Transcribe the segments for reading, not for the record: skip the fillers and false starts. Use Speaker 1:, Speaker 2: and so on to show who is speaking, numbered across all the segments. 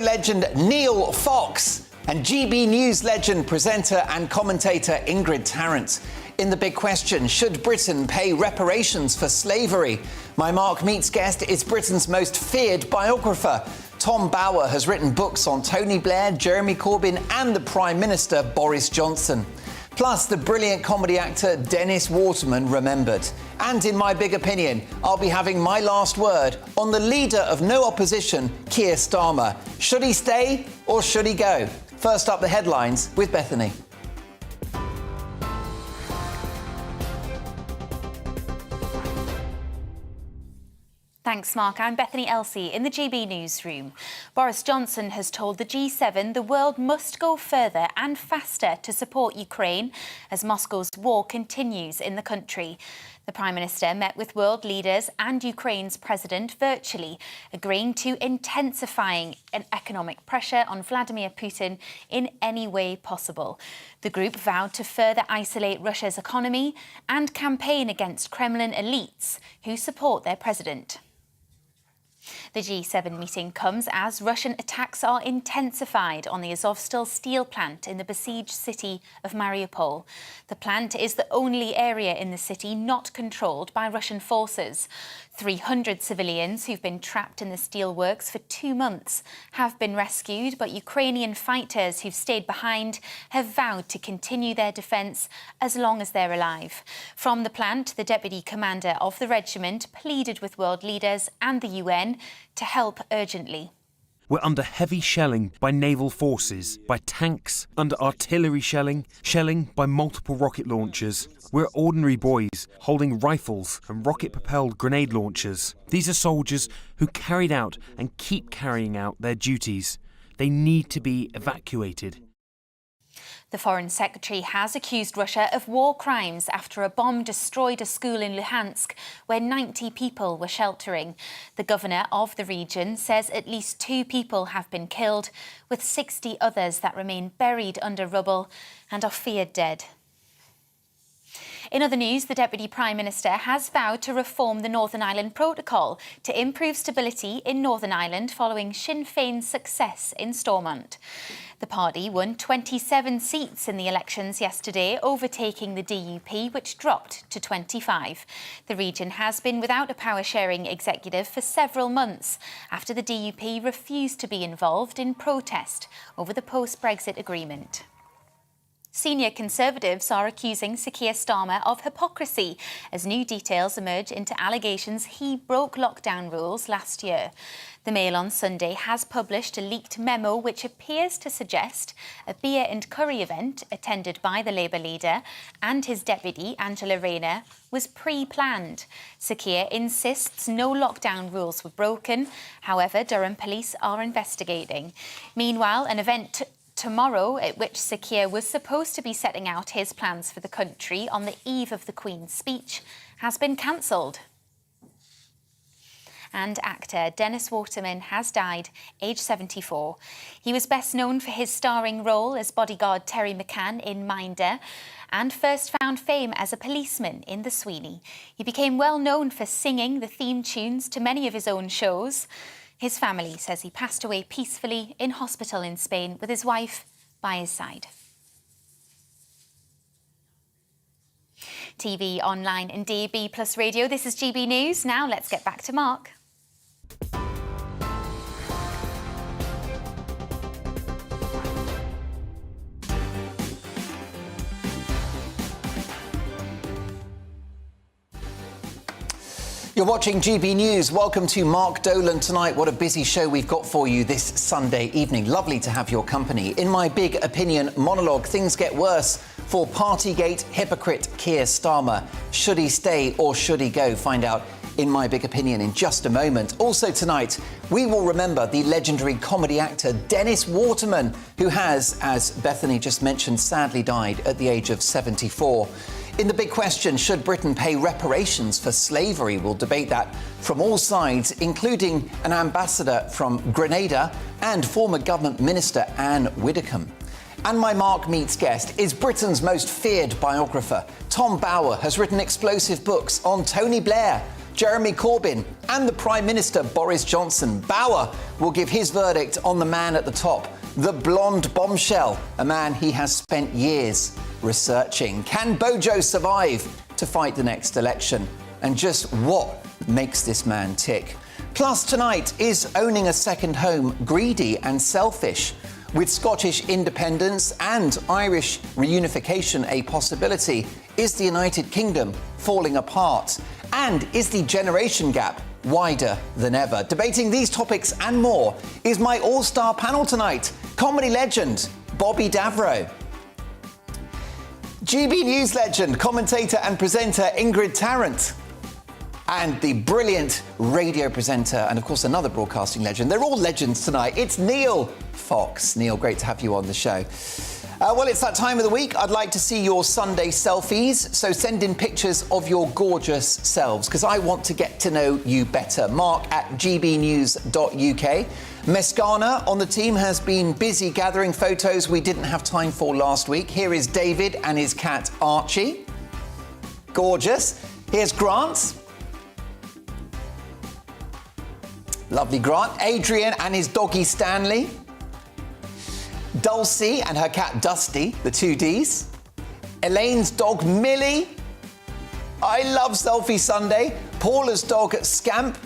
Speaker 1: Legend Neil Fox and GB News legend, presenter and commentator Ingrid Tarrant. In the big question, should Britain pay reparations for slavery? My Mark Meets guest is Britain's most feared biographer. Tom Bower has written books on Tony Blair, Jeremy Corbyn and the Prime Minister Boris Johnson. Plus, the brilliant comedy actor Dennis Waterman remembered. And in my big opinion, I'll be having my last word on the leader of no opposition, Keir Starmer. Should he stay or should he go? First up, the headlines with Bethany.
Speaker 2: Thanks, Mark. I'm Bethany Elsey in the GB newsroom. Boris Johnson has told the G7 the world must go further and faster to support Ukraine as Moscow's war continues in the country. The Prime Minister met with world leaders and Ukraine's president virtually, agreeing to intensifying an economic pressure on Vladimir Putin in any way possible. The group vowed to further isolate Russia's economy and campaign against Kremlin elites who support their president. The G7 meeting comes as Russian attacks are intensified on the Azovstal steel plant in the besieged city of Mariupol. The plant is the only area in the city not controlled by Russian forces. 300 civilians who've been trapped in the steelworks for 2 months have been rescued, but Ukrainian fighters who've stayed behind have vowed to continue their defence as long as they're alive. From the plant, the deputy commander of the regiment pleaded with world leaders and the UN to help urgently.
Speaker 3: We're under heavy shelling by naval forces, by tanks, under artillery shelling by multiple rocket launchers. We're ordinary boys holding rifles and rocket-propelled grenade launchers. These are soldiers who carried out and keep carrying out their duties. They need to be evacuated.
Speaker 2: The Foreign Secretary has accused Russia of war crimes after a bomb destroyed a school in Luhansk where 90 people were sheltering. The governor of the region says at least 2 people have been killed, with 60 others that remain buried under rubble and are feared dead. In other news, the Deputy Prime Minister has vowed to reform the Northern Ireland Protocol to improve stability in Northern Ireland following Sinn Féin's success in Stormont. The party won 27 seats in the elections yesterday, overtaking the DUP, which dropped to 25. The region has been without a power-sharing executive for several months after the DUP refused to be involved in protest over the post-Brexit agreement. Senior Conservatives are accusing Sir Keir Starmer of hypocrisy as new details emerge into allegations he broke lockdown rules last year. The Mail on Sunday has published a leaked memo which appears to suggest a beer and curry event attended by the Labour leader and his deputy, Angela Rayner, was pre-planned. Sir Keir insists no lockdown rules were broken. However, Durham police are investigating. Meanwhile, an event tomorrow, at which Sir Keir was supposed to be setting out his plans for the country on the eve of the Queen's speech, has been cancelled. And actor Dennis Waterman has died, aged 74. He was best known for his starring role as bodyguard Terry McCann in Minder and first found fame as a policeman in The Sweeney. He became well known for singing the theme tunes to many of his own shows. His family says he passed away peacefully in hospital in Spain with his wife by his side. TV, online and DAB+ radio, this is GB News. Now let's get back to Mark.
Speaker 1: You're watching GB News. Welcome to Mark Dolan tonight. What a busy show we've got for you this Sunday evening. Lovely to have your company. In my big opinion monologue, things get worse for Partygate hypocrite Keir Starmer. Should he stay or should he go? Find out in my big opinion in just a moment. Also tonight, we will remember the legendary comedy actor Dennis Waterman, who has, as Bethany just mentioned, sadly died at the age of 74. In the big question, should Britain pay reparations for slavery? We'll debate that from all sides, including an ambassador from Grenada and former government minister Anne Widdecombe. And my Mark Meets guest is Britain's most feared biographer. Tom Bower has written explosive books on Tony Blair, Jeremy Corbyn and the Prime Minister Boris Johnson. Bauer will give his verdict on the man at the top, the blonde bombshell, a man he has spent years researching. Can Bojo survive to fight the next election? And just what makes this man tick? Plus, tonight, is owning a second home greedy and selfish? With Scottish independence and Irish reunification a possibility, is the United Kingdom falling apart? And is the generation gap wider than ever? Debating these topics and more is my all-star panel tonight. Comedy legend Bobby Davro, GB News legend, commentator and presenter Ingrid Tarrant, and the brilliant radio presenter and, of course, another broadcasting legend. They're all legends tonight. It's Neil Fox. Neil, great to have you on the show. Well, it's that time of the week. I'd like to see your Sunday selfies, so send in pictures of your gorgeous selves, because I want to get to know you better. Mark at gbnews.uk. Mescana on the team has been busy gathering photos we didn't have time for last week. Here is David and his cat Archie. Gorgeous. Here's Grant. Lovely Grant. Adrian and his doggy Stanley. Dulcie and her cat Dusty, the two Ds. Elaine's dog Millie. I love Selfie Sunday. Paula's dog Scamp.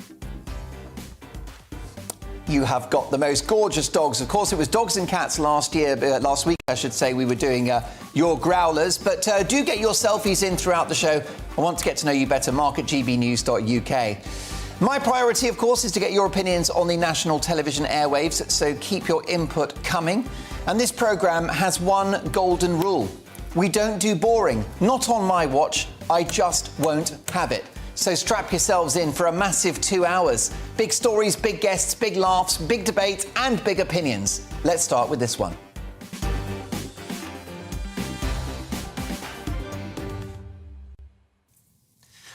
Speaker 1: You have got the most gorgeous dogs. Of course, it was dogs and cats last week, I should say, we were doing your growlers. But do get your selfies in throughout the show. I want to get to know you better. Mark at gbnews.uk. My priority, of course, is to get your opinions on the national television airwaves, so keep your input coming. And this programme has one golden rule. We don't do boring. Not on my watch. I just won't have it. So strap yourselves in for a massive 2 hours. Big stories, big guests, big laughs, big debate and big opinions. Let's start with this one.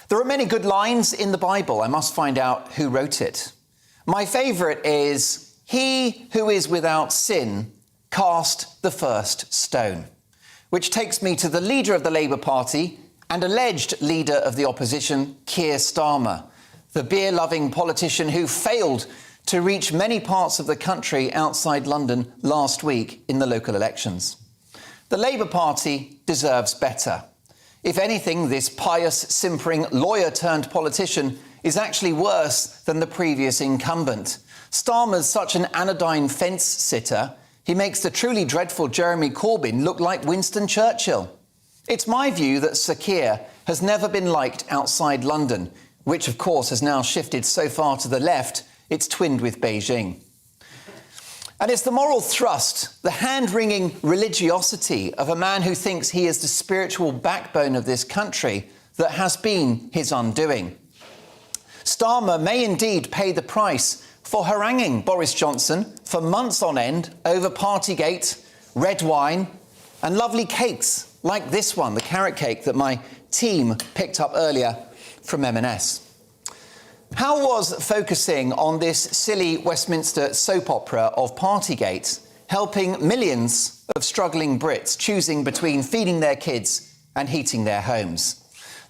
Speaker 1: There are many good lines in the Bible. I must find out who wrote it. My favourite is, "He who is without sin cast the first stone," which takes me to the leader of the Labour Party and alleged leader of the opposition, Keir Starmer, the beer-loving politician who failed to reach many parts of the country outside London last week in the local elections. The Labour Party deserves better. If anything, this pious, simpering lawyer-turned-politician is actually worse than the previous incumbent. Starmer's such an anodyne fence-sitter, he makes the truly dreadful Jeremy Corbyn look like Winston Churchill. It's my view that Sir Keir has never been liked outside London, which, of course, has now shifted so far to the left, it's twinned with Beijing. And it's the moral thrust, the hand-wringing religiosity of a man who thinks he is the spiritual backbone of this country that has been his undoing. Starmer may indeed pay the price for haranguing Boris Johnson for months on end over Partygate, red wine and lovely cakes like this one, the carrot cake that my team picked up earlier from M&S. How was focusing on this silly Westminster soap opera of Partygate helping millions of struggling Brits choosing between feeding their kids and heating their homes?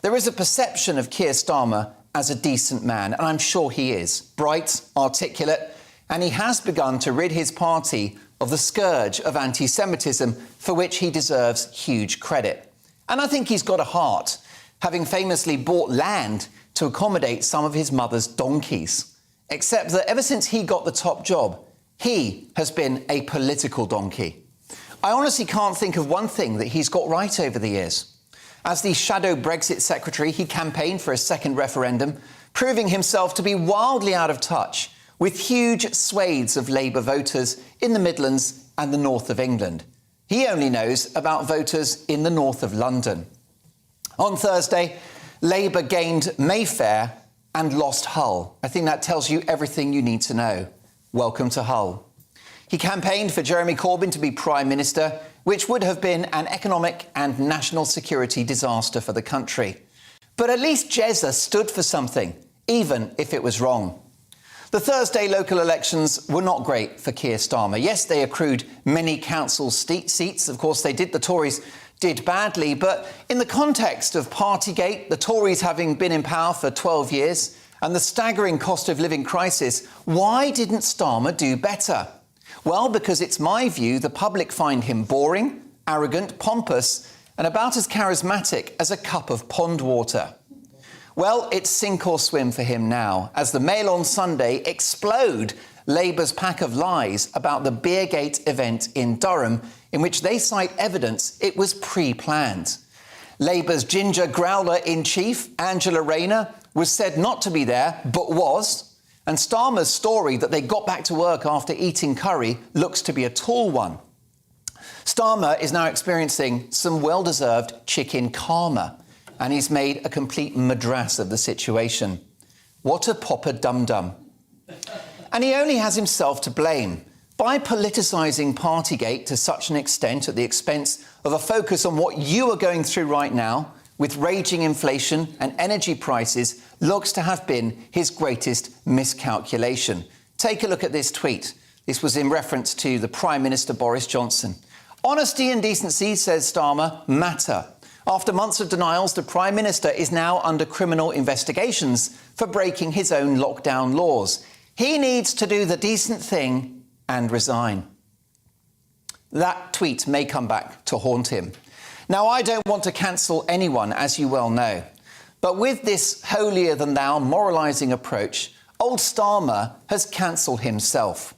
Speaker 1: There is a perception of Keir Starmer as a decent man, and I'm sure he is. Bright, articulate, and he has begun to rid his party of the scourge of anti-Semitism, for which he deserves huge credit. And I think he's got a heart, having famously bought land to accommodate some of his mother's donkeys. Except that ever since he got the top job, he has been a political donkey. I honestly can't think of one thing that he's got right over the years. As the shadow Brexit secretary, he campaigned for a second referendum, proving himself to be wildly out of touch with huge swathes of Labour voters in the Midlands and the north of England. He only knows about voters in the north of London. On Thursday, Labour gained Mayfair and lost Hull. I think that tells you everything you need to know. Welcome to Hull. He campaigned for Jeremy Corbyn to be Prime Minister, which would have been an economic and national security disaster for the country. But at least Jezza stood for something, even if it was wrong. The Thursday local elections were not great for Keir Starmer. Yes, they accrued many council seats. Of course, they did. The Tories did badly, but in the context of Partygate, the Tories having been in power for 12 years, and the staggering cost of living crisis, why didn't Starmer do better? Well, because it's my view the public find him boring, arrogant, pompous, and about as charismatic as a cup of pond water. Well, it's sink or swim for him now, as the Mail on Sunday explode Labour's pack of lies about the Beergate event in Durham, in which they cite evidence it was pre-planned. Labour's ginger growler-in-chief, Angela Rayner, was said not to be there, but was. And Starmer's story that they got back to work after eating curry looks to be a tall one. Starmer is now experiencing some well-deserved chicken karma, and he's made a complete madras of the situation. What a popper dum-dum. And he only has himself to blame. By politicising Partygate to such an extent at the expense of a focus on what you are going through right now, with raging inflation and energy prices, looks to have been his greatest miscalculation. Take a look at this tweet. This was in reference to the Prime Minister Boris Johnson. Honesty and decency, says Starmer, matter. After months of denials, the Prime Minister is now under criminal investigations for breaking his own lockdown laws. He needs to do the decent thing and resign. That tweet may come back to haunt him. Now, I don't want to cancel anyone, as you well know. But with this holier-than-thou moralising approach, old Starmer has cancelled himself.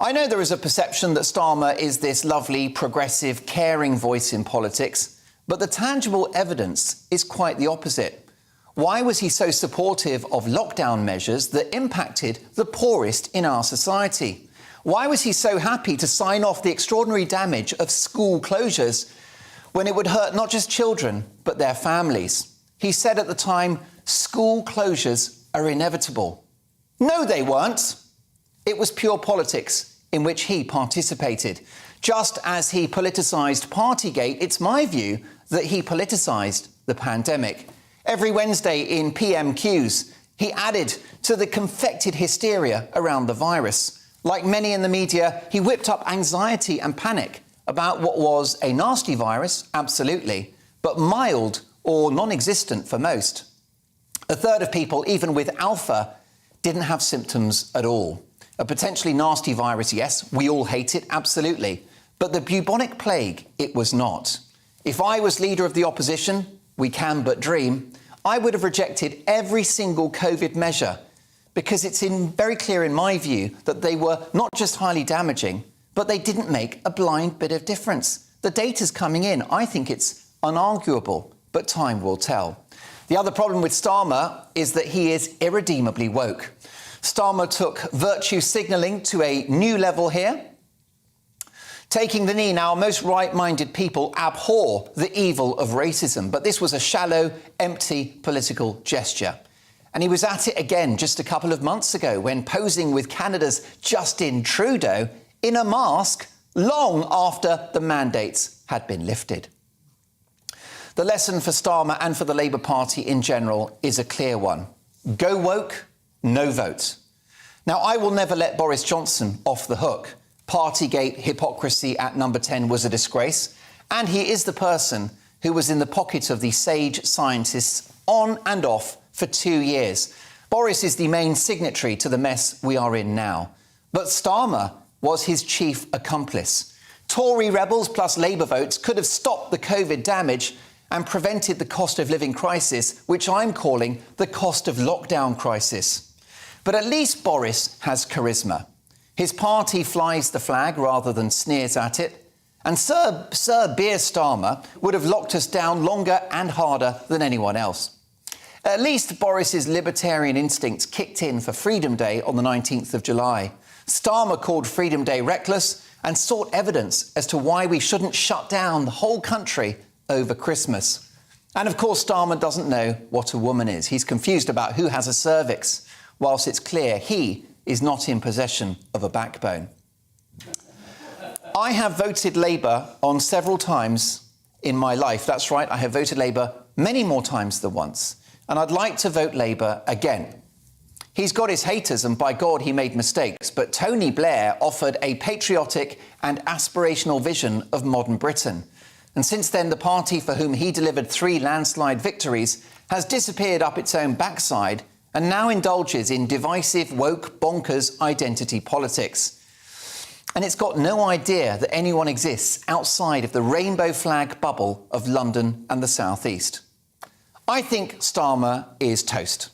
Speaker 1: I know there is a perception that Starmer is this lovely, progressive, caring voice in politics, but the tangible evidence is quite the opposite. Why was he so supportive of lockdown measures that impacted the poorest in our society? Why was he so happy to sign off the extraordinary damage of school closures when it would hurt not just children, but their families? He said at the time, school closures are inevitable. No, they weren't. It was pure politics in which he participated. Just as he politicised Partygate, it's my view that he politicised the pandemic. Every Wednesday in PMQs, he added to the confected hysteria around the virus. Like many in the media, he whipped up anxiety and panic about what was a nasty virus, absolutely, but mild or non-existent for most. A third of people, even with alpha, didn't have symptoms at all. A potentially nasty virus, yes, we all hate it, absolutely. But the bubonic plague, it was not. If I was leader of the opposition, we can but dream, I would have rejected every single COVID measure because it's very clear in my view that they were not just highly damaging, but they didn't make a blind bit of difference. The data's coming in. I think it's unarguable, but time will tell. The other problem with Starmer is that he is irredeemably woke. Starmer took virtue signalling to a new level here. Taking the knee now, most right-minded people abhor the evil of racism, but this was a shallow, empty political gesture. And he was at it again just a couple of months ago when posing with Canada's Justin Trudeau in a mask long after the mandates had been lifted. The lesson for Starmer and for the Labour Party in general is a clear one. Go woke, no vote. Now, I will never let Boris Johnson off the hook. Partygate hypocrisy at number 10 was a disgrace, and he is the person who was in the pocket of the sage scientists on and off for 2 years. Boris is the main signatory to the mess we are in now. But Starmer was his chief accomplice. Tory rebels plus Labour votes could have stopped the COVID damage and prevented the cost of living crisis, which I'm calling the cost of lockdown crisis. But at least Boris has charisma. His party flies the flag rather than sneers at it. And Sir Beer Starmer would have locked us down longer and harder than anyone else. At least Boris's libertarian instincts kicked in for Freedom Day on the 19th of July. Starmer called Freedom Day reckless and sought evidence as to why we shouldn't shut down the whole country over Christmas. And of course, Starmer doesn't know what a woman is. He's confused about who has a cervix, whilst it's clear he is not in possession of a backbone. I have voted Labour on several times in my life. That's right, I have voted Labour many more times than once. And I'd like to vote Labour again. He's got his haters, and by God, he made mistakes. But Tony Blair offered a patriotic and aspirational vision of modern Britain. And since then, the party for whom he delivered 3 landslide victories has disappeared up its own backside and now indulges in divisive, woke, bonkers identity politics. And it's got no idea that anyone exists outside of the rainbow flag bubble of London and the South East. I think Starmer is toast.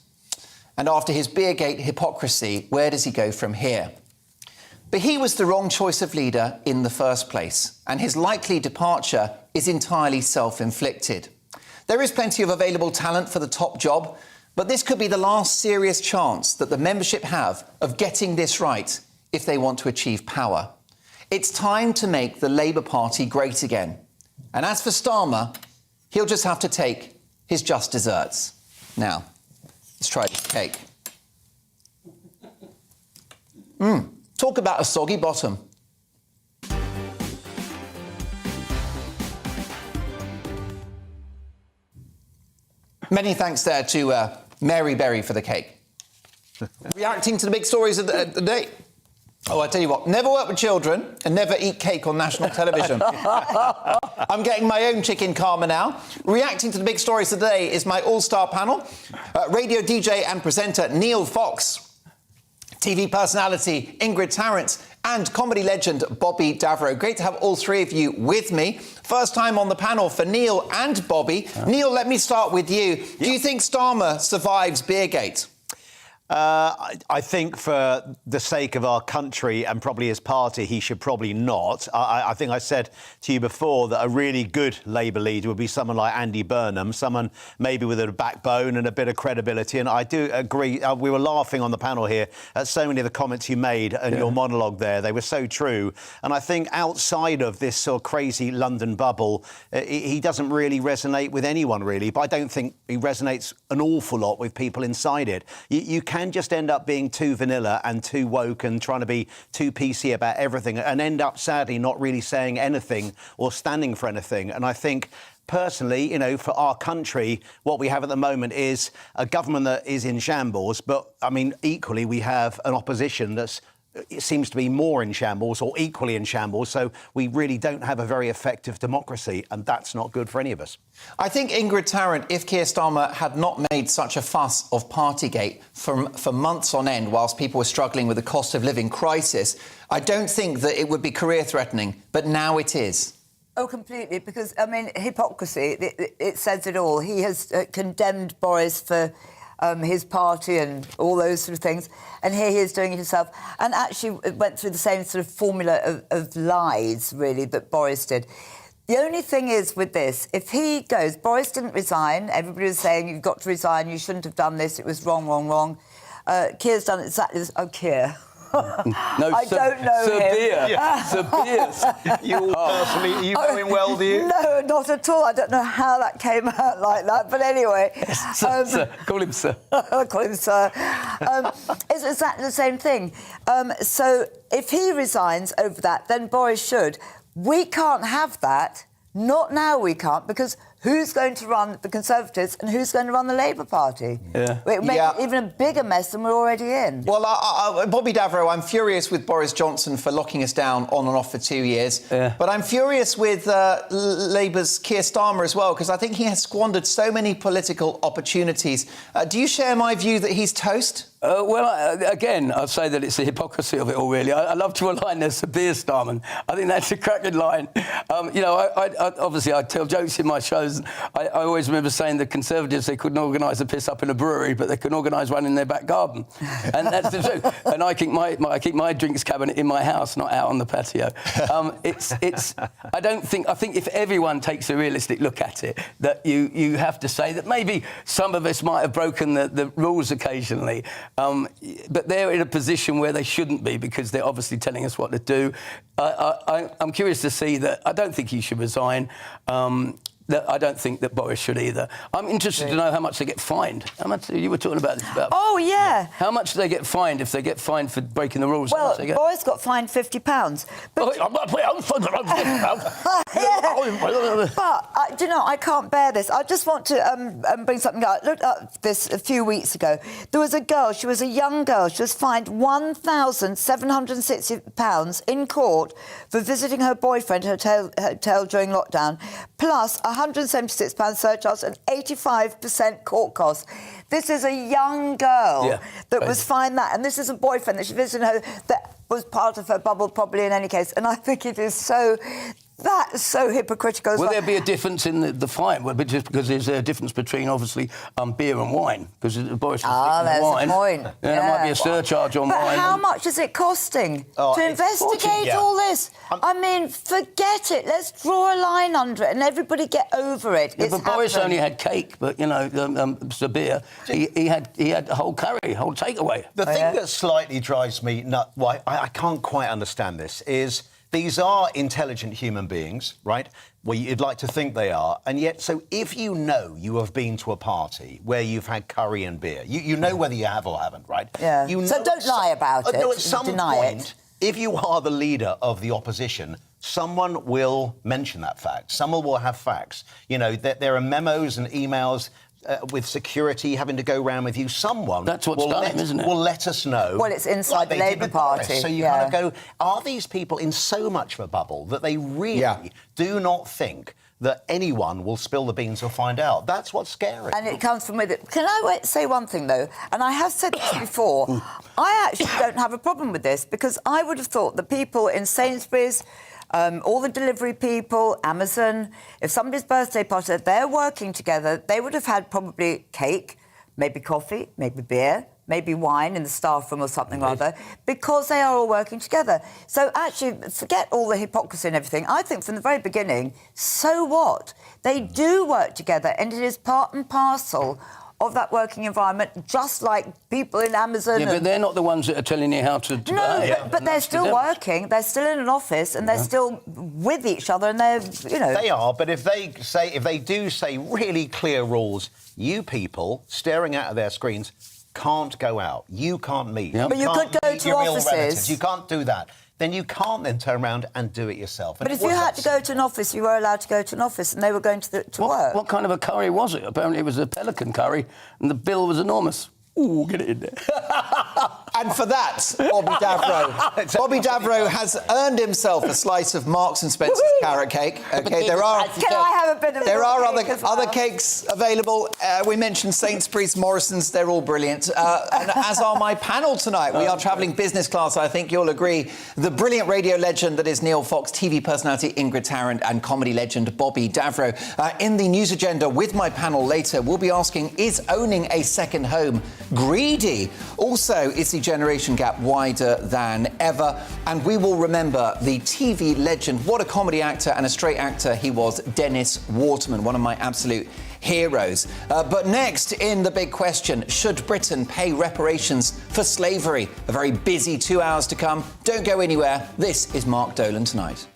Speaker 1: And after his Beergate hypocrisy, where does he go from here? But he was the wrong choice of leader in the first place, and his likely departure is entirely self-inflicted. There is plenty of available talent for the top job, but this could be the last serious chance that the membership have of getting this right if they want to achieve power. It's time to make the Labour Party great again. And as for Starmer, he'll just have to take his just desserts. Now, let's try this cake. Talk about a soggy bottom. Many thanks there to Mary Berry for the cake. Reacting to the big stories of the day. Oh, I tell you what, never work with children and never eat cake on national television. I'm getting my own chicken karma now. Reacting to the big stories of the day is my all-star panel. Radio DJ and presenter Neil Fox, TV personality Ingrid Tarrant, and comedy legend Bobby Davro. Great to have all 3 of you with me. First time on the panel for Neil and Bobby. Neil, let me start with you. Do you think Starmer survives Beergate?
Speaker 4: I think for the sake of our country and probably his party, he should probably not. I think I said to you before that a really good Labour leader would be someone like Andy Burnham, someone maybe with a backbone and a bit of credibility. And I do agree. We were laughing on the panel here at so many of the comments you made in your monologue there. They were so true. And I think outside of this sort of crazy London bubble, he doesn't really resonate with anyone, really. But I don't think he resonates an awful lot with people inside it. You can just end up being too vanilla and too woke and trying to be too PC about everything and end up, sadly, not really saying anything or standing for anything. And I think, personally, you know, for our country, what we have at the moment is a government that is in shambles. But, I mean, equally, we have an opposition that's it seems to be more in shambles or equally in shambles. So we really don't have a very effective democracy, and that's not good for any of us.
Speaker 1: I think, Ingrid Tarrant, if Keir Starmer had not made such a fuss of Partygate for months on end whilst people were struggling with the cost of living crisis, I don't think that it would be career-threatening. But now it is.
Speaker 5: Oh, completely, because, I mean, hypocrisy, it says it all. He has condemned Boris for his party and all those sort of things, and here he is doing it himself, and actually went through the same sort of formula of lies, really, that Boris did. The only thing is with this, if he goes, Boris didn't resign, everybody was saying, you've got to resign, you shouldn't have done this, it was wrong, wrong, wrong. Keir's done exactly this. Oh, Keir.
Speaker 6: No,
Speaker 5: I don't know
Speaker 6: Sir
Speaker 5: him.
Speaker 6: Beer. Sir Beers.
Speaker 4: You personally, you know him well, do you?
Speaker 5: No, not at all. I don't know how that came out like that. But anyway...
Speaker 6: Sir. Call him Sir.
Speaker 5: I'll call him Sir. It's exactly the same thing. So if he resigns over that, then Boris should. We can't have that. Not now we can't, because who's going to run the Conservatives and who's going to run the Labour Party?
Speaker 6: Yeah.
Speaker 5: It makes it even a bigger mess than we're already in.
Speaker 1: Well, Bobby Davro, I'm furious with Boris Johnson for locking us down on and off for 2 years.
Speaker 6: Yeah.
Speaker 1: But I'm furious with Labour's Keir Starmer as well, because I think he has squandered so many political opportunities. Do you share my view that he's toast?
Speaker 6: Again, I'd say that it's the hypocrisy of it all, really. I love to align there's Sir Beer Starman. I think that's a cracking line. Obviously, I tell jokes in my shows. I always remember saying the Conservatives, they couldn't organise a piss up in a brewery, but they can organise one in their back garden. And that's the truth. And I keep my drinks cabinet in my house, not out on the patio. I think if everyone takes a realistic look at it, that you have to say that maybe some of us might have broken the rules occasionally. But they're in a position where they shouldn't be, because they're obviously telling us what to do. I'm curious to see that. I don't think he should resign. I don't think that Boris should either. I'm interested to know how much they get fined. How much you were talking about this?
Speaker 5: Oh, yeah.
Speaker 6: How much do they get fined if they get fined for breaking the rules?
Speaker 5: Well, Boris got fined £50. But, do you know, I can't bear this. I just want to bring something out. I looked up this a few weeks ago. There was a girl, she was a young girl, she was fined £1,760 in court for visiting her boyfriend hotel during lockdown, plus £176 surcharge and 85% court costs. This is a young girl that was fined that, and this is a boyfriend that she visited her that was part of her bubble probably in any case. And I think it is so... That's so hypocritical.
Speaker 6: Will there be a difference in the fine? Well, just because there's a difference between, obviously, beer and wine? Because Boris was
Speaker 5: there's
Speaker 6: wine.
Speaker 5: a point.
Speaker 6: There might be a surcharge on wine.
Speaker 5: But how much is it costing to investigate all this? I mean, forget it. Let's draw a line under it and everybody get over it.
Speaker 6: Yeah, but Boris only had cake, but, you know, the beer, he had a whole curry, whole takeaway.
Speaker 4: The thing that slightly drives me nuts, why I can't quite understand this, is... These are intelligent human beings, right? Well, you'd like to think they are. And yet, so if you know you have been to a party where you've had curry and beer, you know whether you have or haven't, right?
Speaker 5: Yeah.
Speaker 4: You know
Speaker 5: so don't lie about it.
Speaker 4: No, at some point,
Speaker 5: it.
Speaker 4: If you are the leader of the opposition, someone will mention that fact. Someone will have facts. You know, there are memos and emails... with security having to go round with you, someone
Speaker 6: That's what's done him, isn't it?
Speaker 4: will let us know.
Speaker 5: Well, it's inside the Labour Party.
Speaker 4: So you kind of go, are these people in so much of a bubble that they really do not think that anyone will spill the beans or find out? That's what's scary.
Speaker 5: And it comes from with it. Can I say one thing, though? And I have said this before. I actually don't have a problem with this because I would have thought the people in Sainsbury's, all the delivery people, Amazon, if somebody's birthday party, they're working together, they would have had probably cake, maybe coffee, maybe beer, maybe wine in the staff room or something or other, because they are all working together. So actually, forget all the hypocrisy and everything. I think from the very beginning, so what? They do work together, and it is part and parcel of that working environment, just like people in Amazon.
Speaker 6: Yeah, but they're not the ones that are telling you how to behave.
Speaker 5: No, but they're still working. They're still in an office, and they're still with each other, and they're, you know...
Speaker 4: They are, but if they do say really clear rules, you people staring out of their screens can't go out. You can't meet.
Speaker 5: But you could go to offices.
Speaker 4: You can't do that. Then you can't then turn around and do it yourself. And
Speaker 5: but if you had to go to an office, you were allowed to go to an office, and they were going to work.
Speaker 6: What kind of a curry was it? Apparently it was a pelican curry, and the bill was enormous. Ooh, get it in there.
Speaker 1: And for that, Bobby Davro has earned himself a slice of Marks and Spencer's carrot cake. Okay,
Speaker 5: Can I have a bit of
Speaker 1: There are
Speaker 5: cake
Speaker 1: other cakes available. We mentioned Sainsbury's, Morrison's. They're all brilliant. And as are my panel tonight. We are travelling business class. I think you'll agree. The brilliant radio legend that is Neil Fox, TV personality Ingrid Tarrant, and comedy legend Bobby Davro. In the news agenda with my panel later, we'll be asking: is owning a second home greedy? Also, is the generation gap wider than ever? And we will remember the TV legend, what a comedy actor and a straight actor he was, Dennis Waterman, one of my absolute heroes. But next, in the big question, should Britain pay reparations for slavery? A very busy 2 hours to come. Don't go anywhere. This is Mark Dolan Tonight.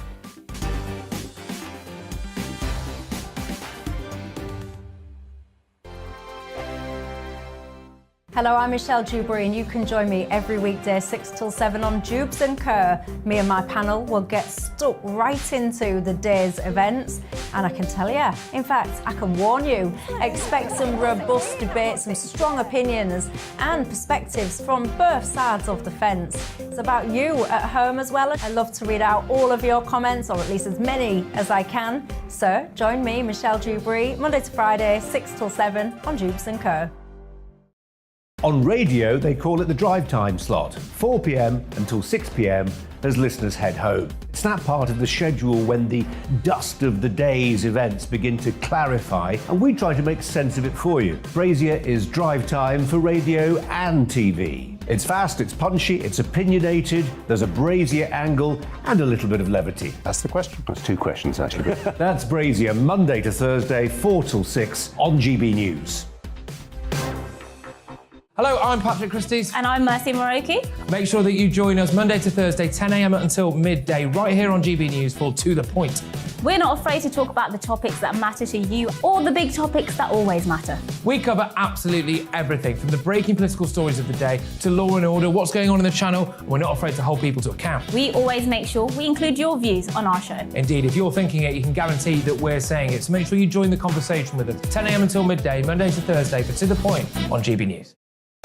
Speaker 7: Hello, I'm Michelle Dewberry, and you can join me every weekday 6 till 7 on Jubes and Keir. Me and my panel will get stuck right into the day's events, and I can tell you, in fact, I can warn you, expect some robust debate, some strong opinions and perspectives from both sides of the fence. It's about you at home as well. I love to read out all of your comments, or at least as many as I can. So join me, Michelle Dewberry, Monday to Friday, 6 till 7 on Jubes and Keir.
Speaker 8: On radio, they call it the drive time slot, 4 p.m. until 6 p.m. as listeners head home. It's that part of the schedule when the dust of the day's events begin to clarify, and we try to make sense of it for you. Brazier is drive time for radio and TV. It's fast, it's punchy, it's opinionated, there's a Brazier angle and a little bit of levity.
Speaker 9: That's the question. That's two questions, actually.
Speaker 8: That's Brazier, Monday to Thursday, 4 till 6 on GB News.
Speaker 10: Hello, I'm Patrick Christie's.
Speaker 11: And I'm Mercy Moroki.
Speaker 10: Make sure that you join us Monday to Thursday, 10 a.m. until midday, right here on GB News for To The Point.
Speaker 11: We're not afraid to talk about the topics that matter to you or the big topics that always matter.
Speaker 10: We cover absolutely everything, from the breaking political stories of the day to law and order, what's going on in the channel. We're not afraid to hold people to account.
Speaker 11: We always make sure we include your views on our show.
Speaker 10: Indeed, if you're thinking it, you can guarantee that we're saying it. So make sure you join the conversation with us, 10 a.m. until midday, Monday to Thursday, for To The Point on GB News.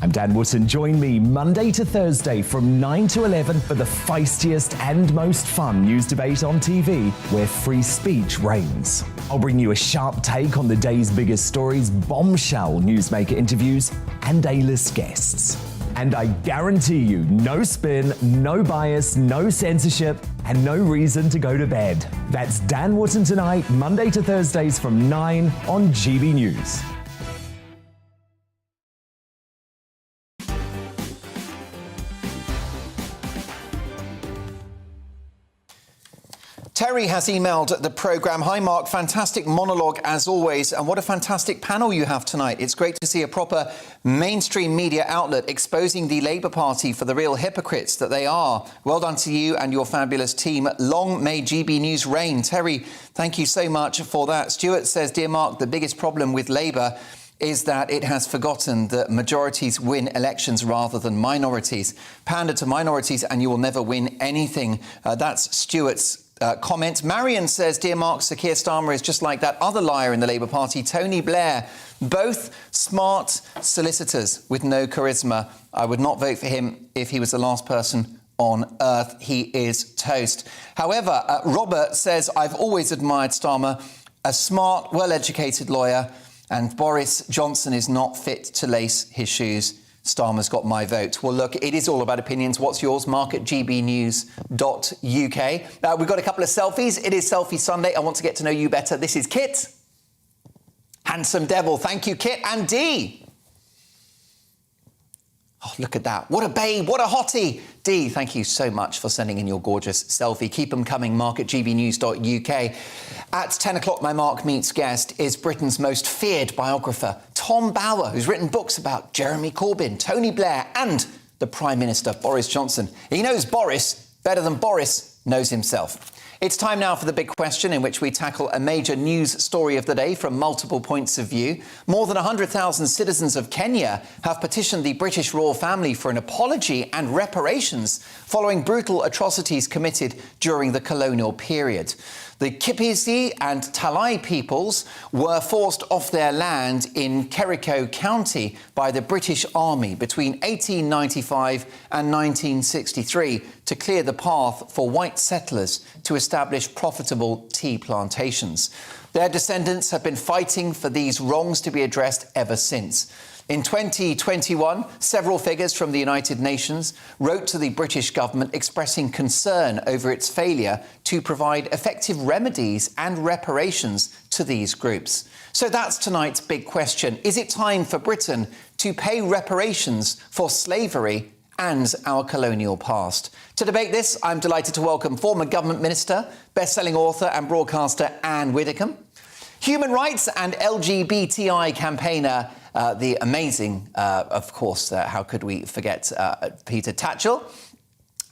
Speaker 12: I'm Dan Wootton. Join me Monday to Thursday from 9 to 11 for the feistiest and most fun news debate on TV, where free speech reigns. I'll bring you a sharp take on the day's biggest stories, bombshell newsmaker interviews, and A-list guests. And I guarantee you, no spin, no bias, no censorship, and no reason to go to bed. That's Dan Wootton Tonight, Monday to Thursdays from 9 on GB News.
Speaker 1: Terry has emailed the programme. Hi, Mark. Fantastic monologue, as always. And what a fantastic panel you have tonight. It's great to see a proper mainstream media outlet exposing the Labour Party for the real hypocrites that they are. Well done to you and your fabulous team. Long may GB News reign. Terry, thank you so much for that. Stuart says, Dear Mark, the biggest problem with Labour is that it has forgotten that majorities win elections rather than minorities. Pander to minorities and you will never win anything. That's Stuart's comment. Marion says, Dear Mark, Sir Keir Starmer is just like that other liar in the Labour Party, Tony Blair. Both smart solicitors with no charisma. I would not vote for him if he was the last person on earth. He is toast. However, Robert says, I've always admired Starmer, a smart, well-educated lawyer, and Boris Johnson is not fit to lace his shoes. Starmer's got my vote. Well, look, it is all about opinions. What's yours? Mark at gbnews.uk. We've got a couple of selfies. It is Selfie Sunday. I want to get to know you better. This is Kit. Handsome devil. Thank you, Kit. And Dee. Oh, look at that. What a babe. What a hottie. Dee, thank you so much for sending in your gorgeous selfie. Keep them coming, Mark at gbnews.uk. At 10 o'clock, my Mark Meets guest is Britain's most feared biographer, Tom Bower, who's written books about Jeremy Corbyn, Tony Blair and the Prime Minister, Boris Johnson. He knows Boris better than Boris knows himself. It's time now for the big question, in which we tackle a major news story of the day from multiple points of view. More than 100,000 citizens of Kenya have petitioned the British royal family for an apology and reparations following brutal atrocities committed during the colonial period. The Kipisi and Talai peoples were forced off their land in Kericho County by the British Army between 1895 and 1963 to clear the path for white settlers to establish profitable tea plantations. Their descendants have been fighting for these wrongs to be addressed ever since. In 2021, several figures from the United Nations wrote to the British government expressing concern over its failure to provide effective remedies and reparations to these groups. So that's tonight's big question. Is it time for Britain to pay reparations for slavery and our colonial past? To debate this, I'm delighted to welcome former government minister, best-selling author and broadcaster Anne Widdecombe, human rights and LGBTI campaigner, the amazing, of course, how could we forget Peter Tatchell?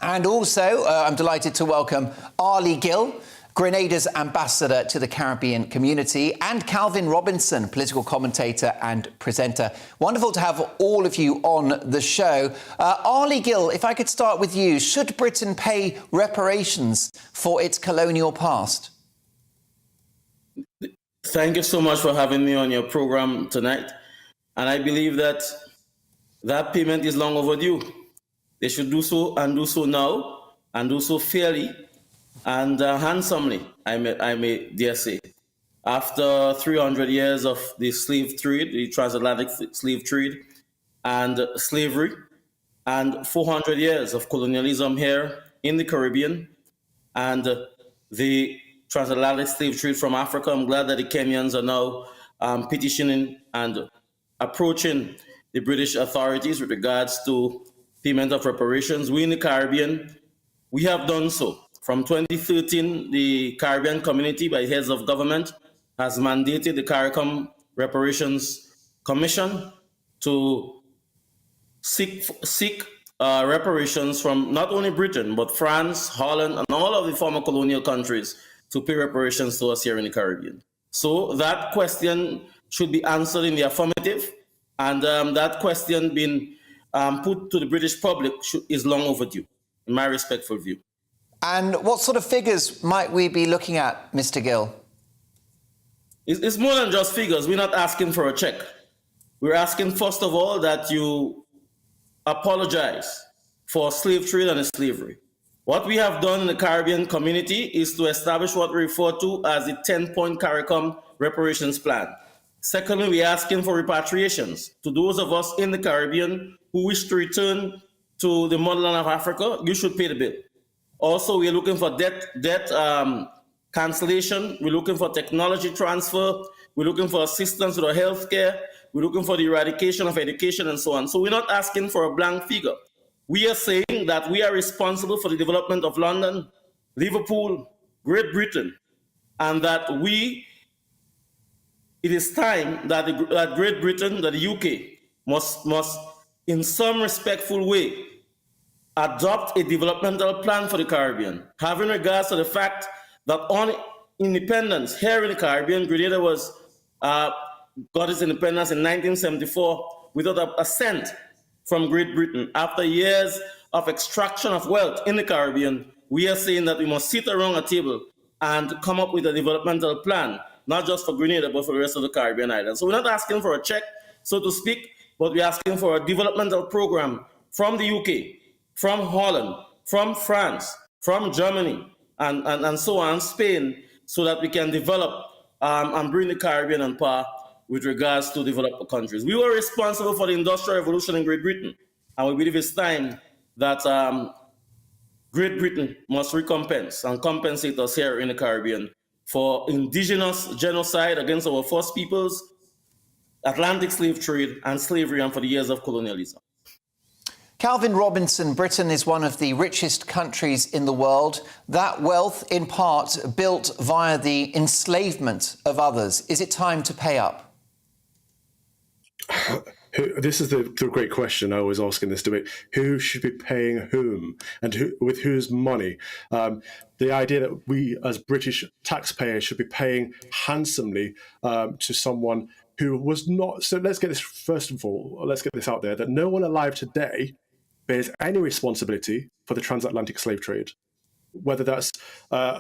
Speaker 1: And also, I'm delighted to welcome Ali Gill, Grenada's ambassador to the Caribbean community, and Calvin Robinson, political commentator and presenter. Wonderful to have all of you on the show. Ali Gill, if I could start with you, should Britain pay reparations for its colonial past?
Speaker 13: Thank you so much for having me on your program tonight. And I believe that that payment is long overdue. They should do so and do so now and do so fairly and handsomely, I may dare say. After 300 years of the slave trade, the transatlantic slave trade and slavery, and 400 years of colonialism here in the Caribbean and the transatlantic slave trade from Africa, I'm glad that the Kenyans are now petitioning and approaching the British authorities with regards to payment of reparations. We in the Caribbean, we have done so. From 2013, the Caribbean community, by heads of government, has mandated the CARICOM Reparations Commission to seek reparations from not only Britain, but France, Holland, and all of the former colonial countries to pay reparations to us here in the Caribbean. So that question should be answered in the affirmative, and that question being put to the British public is long overdue, in my respectful view.
Speaker 1: And what sort of figures might we be looking at, Mr. Gill?
Speaker 13: It's more than just figures. We're not asking for a check. We're asking, first of all, that you apologize for slave trade and slavery. What we have done in the Caribbean community is to establish what we refer to as the 10-point CARICOM reparations plan. Secondly, we're asking for repatriations to those of us in the Caribbean who wish to return to the motherland of Africa. You should pay the bill. Also, we're looking for debt cancellation. We're looking for technology transfer. We're looking for assistance with our healthcare. We're looking for the eradication of education and so on. So we're not asking for a blank figure. We are saying that we are responsible for the development of London, Liverpool, Great Britain, and that it is time that Great Britain, that the UK must in some respectful way adopt a developmental plan for the Caribbean, having regards to the fact that on independence here in the Caribbean, Grenada got its independence in 1974 without a cent from Great Britain. After years of extraction of wealth in the Caribbean, we are saying that we must sit around a table and come up with a developmental plan, not just for Grenada, but for the rest of the Caribbean islands. So we're not asking for a check, so to speak, but we're asking for a developmental program from the UK, from Holland, from France, from Germany, and so on, Spain, so that we can develop and bring the Caribbean on par with regards to developed countries. We were responsible for the Industrial Revolution in Great Britain, and we believe it's time that Great Britain must recompense and compensate us here in the Caribbean for indigenous genocide against our First Peoples, Atlantic slave trade, and slavery, and for the years of colonialism.
Speaker 1: Calvin Robinson, Britain is one of the richest countries in the world. That wealth, in part, built via the enslavement of others. Is it time to pay up?
Speaker 14: This is the great question I always ask in this debate. Who should be paying whom, and with whose money? The idea that we as British taxpayers should be paying handsomely to someone who was not... So let's get this, first of all, let's get this out there, that no one alive today bears any responsibility for the transatlantic slave trade, whether that's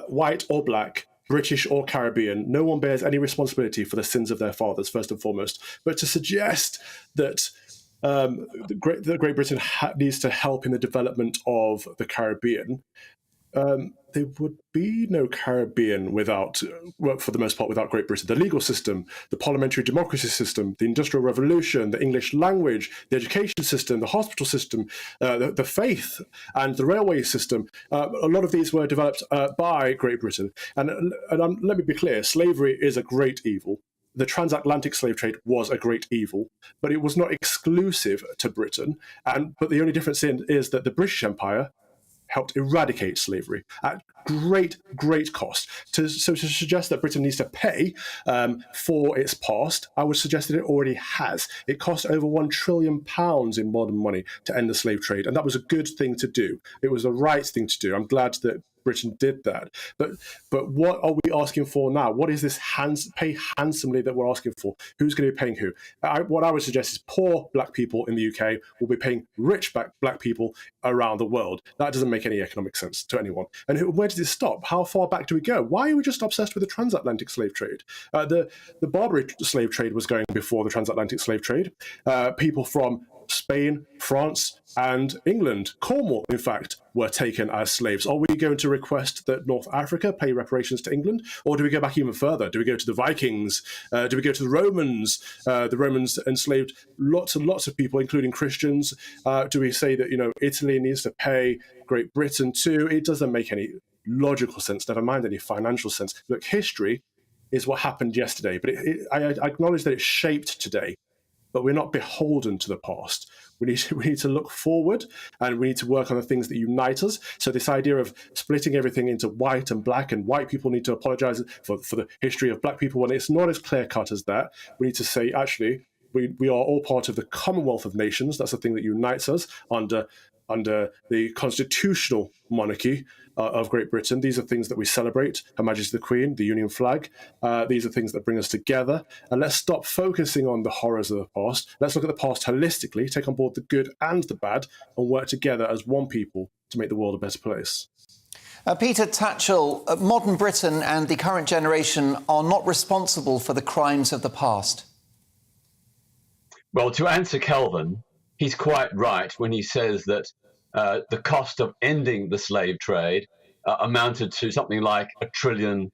Speaker 14: white or black, British or Caribbean. No one bears any responsibility for the sins of their fathers, first and foremost. But to suggest that Great Britain needs to help in the development of the Caribbean, there would be no Caribbean without, well, for the most part, without Great Britain. The legal system, the parliamentary democracy system, the Industrial Revolution, the English language, the education system, the hospital system, the faith, and the railway system. A lot of these were developed by Great Britain. And let me be clear, slavery is a great evil. The transatlantic slave trade was a great evil, but it was not exclusive to Britain. But the only difference is that the British Empire helped eradicate slavery at great cost. So to suggest that Britain needs to pay for its past, I would suggest that it already has. It cost over £1 trillion in modern money to end the slave trade, and that was a good thing to do. It was the right thing to do. I'm glad that Britain did that. But what are we asking for now? What is this pay handsomely that we're asking for? Who's going to be paying who? What I would suggest is poor black people in the UK will be paying rich black people around the world. That doesn't make any economic sense to anyone. And where did it stop? How far back do we go? Why are we just obsessed with the transatlantic slave trade? The Barbary slave trade was going before the transatlantic slave trade. People from Spain, France, and England, Cornwall, in fact, were taken as slaves. Are we going to request that North Africa pay reparations to England? Or do we go back even further? Do we go to the Vikings? Do we go to the Romans? The Romans enslaved lots and lots of people, including Christians. Do we say that, Italy needs to pay Great Britain too? It doesn't make any logical sense, never mind any financial sense. Look, history is what happened yesterday, but I acknowledge that it's shaped today. But we're not beholden to the past. We need to look forward, and we need to work on the things that unite us. So this idea of splitting everything into white and black, and white people need to apologise for the history of black people, when it's not as clear-cut as that, we need to say, actually, we are all part of the Commonwealth of Nations. That's the thing that unites us under the constitutional monarchy of Great Britain. These are things that we celebrate: Her Majesty the Queen, the Union flag. These are things that bring us together. And let's stop focusing on the horrors of the past. Let's look at the past holistically, take on board the good and the bad, and work together as one people to make the world a better place.
Speaker 1: Peter Tatchell, modern Britain and the current generation are not responsible for the crimes of the past.
Speaker 15: Well, to answer Kelvin, he's quite right when he says that the cost of ending the slave trade amounted to something like £1 trillion.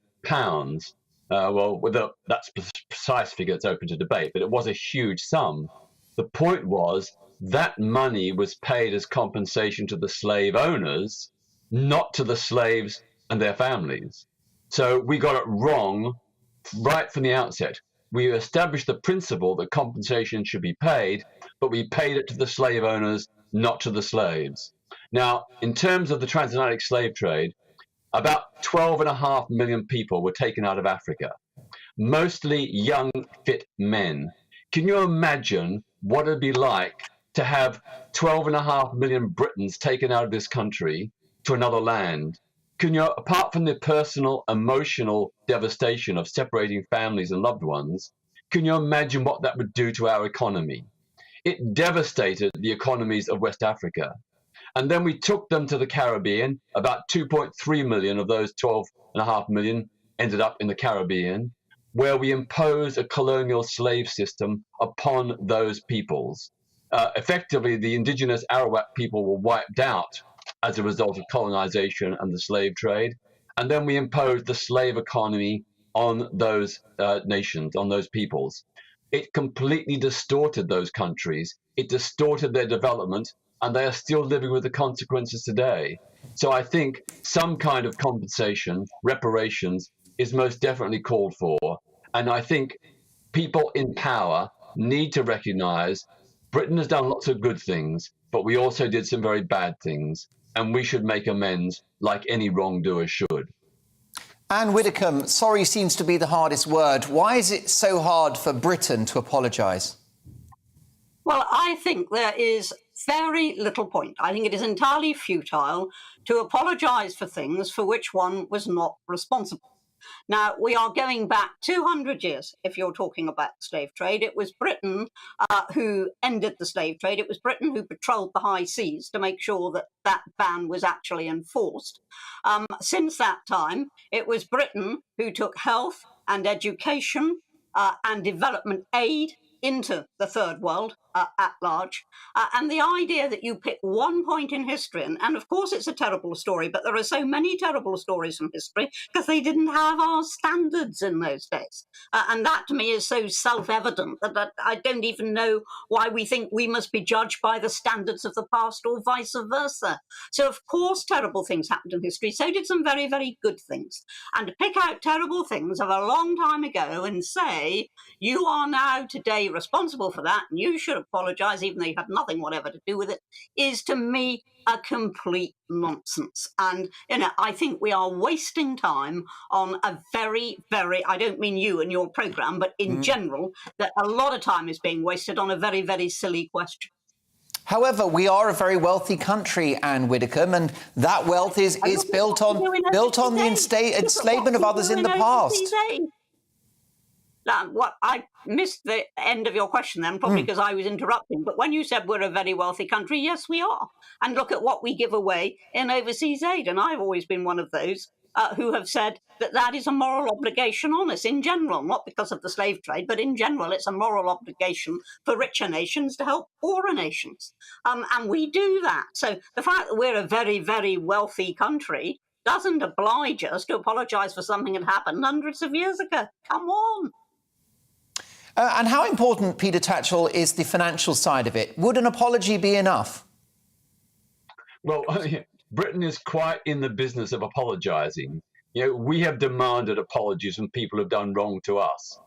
Speaker 15: Well, that's a precise figure that's open to debate, but it was a huge sum. The point was that money was paid as compensation to the slave owners, not to the slaves and their families. So we got it wrong right from the outset. We established the principle that compensation should be paid, but we paid it to the slave owners, not to the slaves. Now, in terms of the transatlantic slave trade, about 12.5 million people were taken out of Africa, mostly young, fit men. Can you imagine what it'd be like to have 12.5 million Britons taken out of this country to another land? Can you, apart from the personal, emotional devastation of separating families and loved ones, can you imagine what that would do to our economy? It devastated the economies of West Africa. And then we took them to the Caribbean. About 2.3 million of those 12.5 million ended up in the Caribbean, where we imposed a colonial slave system upon those peoples. Effectively, the indigenous Arawak people were wiped out as a result of colonization and the slave trade. And then we imposed the slave economy on those nations, on those peoples. It completely distorted those countries. It distorted their development, and they are still living with the consequences today. So I think some kind of compensation, reparations, is most definitely called for. And I think people in power need to recognize Britain has done lots of good things, but we also did some very bad things, and we should make amends like any wrongdoer should.
Speaker 1: Anne Widdecombe, sorry seems to be the hardest word. Why is it so hard for Britain to apologise?
Speaker 16: Well, I think there is very little point. I think it is entirely futile to apologise for things for which one was not responsible. Now, we are going back 200 years, if you're talking about the slave trade. It was Britain who ended the slave trade. It was Britain who patrolled the high seas to make sure that that ban was actually enforced. Since that time, it was Britain who took health and education and development aid into the third world at large. And the idea that you pick one point in history, and of course it's a terrible story, but there are so many terrible stories from history because they didn't have our standards in those days. And that to me is so self-evident that I don't even know why we think we must be judged by the standards of the past or vice versa. So of course terrible things happened in history, so did some very, very good things. And to pick out terrible things of a long time ago and say, you are now today responsible for that, and you should apologise, even though you had nothing whatever to do with it, is to me a complete nonsense. And, I think we are wasting time on a very, very, I don't mean you and your programme, but in general, that a lot of time is being wasted on a very, very silly question.
Speaker 1: However, we are a very wealthy country, Anne Widdecombe, and that wealth is built on the enslavement of others in the past.
Speaker 16: What I missed the end of your question then, probably because I was interrupting. But when you said we're a very wealthy country, yes, we are. And look at what we give away in overseas aid. And I've always been one of those who have said that that is a moral obligation on us in general, not because of the slave trade, but in general, it's a moral obligation for richer nations to help poorer nations. And we do that. So the fact that we're a very, very wealthy country doesn't oblige us to apologise for something that happened hundreds of years ago. Come on.
Speaker 1: And how important, Peter Tatchell, is the financial side of it? Would an apology be enough?
Speaker 15: Well, Britain is quite in the business of apologising. We have demanded apologies from people who've done wrong to us.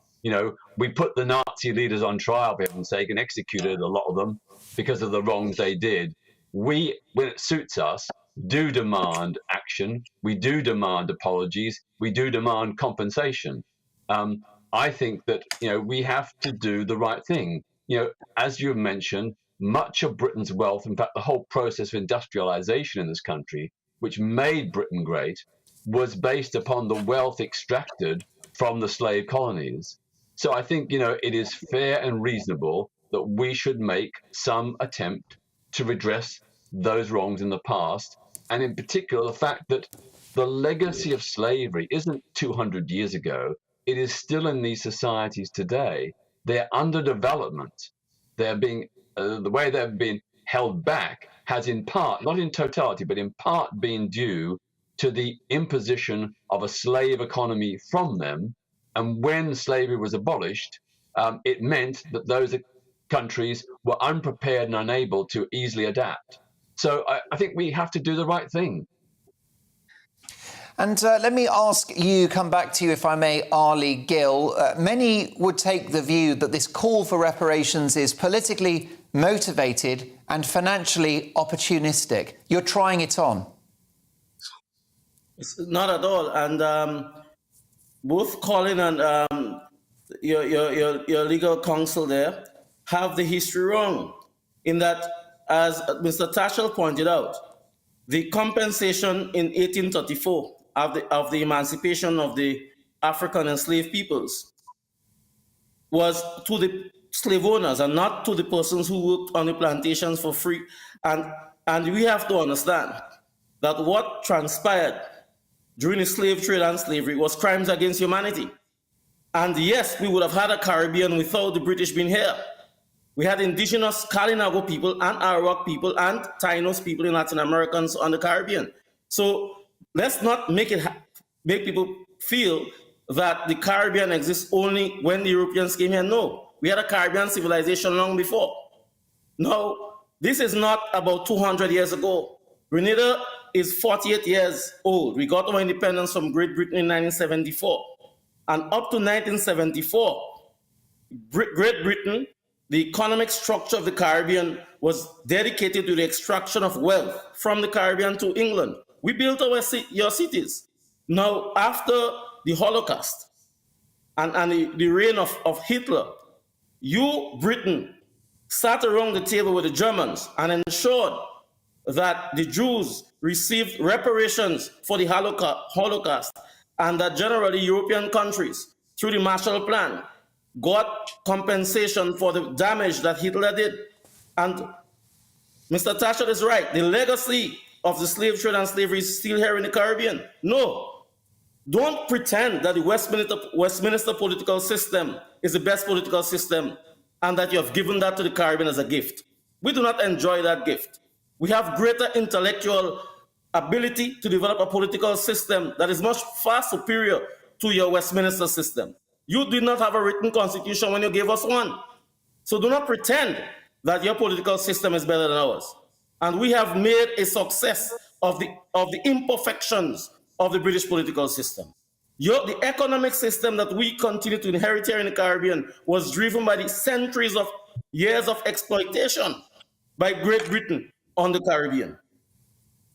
Speaker 15: We put the Nazi leaders on trial, for heaven's sake, and executed a lot of them because of the wrongs they did. We, when it suits us, do demand action. We do demand apologies. We do demand compensation. I think that we have to do the right thing. as you've mentioned, much of Britain's wealth, in fact, the whole process of industrialization in this country, which made Britain great, was based upon the wealth extracted from the slave colonies. So I think, it is fair and reasonable that we should make some attempt to redress those wrongs in the past. And in particular, the fact that the legacy of slavery isn't 200 years ago. It is still in these societies today. They're under development. They're being, the way they've been held back has in part, not in totality, but in part been due to the imposition of a slave economy from them. And when slavery was abolished, it meant that those countries were unprepared and unable to easily adapt. So I think we have to do the right thing.
Speaker 1: And let me ask you, come back to you, if I may, Ali Gill. Many would take the view that this call for reparations is politically motivated and financially opportunistic. You're trying it on.
Speaker 13: It's not at all. And both Colin and your legal counsel there have the history wrong, in that, as Mr. Tatchell pointed out, the compensation in 1834 of the emancipation of the African enslaved peoples was to the slave owners and not to the persons who worked on the plantations for free. And we have to understand that what transpired during the slave trade and slavery was crimes against humanity. And yes, we would have had a Caribbean without the British being here. We had indigenous Kalinago people and Arawak people and Tainos people in Latin Americans on the Caribbean. So let's not make people feel that the Caribbean exists only when the Europeans came here. No, we had a Caribbean civilization long before. No, this is not about 200 years ago. Grenada is 48 years old. We got our independence from Great Britain in 1974. And up to 1974, Great Britain, the economic structure of the Caribbean, was dedicated to the extraction of wealth from the Caribbean to England. We built your cities. Now, after the Holocaust and the reign of Hitler, you, Britain, sat around the table with the Germans and ensured that the Jews received reparations for the Holocaust, and that generally European countries, through the Marshall Plan, got compensation for the damage that Hitler did. And Mr. Tatchell is right. The legacy of the slave trade and slavery is still here in the Caribbean. No, don't pretend that the Westminster political system is the best political system and that you have given that to the Caribbean as a gift. We do not enjoy that gift. We have greater intellectual ability to develop a political system that is much far superior to your Westminster system. You did not have a written constitution when you gave us one. So do not pretend that your political system is better than ours. And we have made a success of the imperfections of the British political system. The economic system that we continue to inherit here in the Caribbean was driven by the centuries of years of exploitation by Great Britain on the Caribbean.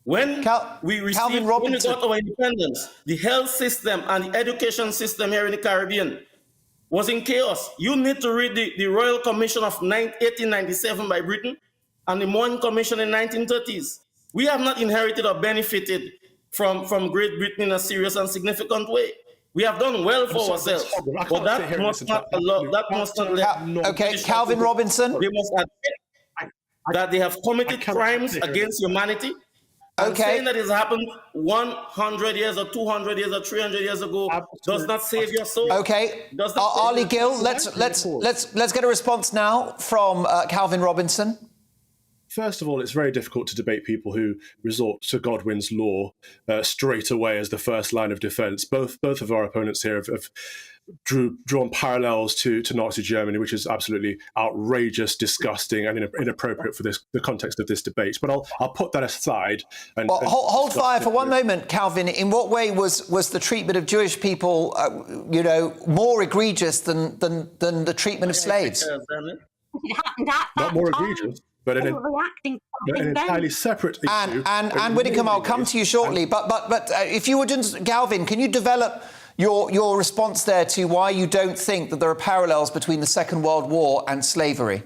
Speaker 13: When we got our independence, the health system and the education system here in the Caribbean was in chaos. You need to read the Royal Commission of 1897 by Britain and the Morning Commission in 1930s. We have not inherited or benefited from Great Britain in a serious and significant way. We have done well for ourselves, but that must not allow. That must not let.
Speaker 1: Okay, Calvin Robinson.
Speaker 13: They must admit that they have committed crimes against humanity. And saying that it's happened 100 years or 200 years or 300 years ago does not save your soul.
Speaker 1: Okay, Ali Gill, let's get a response now from Calvin Robinson.
Speaker 14: First of all, it's very difficult to debate people who resort to Godwin's law straight away as the first line of defence. Both of our opponents here have drawn parallels to Nazi Germany, which is absolutely outrageous, disgusting, and inappropriate for the context of this debate. But I'll put that aside. And
Speaker 1: hold fire for one moment, Calvin. In what way was the treatment of Jewish people, more egregious than the treatment of slaves?
Speaker 16: It happened at that
Speaker 14: Not more
Speaker 16: time.
Speaker 14: egregious, but an entirely separate issue.
Speaker 1: And Widdicombe, I'll come to you shortly. But if you would, Galvin, can you develop Your response there to why you don't think that there are parallels between the Second World War and slavery?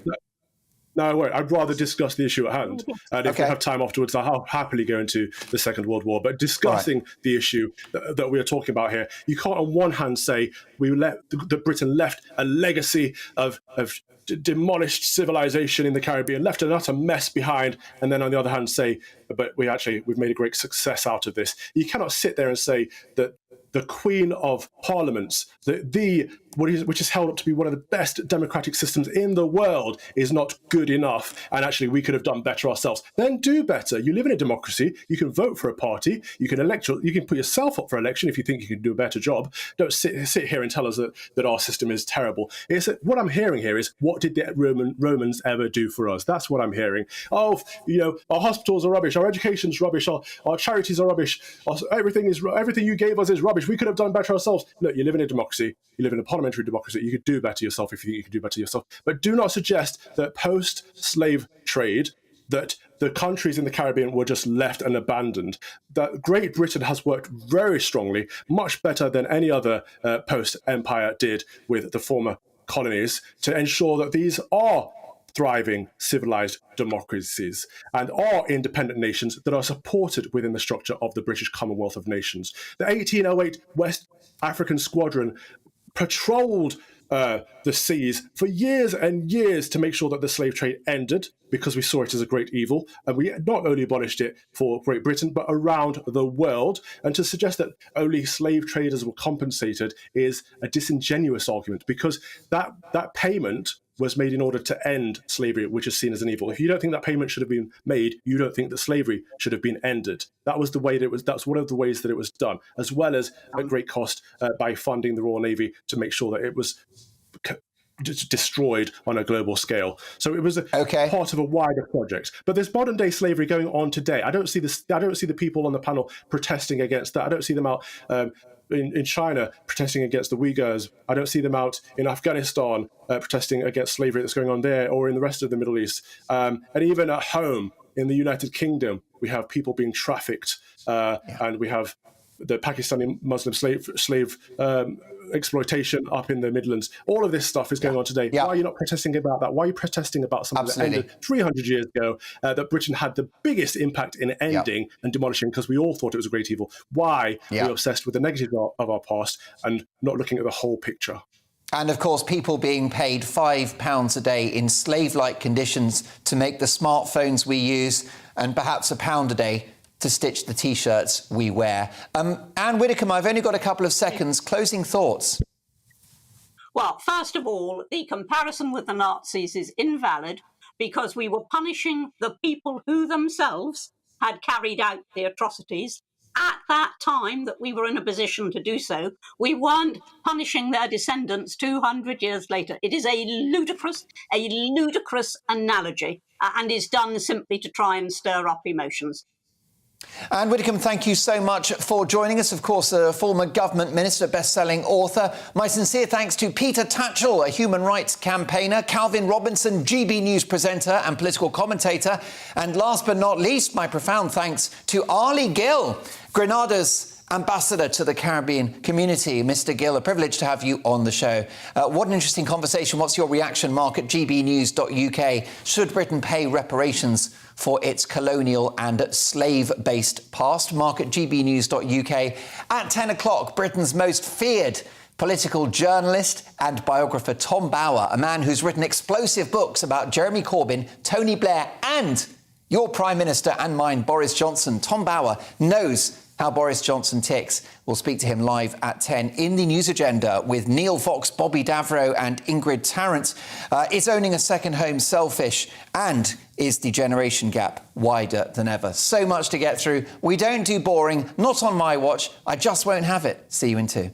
Speaker 14: No, I won't. I'd rather discuss the issue at hand. And if we have time afterwards, I'll happily go into the Second World War. But discussing the issue that we are talking about here, you can't on one hand say that Britain left a legacy of demolished civilization in the Caribbean, left an utter mess behind, and then on the other hand say, but we've made a great success out of this. You cannot sit there and say that the Queen of Parliaments, which is held up to be one of the best democratic systems in the world, is not good enough, and actually we could have done better ourselves. Then do better. You live in a democracy. You can vote for a party. You can you can put yourself up for election if you think you can do a better job. Don't sit here and tell us that our system is terrible. What I'm hearing here is, what did the Romans ever do for us? That's what I'm hearing. Oh, our hospitals are rubbish. Our education's rubbish. Our charities are rubbish. Everything you gave us is rubbish. We could have done better ourselves. Look, you live in a democracy. You live in a parliamentary democracy. You could do better yourself if you think you can do better yourself. But do not suggest that post-slave trade, that the countries in the Caribbean were just left and abandoned. That Great Britain has worked very strongly, much better than any other post-empire did with the former colonies, to ensure that these are thriving, civilized democracies and are independent nations that are supported within the structure of the British Commonwealth of Nations. The 1808 West African Squadron patrolled the seas for years and years to make sure that the slave trade ended, because we saw it as a great evil. And we not only abolished it for Great Britain, but around the world. And to suggest that only slave traders were compensated is a disingenuous argument, because that payment was made in order to end slavery, which is seen as an evil. If you don't think that payment should have been made, you don't think that slavery should have been ended. That was the way that it was. That's one of the ways that it was done, as well as at great cost by funding the Royal Navy to make sure that it was destroyed on a global scale. So it was part of a wider project. But there's modern day slavery going on today. I don't see the people on the panel protesting against that. I don't see them out in China protesting against the Uyghurs. I don't see them out in Afghanistan protesting against slavery that's going on there, or in the rest of the Middle East. And even at home in the United Kingdom, we have people being trafficked, and we have the Pakistani Muslim slave exploitation up in the Midlands. All of this stuff is going on today. Why are you not protesting about that? Why are you protesting about something that ended 300 years ago, that Britain had the biggest impact in ending and demolishing, because we all thought it was a great evil? Why are we obsessed with the negative of our past and not looking at the whole picture?
Speaker 1: And of course, people being paid £5 a day in slave-like conditions to make the smartphones we use, and perhaps £1 a day to stitch the T-shirts we wear. Anne Widdecombe, I've only got a couple of seconds. Closing thoughts.
Speaker 16: Well, first of all, the comparison with the Nazis is invalid, because we were punishing the people who themselves had carried out the atrocities at that time that we were in a position to do so. We weren't punishing their descendants 200 years later. It is a ludicrous analogy, and is done simply to try and stir up emotions.
Speaker 1: Anne Widdecombe, thank you so much for joining us. Of course, a former government minister, best-selling author. My sincere thanks to Peter Tatchell, a human rights campaigner, Calvin Robinson, GB News presenter and political commentator. And last but not least, my profound thanks to Ali Gill, Grenada's ambassador to the Caribbean community. Mr. Gill, a privilege to have you on the show. What an interesting conversation. What's your reaction, Mark, at gbnews.uk? Should Britain pay reparations for its colonial and slave-based past? Mark at gbnews.uk. At 10 o'clock, Britain's most feared political journalist and biographer Tom Bower, a man who's written explosive books about Jeremy Corbyn, Tony Blair and your Prime Minister and mine, Boris Johnson. Tom Bower knows how Boris Johnson ticks. We'll speak to him live at 10 in the news agenda with Neil Fox, Bobby Davro and Ingrid Tarrant. Is owning a second home selfish, and is the generation gap wider than ever? So much to get through. We don't do boring, not on my watch. I just won't have it. See you in 2.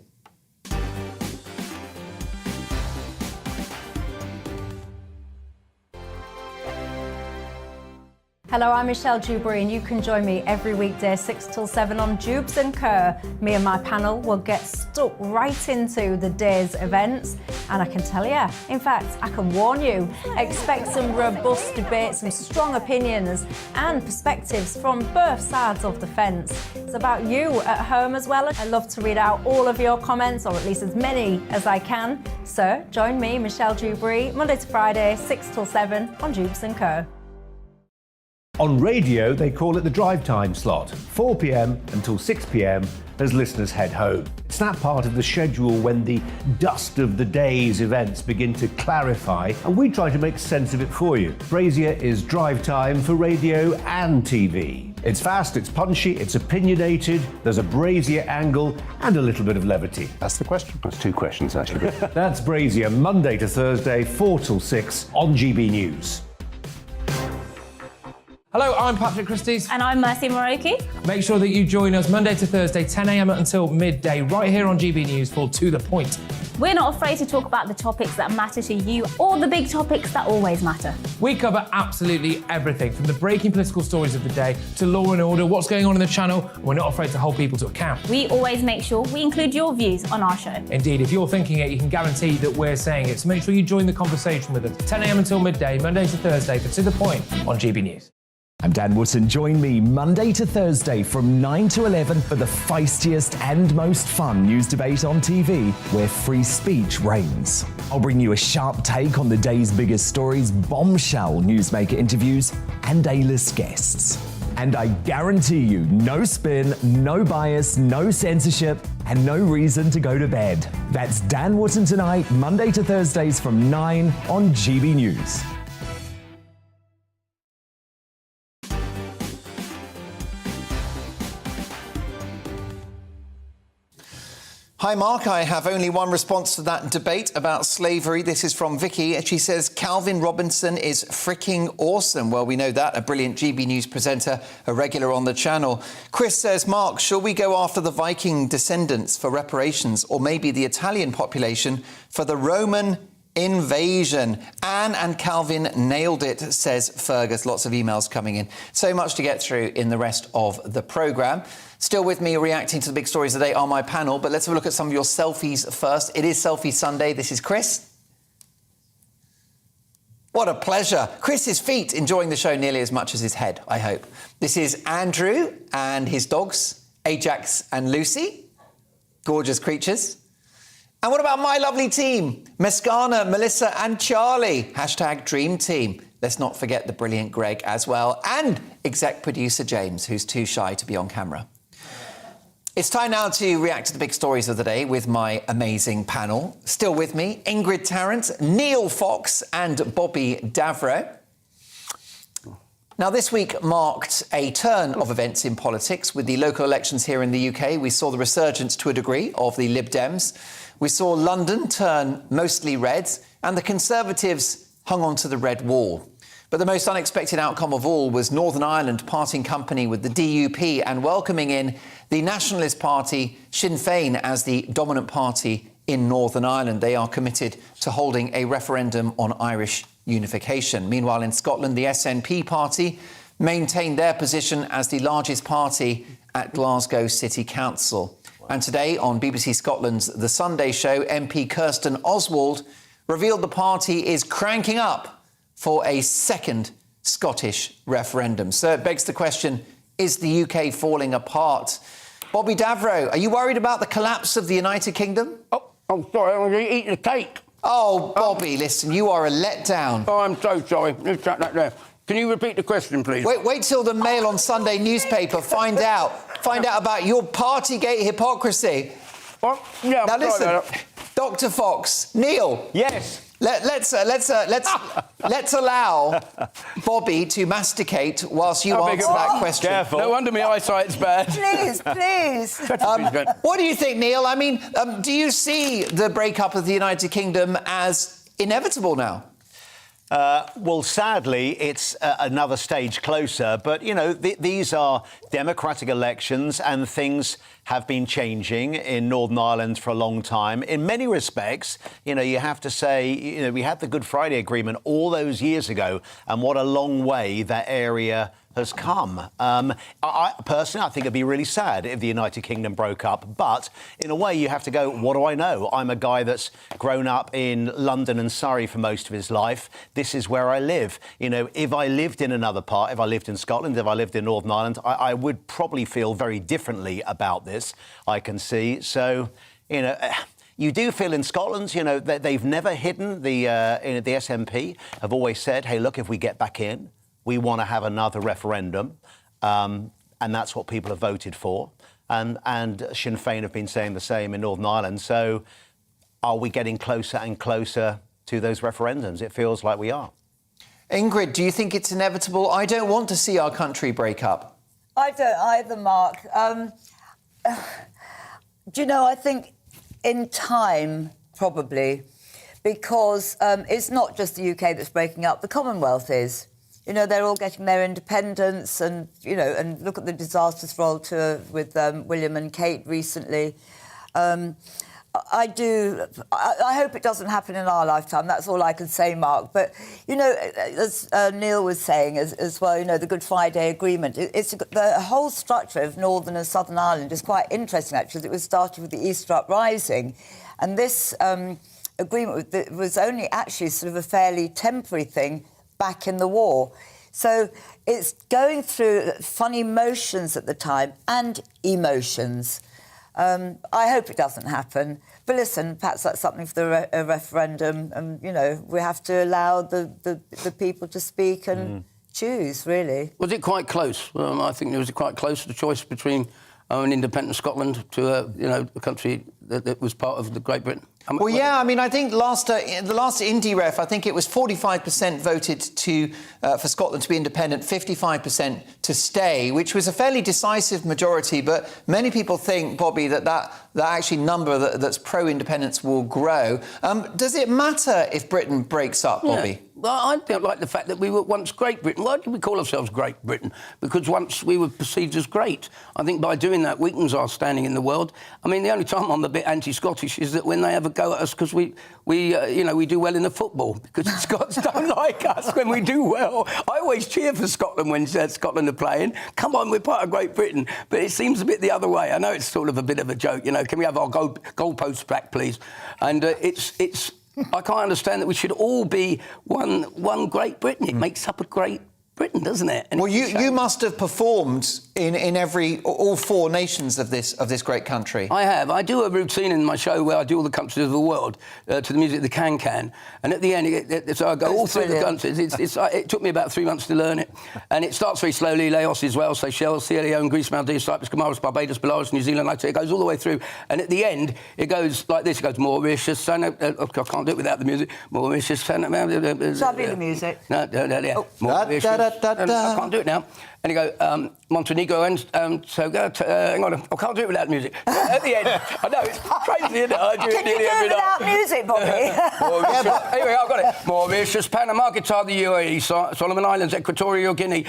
Speaker 7: Hello, I'm Michelle Dewberry, and you can join me every weekday 6 till 7 on Jubes and Kerr. Me and my panel will get stuck right into the day's events, And I can tell you, in fact, I can warn you, expect some robust debate, some strong opinions and perspectives from both sides of the fence. It's about you at home as well. I love to read out all of your comments, or at least as many as I can. So join me, Michelle Dewberry, Monday to Friday, 6 till 7 on Jubes & Co.
Speaker 8: On radio, they call it the drive time slot, 4 p.m. until 6 p.m. as listeners head home. It's that part of the schedule when the dust of the day's events begin to clarify, and we try to make sense of it for you. Brazier is drive time for radio and TV. It's fast, it's punchy, it's opinionated, there's a Brazier angle and a little bit of levity.
Speaker 9: That's the question. That's two questions, actually.
Speaker 8: That's Brazier, Monday to Thursday, 4 till 6 on GB News.
Speaker 10: Hello, I'm Patrick Christie's.
Speaker 11: And I'm Mercy Moroki.
Speaker 10: Make sure that you join us Monday to Thursday, 10 a.m. until midday, right here on GB News for To The Point.
Speaker 11: We're not afraid to talk about the topics that matter to you, or the big topics that always matter.
Speaker 10: We cover absolutely everything, from the breaking political stories of the day to law and order, what's going on in the channel, and we're not afraid to hold people to account.
Speaker 11: We always make sure we include your views on our show.
Speaker 10: Indeed, if you're thinking it, you can guarantee that we're saying it. So make sure you join the conversation with us, 10 a.m. until midday, Monday to Thursday, for To The Point on GB News.
Speaker 12: I'm Dan Wootton. Join me Monday to Thursday from 9 to 11 for the feistiest and most fun news debate on TV, where free speech reigns. I'll bring you a sharp take on the day's biggest stories, bombshell newsmaker interviews, and A-list guests. And I guarantee you, no spin, no bias, no censorship, and no reason to go to bed. That's Dan Wootton tonight, Monday to Thursdays from 9 on GB News.
Speaker 1: Hi, Mark. I have only one response to that debate about slavery. This is from Vicky. She says, Calvin Robinson is freaking awesome. Well, we know that. A brilliant GB News presenter, a regular on the channel. Chris says, Mark, shall we go after the Viking descendants for reparations, or maybe the Italian population for the Roman invasion? Anne and Calvin nailed it, says Fergus. Lots of emails coming in. So much to get through in the rest of the programme. Still with me, reacting to the big stories today on my panel, but let's have a look at some of your selfies first. It is Selfie Sunday. This is Chris. What a pleasure. Chris's feet enjoying the show nearly as much as his head, I hope. This is Andrew and his dogs, Ajax and Lucy. Gorgeous creatures. And what about my lovely team? Mescana, Melissa and Charlie. Hashtag Dream Team. Let's not forget the brilliant Greg as well. And exec producer James, who's too shy to be on camera. It's time now to react to the big stories of the day with my amazing panel. Still with me, Ingrid Tarrant, Neil Fox and Bobby Davro. Now, this week marked a turn of events in politics. With the local elections here in the UK, we saw the resurgence to a degree of the Lib Dems. We saw London turn mostly red, and the Conservatives hung on to the red wall. But the most unexpected outcome of all was Northern Ireland parting company with the DUP and welcoming in the Nationalist Party, Sinn Féin, as the dominant party in Northern Ireland. They are committed to holding a referendum on Irish unification. Meanwhile, in Scotland, the SNP party maintained their position as the largest party at Glasgow City Council. And today, on BBC Scotland's The Sunday Show, MP Kirsten Oswald revealed the party is cranking up for a second Scottish referendum. So it begs the question, is the UK falling apart? Bobby Davro, are you worried about the collapse of the United Kingdom?
Speaker 6: Oh, I'm sorry, I'm going to eat the cake.
Speaker 1: Oh, Bobby, listen, you are a letdown.
Speaker 6: Oh, I'm so sorry. Let's shut that down. Can you repeat the question, please?
Speaker 1: Wait till the Mail on Sunday newspaper find out about your Partygate hypocrisy.
Speaker 6: What? Yeah,
Speaker 1: now listen, Dr. Fox, Neil.
Speaker 6: Yes.
Speaker 1: Let's allow Bobby to masticate whilst you answer that question.
Speaker 6: Careful. No wonder my eyesight's bad.
Speaker 5: Please, please.
Speaker 1: What do you think, Neil? I mean, do you see the breakup of the United Kingdom as inevitable now?
Speaker 4: Well, sadly, it's another stage closer. But, you know, these are democratic elections and things have been changing in Northern Ireland for a long time. In many respects, you know, you have to say, you know, we had the Good Friday Agreement all those years ago, and what a long way that area has come. I personally, I think it'd be really sad if the United Kingdom broke up. But in a way, you have to go, what do I know? I'm a guy that's grown up in London and Surrey for most of his life. This is where I live. You know, if I lived in another part, if I lived in Scotland, if I lived in Northern Ireland, I would probably feel very differently about this, I can see. So, you know... You do feel in Scotland, you know, that they've never hidden the SNP have always said, hey, look, if we get back in, we want to have another referendum. And that's what people have voted for. And Sinn Féin have been saying the same in Northern Ireland. So are we getting closer and closer to those referendums? It feels like we are.
Speaker 1: Ingrid, do you think it's inevitable? I don't want to see our country break up.
Speaker 5: I don't either, Mark. Do you know, I think... in time, probably, because it's not just the UK that's breaking up. The Commonwealth is. You know, they're all getting their independence and, you know, and look at the disastrous royal tour with William and Kate recently. I hope it doesn't happen in our lifetime. That's all I can say, Mark. But, you know, as Neil was saying as well, you know, the Good Friday Agreement, the whole structure of Northern and Southern Ireland is quite interesting, actually. It was started with the Easter Uprising. And this agreement was only actually sort of a fairly temporary thing back in the war. So it's going through funny motions at the time and emotions. I hope it doesn't happen. But listen, perhaps that's something for the referendum. And, you know, we have to allow the people to speak and choose, really. Was it quite close? I think it was quite close, the choice between an independent Scotland to, you know, a country that was part of the Great Britain.
Speaker 1: Well, yeah, I mean, I think the last Indie ref, I think it was 45% voted for Scotland to be independent, 55% to stay, which was a fairly decisive majority. But many people think, Bobby, that actually number that's pro-independence will grow. Does it matter if Britain breaks up, Bobby?
Speaker 6: Yeah. Well, I don't like the fact that we were once Great Britain. Why did we call ourselves Great Britain? Because once we were perceived as great. I think by doing that weakens our standing in the world. I mean, the only time I'm a bit anti-Scottish is that when they have a go at us because we do well in the football, because the Scots don't like us when we do well. I always cheer for Scotland when Scotland are playing. Come on, we're part of Great Britain. But it seems a bit the other way. I know it's sort of a bit of a joke, you know. Can we have our goalposts back, please? And it's. I can't understand that we should all be one Great Britain. It makes up a Great Britain, doesn't it? And
Speaker 1: well, you must have performed in all four nations of this great country.
Speaker 6: I have. I do a routine in my show where I do all the countries of the world to the music of the can-can, and at the end, so I go all through the countries. It took me about 3 months to learn it, and it starts very slowly. Laos, Israel, Seychelles, Sierra Leone, Greece, Maldives, Cyprus, Comoros, Barbados, Belarus, New Zealand. Like it goes all the way through, and at the end, it goes like this. It goes Mauritius. I can't do it without the music. Mauritius. Shall I
Speaker 5: be the music?
Speaker 6: No. Mauritius. I can't do it now. And you go, Montenegro, and hang on, I can't do it without music. At the end, I know, it's crazy, isn't it? I do
Speaker 5: Can you do it without music, Bobby?
Speaker 6: Anyway, I've got it. Mauritius, Panama, Qatar, the UAE, Solomon Islands, Equatorial Guinea,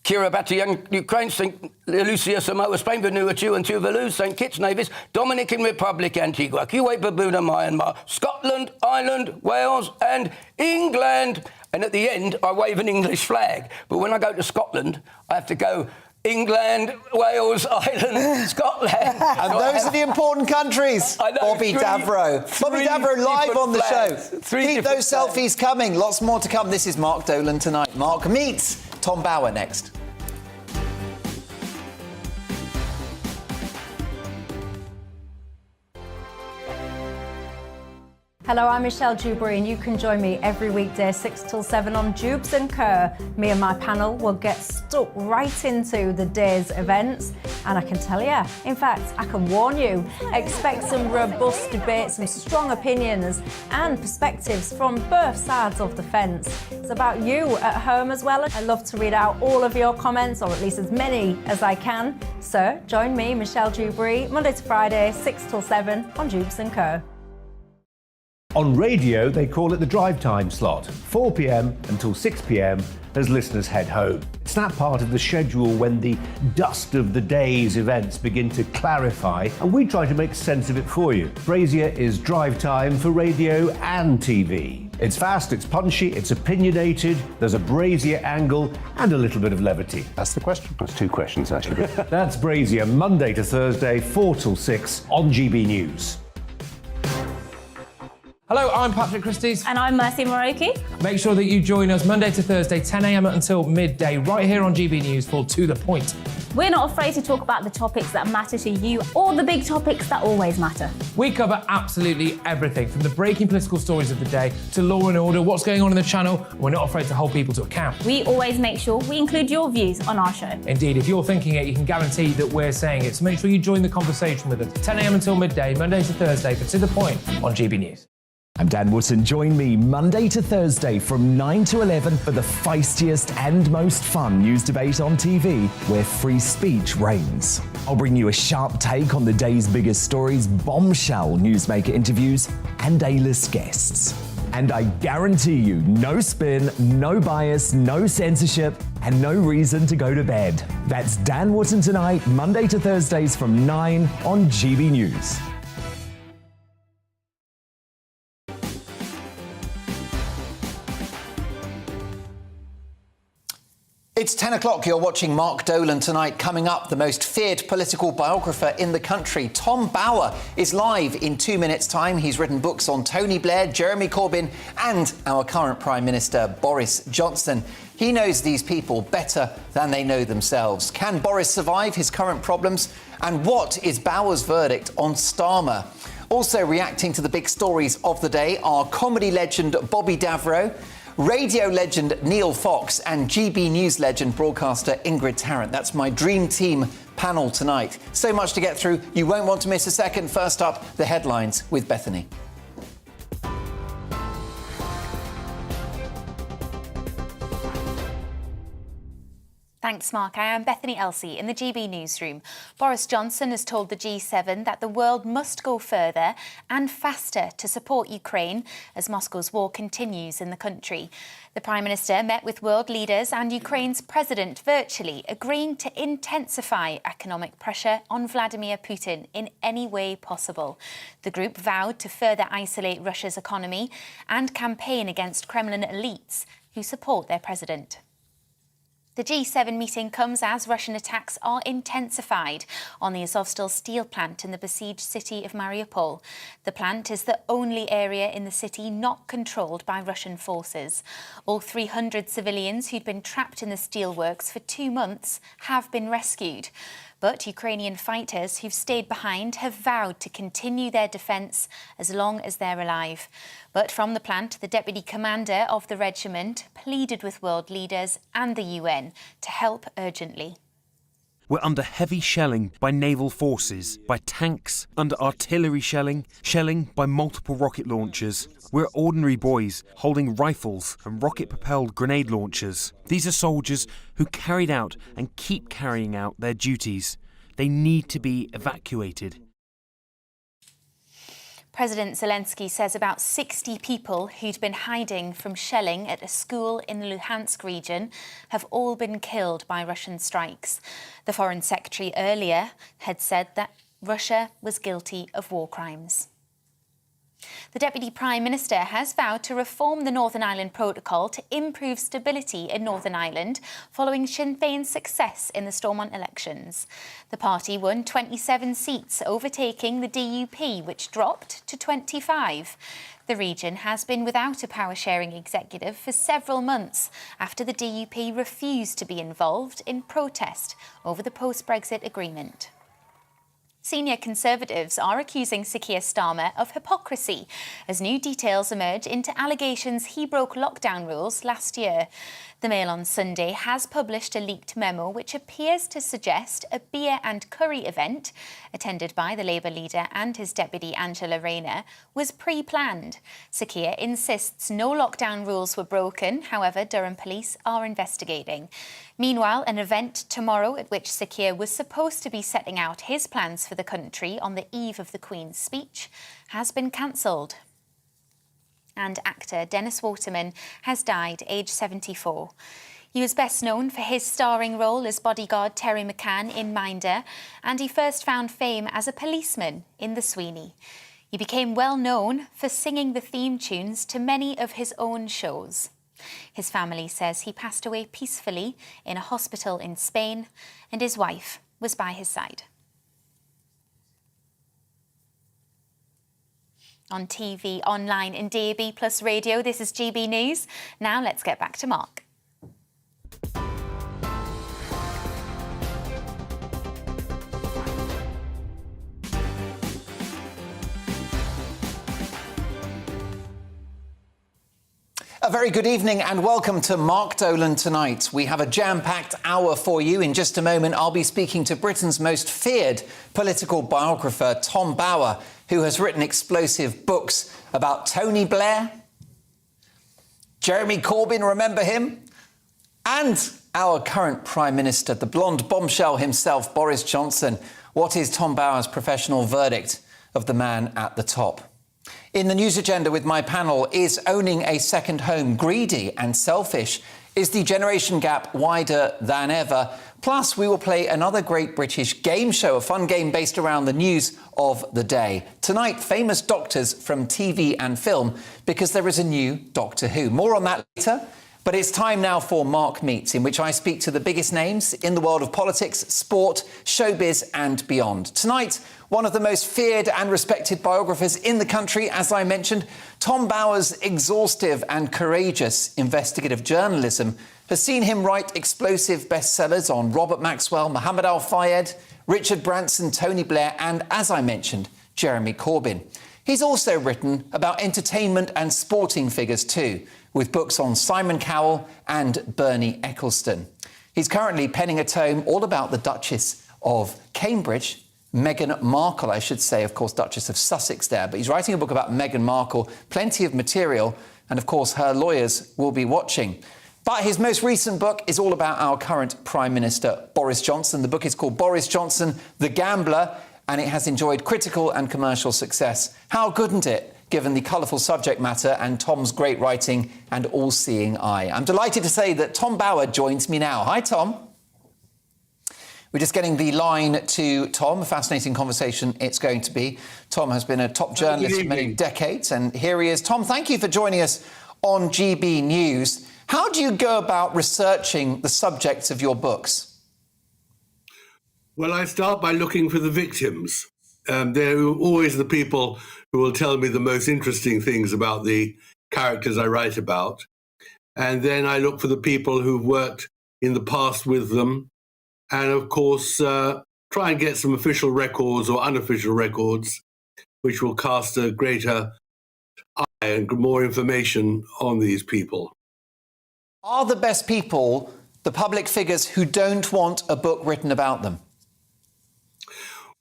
Speaker 6: Kiribati, Ukraine, St. Lucia, Samoa, Spain, Vanuatu, and Tuvalu, St. Kitts, Nevis, Dominican Republic, Antigua, Kuwait, Barbuda, Myanmar, Scotland, Ireland, Wales, and England. And at the end, I wave an English flag. But when I go to Scotland, I have to go England, Wales, Ireland, Scotland.
Speaker 1: And those are the important countries.
Speaker 6: I know,
Speaker 1: Bobby Davro. Bobby Davro live on the
Speaker 6: flags.
Speaker 1: show. Keep those selfies coming. Lots more to come. This is Mark Dolan tonight. Mark meets Tom Bauer next.
Speaker 7: Hello, I'm Michelle Dewberry, and you can join me every weekday 6 till 7 on Jubes and Keir. Me and my panel will get stuck right into the day's events, and I can tell you, in fact, I can warn you, expect some robust debate, some strong opinions and perspectives from both sides of the fence. It's about you at home as well. I love to read out all of your comments, or at least as many as I can. So join me, Michelle Dewberry, Monday to Friday, 6 till 7 on Jubes and Keir.
Speaker 8: On radio, they call it the drive time slot, 4 p.m. until 6 p.m. as listeners head home. It's that part of the schedule when the dust of the day's events begin to clarify, and we try to make sense of it for you. Brazier is drive time for radio and TV. It's fast, it's punchy, it's opinionated, there's a brazier angle and a little bit of levity.
Speaker 9: That's the question. That's two questions, actually.
Speaker 8: That's Brazier, Monday to Thursday, 4 till 6 on GB News.
Speaker 10: Hello, I'm Patrick Christie's.
Speaker 11: And I'm Mercy Moroki.
Speaker 10: Make sure that you join us Monday to Thursday, 10 a.m. until midday, right here on GB News for To The Point.
Speaker 11: We're not afraid to talk about the topics that matter to you or the big topics that always matter.
Speaker 10: We cover absolutely everything, from the breaking political stories of the day to law and order, what's going on in the channel. We're not afraid to hold people to account.
Speaker 11: We always make sure we include your views on our show.
Speaker 10: Indeed, if you're thinking it, you can guarantee that we're saying it. So make sure you join the conversation with us, 10 a.m. until midday, Monday to Thursday, for To The Point on GB News.
Speaker 12: I'm Dan Wootton. Join me Monday to Thursday from 9 to 11 for the feistiest and most fun news debate on TV, where free speech reigns. I'll bring you a sharp take on the day's biggest stories, bombshell newsmaker interviews, and A-list guests. And I guarantee you, no spin, no bias, no censorship, and no reason to go to bed. That's Dan Wootton tonight, Monday to Thursdays from 9 on GB News.
Speaker 1: It's 10 o'clock. You're watching Mark Dolan tonight. Coming up, the most feared political biographer in the country, Tom Bower, is live in 2 minutes' time. He's written books on Tony Blair, Jeremy Corbyn and our current Prime Minister, Boris Johnson. He knows these people better than they know themselves. Can Boris survive his current problems? And what is Bower's verdict on Starmer? Also reacting to the big stories of the day are comedy legend Bobby Davro, radio legend Neil Fox and GB News legend broadcaster Ingrid Tarrant. That's my dream team panel tonight. So much to get through, you won't want to miss a second. First up, the headlines with Bethany.
Speaker 2: Thanks, Mark. I am Bethany Elsey in the GB newsroom. Boris Johnson has told the G7 that the world must go further and faster to support Ukraine as Moscow's war continues in the country. The Prime Minister met with world leaders and Ukraine's president virtually, agreeing to intensify economic pressure on Vladimir Putin in any way possible. The group vowed to further isolate Russia's economy and campaign against Kremlin elites who support their president. The G7 meeting comes as Russian attacks are intensified on the Azovstal steel plant in the besieged city of Mariupol. The plant is the only area in the city not controlled by Russian forces. All 300 civilians who'd been trapped in the steelworks for 2 months have been rescued. But Ukrainian fighters who've stayed behind have vowed to continue their defence as long as they're alive. But from the plant, the deputy commander of the regiment pleaded with world leaders and the UN to help urgently.
Speaker 3: We're under heavy shelling by naval forces, by tanks, under artillery shelling by multiple rocket launchers. We're ordinary boys holding rifles and rocket-propelled grenade launchers. These are soldiers who carried out and keep carrying out their duties. They need to be evacuated.
Speaker 2: President Zelensky says about 60 people who'd been hiding from shelling at a school in the Luhansk region have all been killed by Russian strikes. The Foreign Secretary earlier had said that Russia was guilty of war crimes. The Deputy Prime Minister has vowed to reform the Northern Ireland Protocol to improve stability in Northern Ireland following Sinn Féin's success in the Stormont elections. The party won 27 seats, overtaking the DUP, which dropped to 25. The region has been without a power-sharing executive for several months after the DUP refused to be involved in protest over the post-Brexit agreement. Senior Conservatives are accusing Sir Keir Starmer of hypocrisy as new details emerge into allegations he broke lockdown rules last year. The Mail on Sunday has published a leaked memo which appears to suggest a beer and curry event, attended by the Labour leader and his deputy Angela Rayner, was pre-planned. Sir Keir insists no lockdown rules were broken, however Durham police are investigating. Meanwhile, an event tomorrow at which Sir Keir was supposed to be setting out his plans for the country on the eve of the Queen's speech has been cancelled. And actor Dennis Waterman has died, aged 74. He was best known for his starring role as bodyguard Terry McCann in Minder, and he first found fame as a policeman in The Sweeney. He became well known for singing the theme tunes to many of his own shows. His family says he passed away peacefully in a hospital in Spain, and his wife was by his side. On TV, online and DAB plus radio, this is GB News. Now let's get back to Mark.
Speaker 1: A very good evening and welcome to Mark Dolan Tonight. We have a jam-packed hour for you. In just a moment, I'll be speaking to Britain's most feared political biographer, Tom Bower, who has written explosive books about Tony Blair, Jeremy Corbyn, remember him? And our current Prime Minister, the blonde bombshell himself, Boris Johnson. What is Tom Bower's professional verdict of the man at the top? In the news agenda with my panel, is owning a second home greedy and selfish? Is the generation gap wider than ever? Plus, we will play another great British game show, a fun game based around the news of the day. Tonight, famous doctors from TV and film, because there is a new Doctor Who. More on that later. But it's time now for Mark Meets, in which I speak to the biggest names in the world of politics, sport, showbiz and beyond. Tonight, one of the most feared and respected biographers in the country, as I mentioned, Tom Bower's exhaustive and courageous investigative journalism has seen him write explosive bestsellers on Robert Maxwell, Mohammed Al-Fayed, Richard Branson, Tony Blair and, as I mentioned, Jeremy Corbyn. He's also written about entertainment and sporting figures too, with books on Simon Cowell and Bernie Ecclestone. He's currently penning a tome all about the Duchess of Cambridge, Meghan Markle, I should say, of course, Duchess of Sussex there. But he's writing a book about Meghan Markle, plenty of material, and of course her lawyers will be watching. But his most recent book is all about our current Prime Minister, Boris Johnson. The book is called Boris Johnson, The Gambler, and it has enjoyed critical and commercial success. How couldn't it, given the colourful subject matter and Tom's great writing and all-seeing eye? I'm delighted to say that Tom Bower joins me now. Hi, Tom. We're just getting the line to Tom. A fascinating conversation it's going to be. Tom has been a top journalist for many decades, and here he is. Tom, thank you for joining us on GB News. How do you go about researching the subjects of your books?
Speaker 17: Well, I start by looking for the victims. They're always the people who will tell me the most interesting things about the characters I write about. And then I look for the people who've worked in the past with them. And of course, try and get some official records or unofficial records, which will cast a greater eye and more information on these people.
Speaker 1: Are the best people the public figures who don't want a book written about them?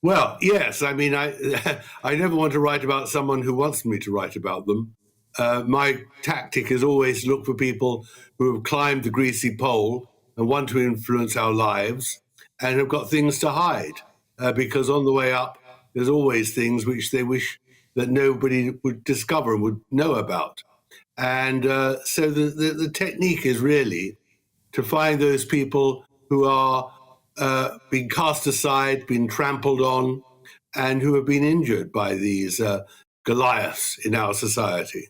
Speaker 17: Well, yes. I mean, I never want to write about someone who wants me to write about them. My tactic is always to look for people who have climbed the greasy pole and want to influence our lives and have got things to hide. Because on the way up, there's always things which they wish that nobody would discover and would know about. And so the technique is really to find those people who are been cast aside, been trampled on, and who have been injured by these Goliaths in our society.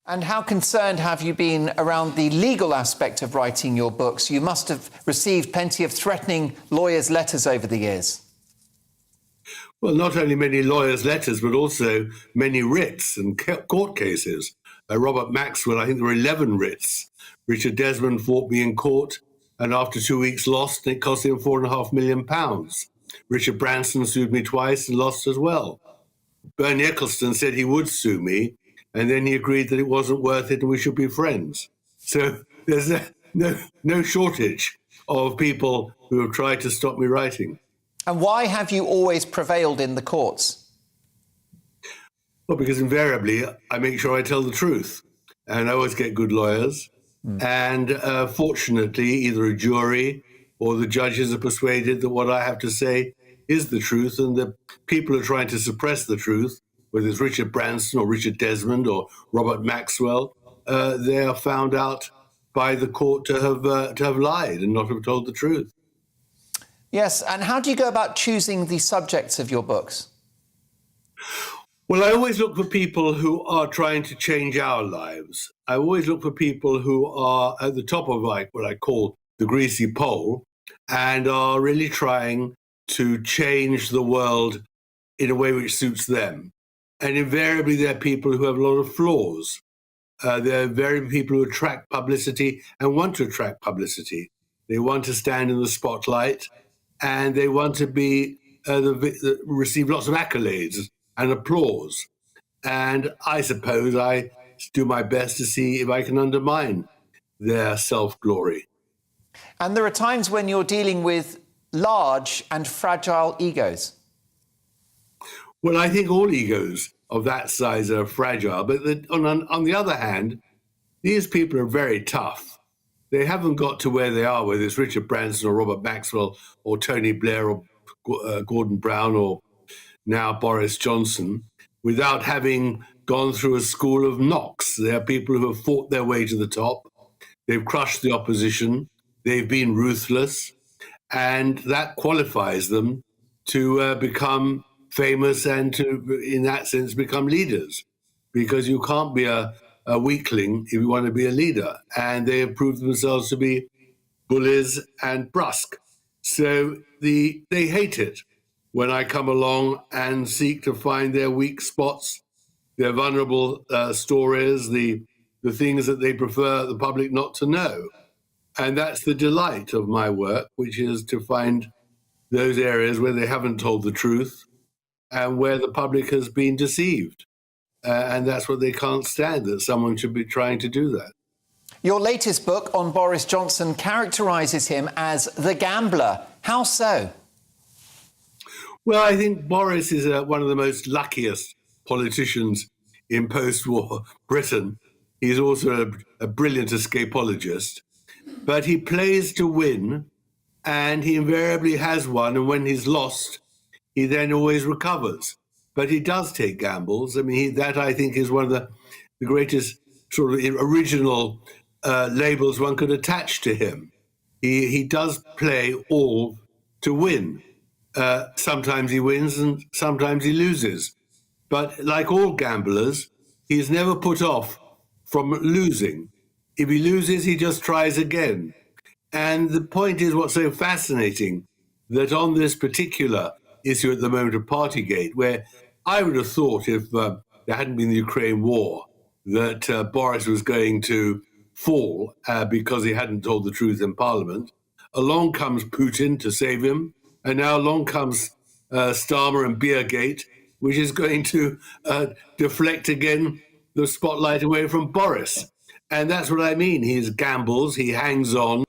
Speaker 1: And how concerned have you been around the legal aspect of writing your books? You must have received plenty of threatening lawyers' letters over the years.
Speaker 17: Well, not only many lawyers' letters, but also many writs and court cases. Robert Maxwell, I think there were 11 writs. Richard Desmond fought me in court, and after 2 weeks lost, and it cost him £4.5 million. Richard Branson sued me twice and lost as well. Bernie Ecclestone said he would sue me, and then he agreed that it wasn't worth it and we should be friends. So there's no shortage of people who have tried to stop me writing.
Speaker 1: And why have you always prevailed in the courts?
Speaker 17: Well, because invariably I make sure I tell the truth, and I always get good lawyers. And fortunately, either a jury or the judges are persuaded that what I have to say is the truth, and the people who are trying to suppress the truth, whether it's Richard Branson or Richard Desmond or Robert Maxwell, they are found out by the court to have lied and not have told the truth.
Speaker 1: Yes, and how do you go about choosing the subjects of your books?
Speaker 17: Well, I always look for people who are trying to change our lives. I always look for people who are at the top of like what I call the greasy pole and are really trying to change the world in a way which suits them. And invariably, they're people who have a lot of flaws. They're very people who attract publicity and want to attract publicity. They want to stand in the spotlight, and they want to be receive lots of accolades and applause. And I suppose I do my best to see if I can undermine their self-glory.
Speaker 1: And there are times when you're dealing with large and fragile egos.
Speaker 17: Well, I think all egos of that size are fragile. But on the other hand, these people are very tough. They haven't got to where they are, whether it's Richard Branson or Robert Maxwell or Tony Blair or Gordon Brown or now Boris Johnson, without having gone through a school of knocks. They are people who have fought their way to the top. They've crushed the opposition. They've been ruthless. And that qualifies them to become famous and to, in that sense, become leaders. Because you can't be a weakling if you want to be a leader. And they have proved themselves to be bullies and brusque. So they hate it when I come along and seek to find their weak spots, their vulnerable stories, the things that they prefer the public not to know. And that's the delight of my work, which is to find those areas where they haven't told the truth and where the public has been deceived. And that's what they can't stand, that someone should be trying to do that.
Speaker 1: Your latest book on Boris Johnson characterises him as the gambler. How so?
Speaker 17: Well, I think Boris is one of the most luckiest politicians in post-war Britain. He's also a brilliant escapologist. But he plays to win, and he invariably has won. And when he's lost, he then always recovers. But he does take gambles. I mean, that I think is one of the greatest sort of original labels one could attach to him. He does play all to win. Sometimes he wins and sometimes he loses. But like all gamblers, he's never put off from losing. If he loses, he just tries again. And the point is what's so fascinating, that on this particular issue at the moment of Partygate, where I would have thought if there hadn't been the Ukraine war, that Boris was going to fall because he hadn't told the truth in Parliament. Along comes Putin to save him, and now along comes Starmer and Beergate, which is going to deflect again the spotlight away from Boris. And that's what I mean. He gambles, he hangs on,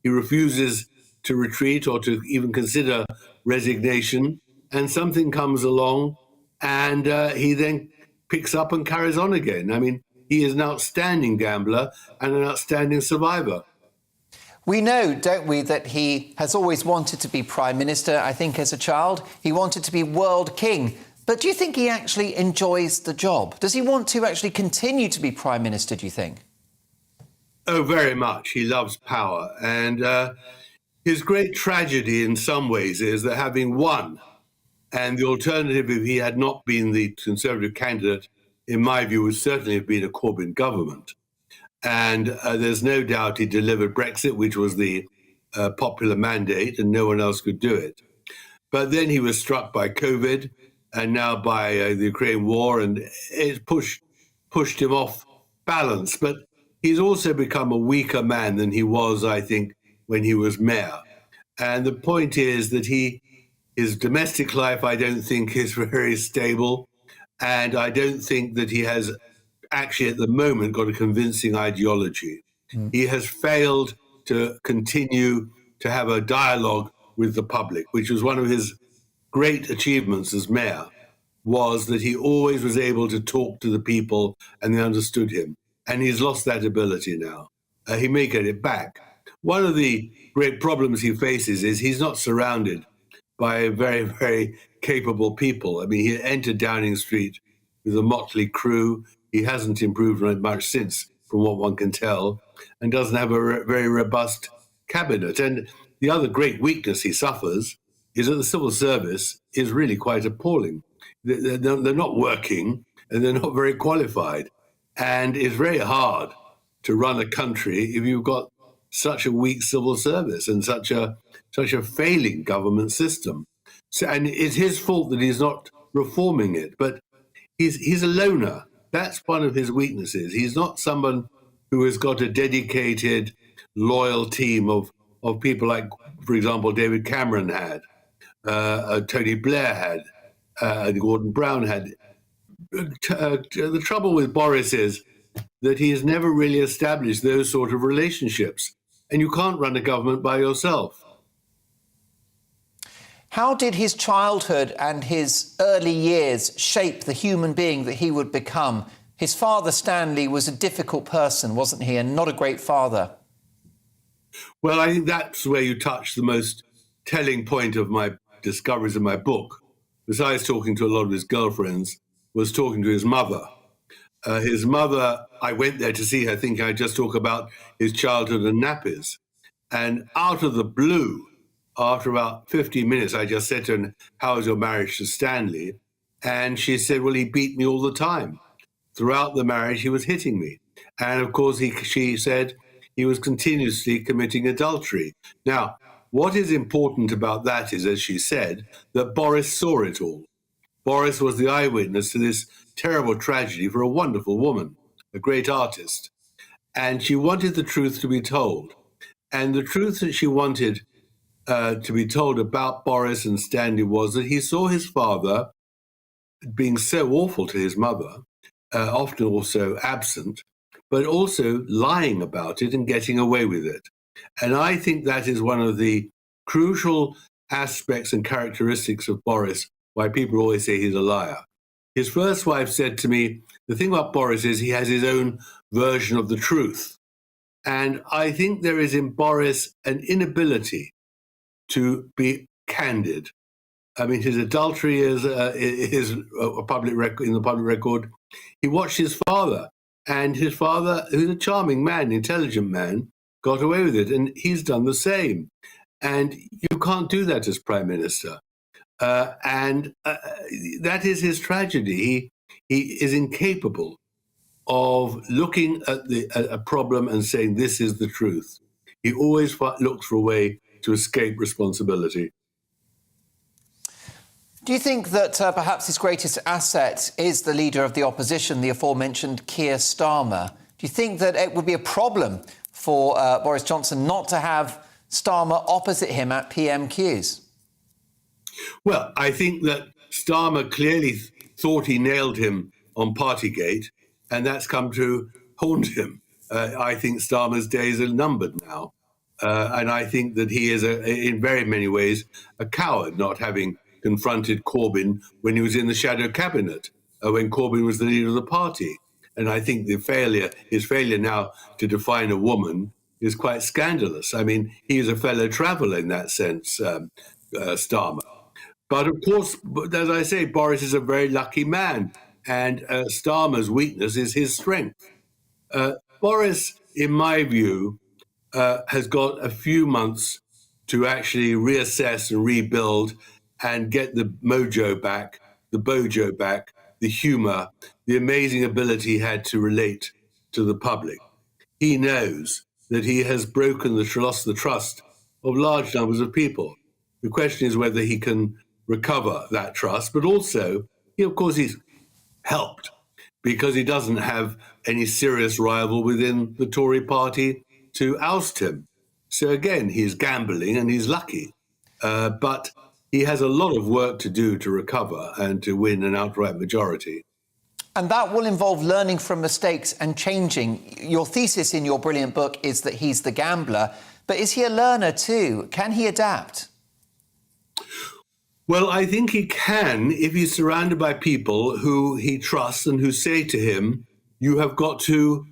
Speaker 17: he refuses to retreat or to even consider resignation, and something comes along and he then picks up and carries on again. I mean, he is an outstanding gambler and an outstanding survivor.
Speaker 1: We know, don't we, that he has always wanted to be Prime Minister. I think as a child, he wanted to be world king. But do you think he actually enjoys the job? Does he want to actually continue to be Prime Minister, do you think?
Speaker 17: Oh, very much. He loves power. And his great tragedy in some ways is that having won, and the alternative, if he had not been the Conservative candidate, in my view, would certainly have been a Corbyn government. And there's no doubt he delivered Brexit, which was the popular mandate, and no one else could do it. But then he was struck by COVID and now by the Ukraine war, and it pushed him off balance. But he's also become a weaker man than he was, I think, when he was mayor. And the point is that his domestic life, I don't think, is very stable. And I don't think that he has actually at the moment got a convincing ideology. He has failed to continue to have a dialogue with the public, which was one of his great achievements as mayor, was that he always was able to talk to the people and they understood him. And he's lost that ability now. He may get it back. One of the great problems he faces is he's not surrounded by very, very capable people. I mean, he entered Downing Street with a motley crew. He hasn't improved much since, from what one can tell, and doesn't have a very robust cabinet. And the other great weakness he suffers is that the civil service is really quite appalling. They're not working and they're not very qualified. And it's very hard to run a country if you've got such a weak civil service and such a failing government system. So, and it's his fault that he's not reforming it. But he's a loner. That's one of his weaknesses. He's not someone who has got a dedicated, loyal team of people like, for example, David Cameron had, Tony Blair had, Gordon Brown had. The trouble with Boris is that he has never really established those sort of relationships. And you can't run a government by yourself.
Speaker 1: How did his childhood and his early years shape the human being that he would become? His father, Stanley, was a difficult person, wasn't he, and not a great father?
Speaker 17: Well, I think that's where you touch the most telling point of my discoveries in my book. Besides talking to a lot of his girlfriends, was talking to his mother. His mother, I went there to see her thinking I'd just talk about his childhood and nappies. And out of the blue, after about 15 minutes, I just said to her, "How was your marriage to Stanley?" And she said, "Well, he beat me all the time. Throughout the marriage, he was hitting me." And of course, she said he was continuously committing adultery. Now, what is important about that is, as she said, that Boris saw it all. Boris was the eyewitness to this terrible tragedy for a wonderful woman, a great artist. And she wanted the truth to be told. And the truth that she wanted to be told about Boris and Stanley was that he saw his father being so awful to his mother, often also absent, but also lying about it and getting away with it. And I think that is one of the crucial aspects and characteristics of Boris, why people always say he's a liar. His first wife said to me, the thing about Boris is he has his own version of the truth. And I think there is in Boris an inability to be candid. I mean, his adultery is a public record, in the public record. He watched his father, and his father, who's a charming man, intelligent man, got away with it, and he's done the same. And you can't do that as Prime Minister. And that is his tragedy. He is incapable of looking at a problem and saying, this is the truth. He always looks for a way to escape responsibility.
Speaker 1: Do you think that perhaps his greatest asset is the leader of the opposition, the aforementioned Keir Starmer? Do you think that it would be a problem for Boris Johnson not to have Starmer opposite him at PMQs?
Speaker 17: Well, I think that Starmer clearly thought he nailed him on Partygate, and that's come to haunt him. I think Starmer's days are numbered now. And I think that he is, in very many ways, a coward, not having confronted Corbyn when he was in the shadow cabinet, when Corbyn was the leader of the party. And I think his failure now to define a woman is quite scandalous. I mean, he is a fellow traveller in that sense, Starmer. But of course, as I say, Boris is a very lucky man, and Starmer's weakness is his strength. Boris, in my view, has got a few months to actually reassess and rebuild and get the mojo back, the bojo back, the humour, the amazing ability he had to relate to the public. He knows that he has broken the trust of large numbers of people. The question is whether he can recover that trust, but also, of course, he's helped because he doesn't have any serious rival within the Tory party to oust him. So again, he's gambling and he's lucky. But he has a lot of work to do to recover and to win an outright majority.
Speaker 1: And that will involve learning from mistakes and changing. Your thesis in your brilliant book is that he's the gambler, but is he a learner too? Can he adapt?
Speaker 17: Well, I think he can if he's surrounded by people who he trusts and who say to him, you have got to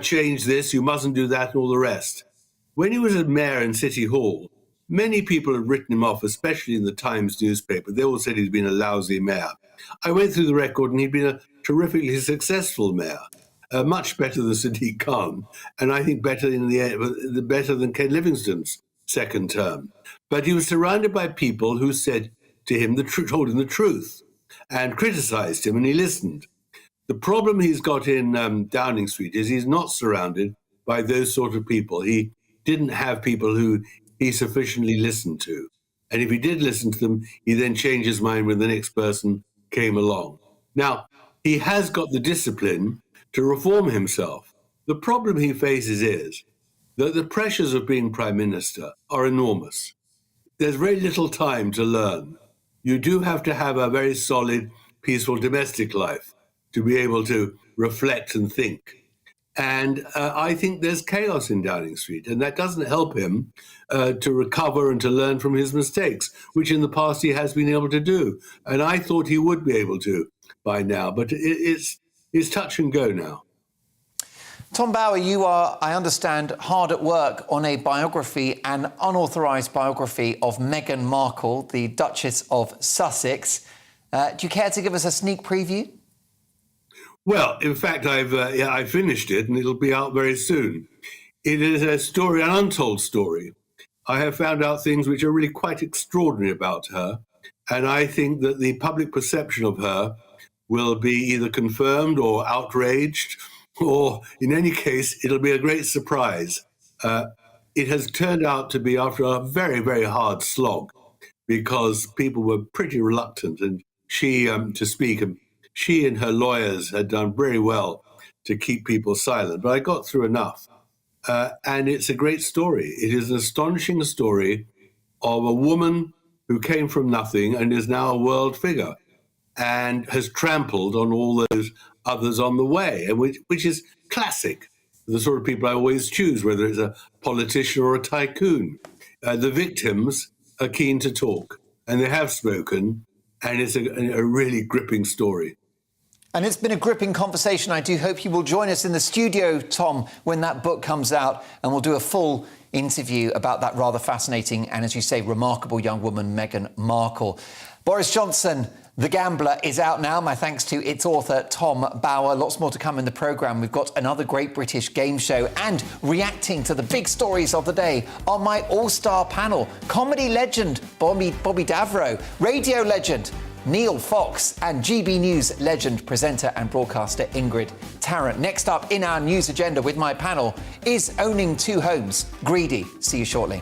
Speaker 17: change this, you mustn't do that, and all the rest. When he was a mayor in City Hall, many people had written him off, especially in the Times newspaper. They all said he'd been a lousy mayor. I went through the record and he'd been a terrifically successful mayor, much better than Sadiq Khan, and I think better than Ken Livingstone's second term. But he was surrounded by people who said to him, told him the truth. and criticised him, and he listened. The problem he's got in Downing Street is he's not surrounded by those sort of people. He didn't have people who he sufficiently listened to. And if he did listen to them, he then changed his mind when the next person came along. Now, he has got the discipline to reform himself. The problem he faces is that the pressures of being Prime Minister are enormous. There's very little time to learn. You do have to have a very solid, peaceful domestic life to be able to reflect and think. And I think there's chaos in Downing Street, and that doesn't help him to recover and to learn from his mistakes, which in the past he has been able to do. And I thought he would be able to by now, but it's touch and go now.
Speaker 1: Tom Bower, you are, I understand, hard at work on a biography, an unauthorised biography of Meghan Markle, the Duchess of Sussex. Do you care to give us a sneak preview?
Speaker 17: Well, in fact, I finished it, and it'll be out very soon. It is a story, an untold story. I have found out things which are really quite extraordinary about her, and I think that the public perception of her will be either confirmed or outraged, or in any case, it'll be a great surprise. It has turned out to be after a very, very hard slog, because people were pretty reluctant and she to speak. And she and her lawyers had done very well to keep people silent, but I got through enough. And it's a great story. It is an astonishing story of a woman who came from nothing and is now a world figure and has trampled on all those others on the way, and which is classic, the sort of people I always choose, whether it's a politician or a tycoon. The victims are keen to talk, and they have spoken, and it's a really gripping story.
Speaker 1: And it's been a gripping conversation. I do hope you will join us in the studio, Tom, when that book comes out, and we'll do a full interview about that rather fascinating and, as you say, remarkable young woman, Meghan Markle. Boris Johnson, The Gambler, is out now. My thanks to its author, Tom Bower. Lots more to come in the programme. We've got another great British game show, and reacting to the big stories of the day on my all-star panel, comedy legend Bobby Davro, radio legend Neil Fox, and GB News legend, presenter and broadcaster Ingrid Tarrant. Next up in our news agenda with my panel is owning two homes, greedy. See you shortly.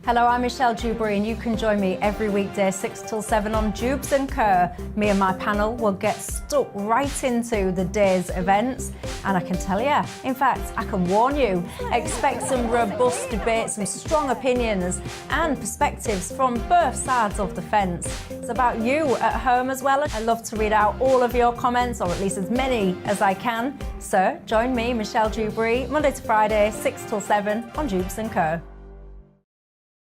Speaker 7: Hello, I'm Michelle Dewberry, and you can join me every weekday 6 till 7 on Jubes and Keir. Me and my panel will get stuck right into the day's events, and I can tell you, in fact, I can warn you, expect some robust debate, some strong opinions and perspectives from both sides of the fence. It's about you at home as well. I love to read out all of your comments, or at least as many as I can. So join me, Michelle Dewberry, Monday to Friday, 6 till 7 on Jubes and Keir.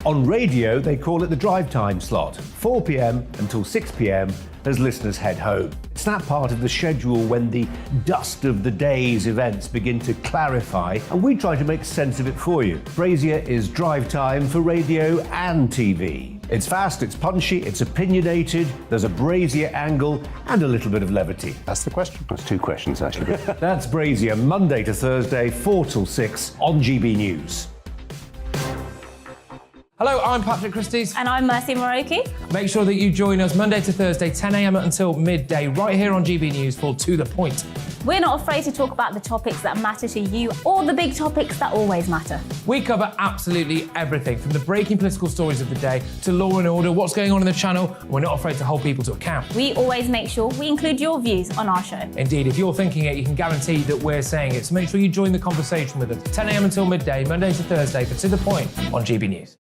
Speaker 8: On radio, they call it the drive time slot, 4 p.m. until 6 p.m. as listeners head home. It's that part of the schedule when the dust of the day's events begin to clarify, and we try to make sense of it for you. Brazier is drive time for radio and TV. It's fast, it's punchy, it's opinionated, there's a Brazier angle and a little bit of levity.
Speaker 9: That's the question. That's two questions, actually.
Speaker 8: That's Brazier, Monday to Thursday, 4 till 6 on GB News.
Speaker 10: Hello, I'm Patrick Christie's.
Speaker 11: And I'm Mercy Moroki.
Speaker 10: Make sure that you join us Monday to Thursday, 10 a.m. until midday, right here on GB News for To The Point.
Speaker 11: We're not afraid to talk about the topics that matter to you, or the big topics that always matter.
Speaker 10: We cover absolutely everything, from the breaking political stories of the day to law and order, what's going on in the channel, and we're not afraid to hold people to account.
Speaker 11: We always make sure we include your views on our show.
Speaker 10: Indeed, if you're thinking it, you can guarantee that we're saying it. So make sure you join the conversation with us, 10 a.m. until midday, Monday to Thursday, for To The Point on GB News.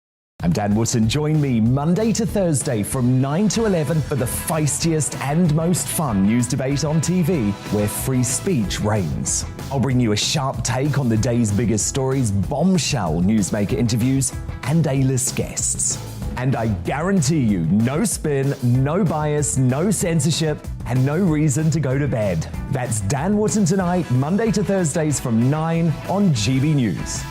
Speaker 12: I'm Dan Wootton. Join me Monday to Thursday from 9 to 11 for the feistiest and most fun news debate on TV, where free speech reigns. I'll bring you a sharp take on the day's biggest stories, bombshell newsmaker interviews, and A-list guests. And I guarantee you, no spin, no bias, no censorship, and no reason to go to bed. That's Dan Wootton Tonight, Monday to Thursdays from 9 on GB News.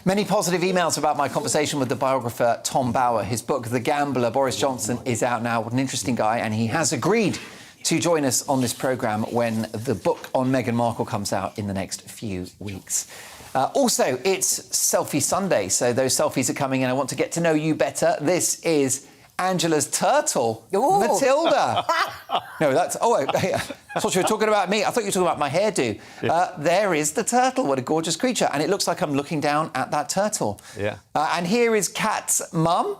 Speaker 1: Many positive emails about my conversation with the biographer Tom Bauer. His book, The Gambler, Boris Johnson, is out now. What an interesting guy. And he has agreed to join us on this programme when the book on Meghan Markle comes out in the next few weeks. Also, it's Selfie Sunday, so those selfies are coming in. I want to get to know you better. This is Angela's turtle,
Speaker 5: Ooh.
Speaker 1: Matilda. No, that's... Oh, I thought you were talking about me. I thought you were talking about my hairdo.
Speaker 4: Yeah.
Speaker 1: There is the turtle. What a gorgeous creature. And it looks like I'm looking down at that turtle.
Speaker 4: Yeah.
Speaker 1: And here is Kat's mum.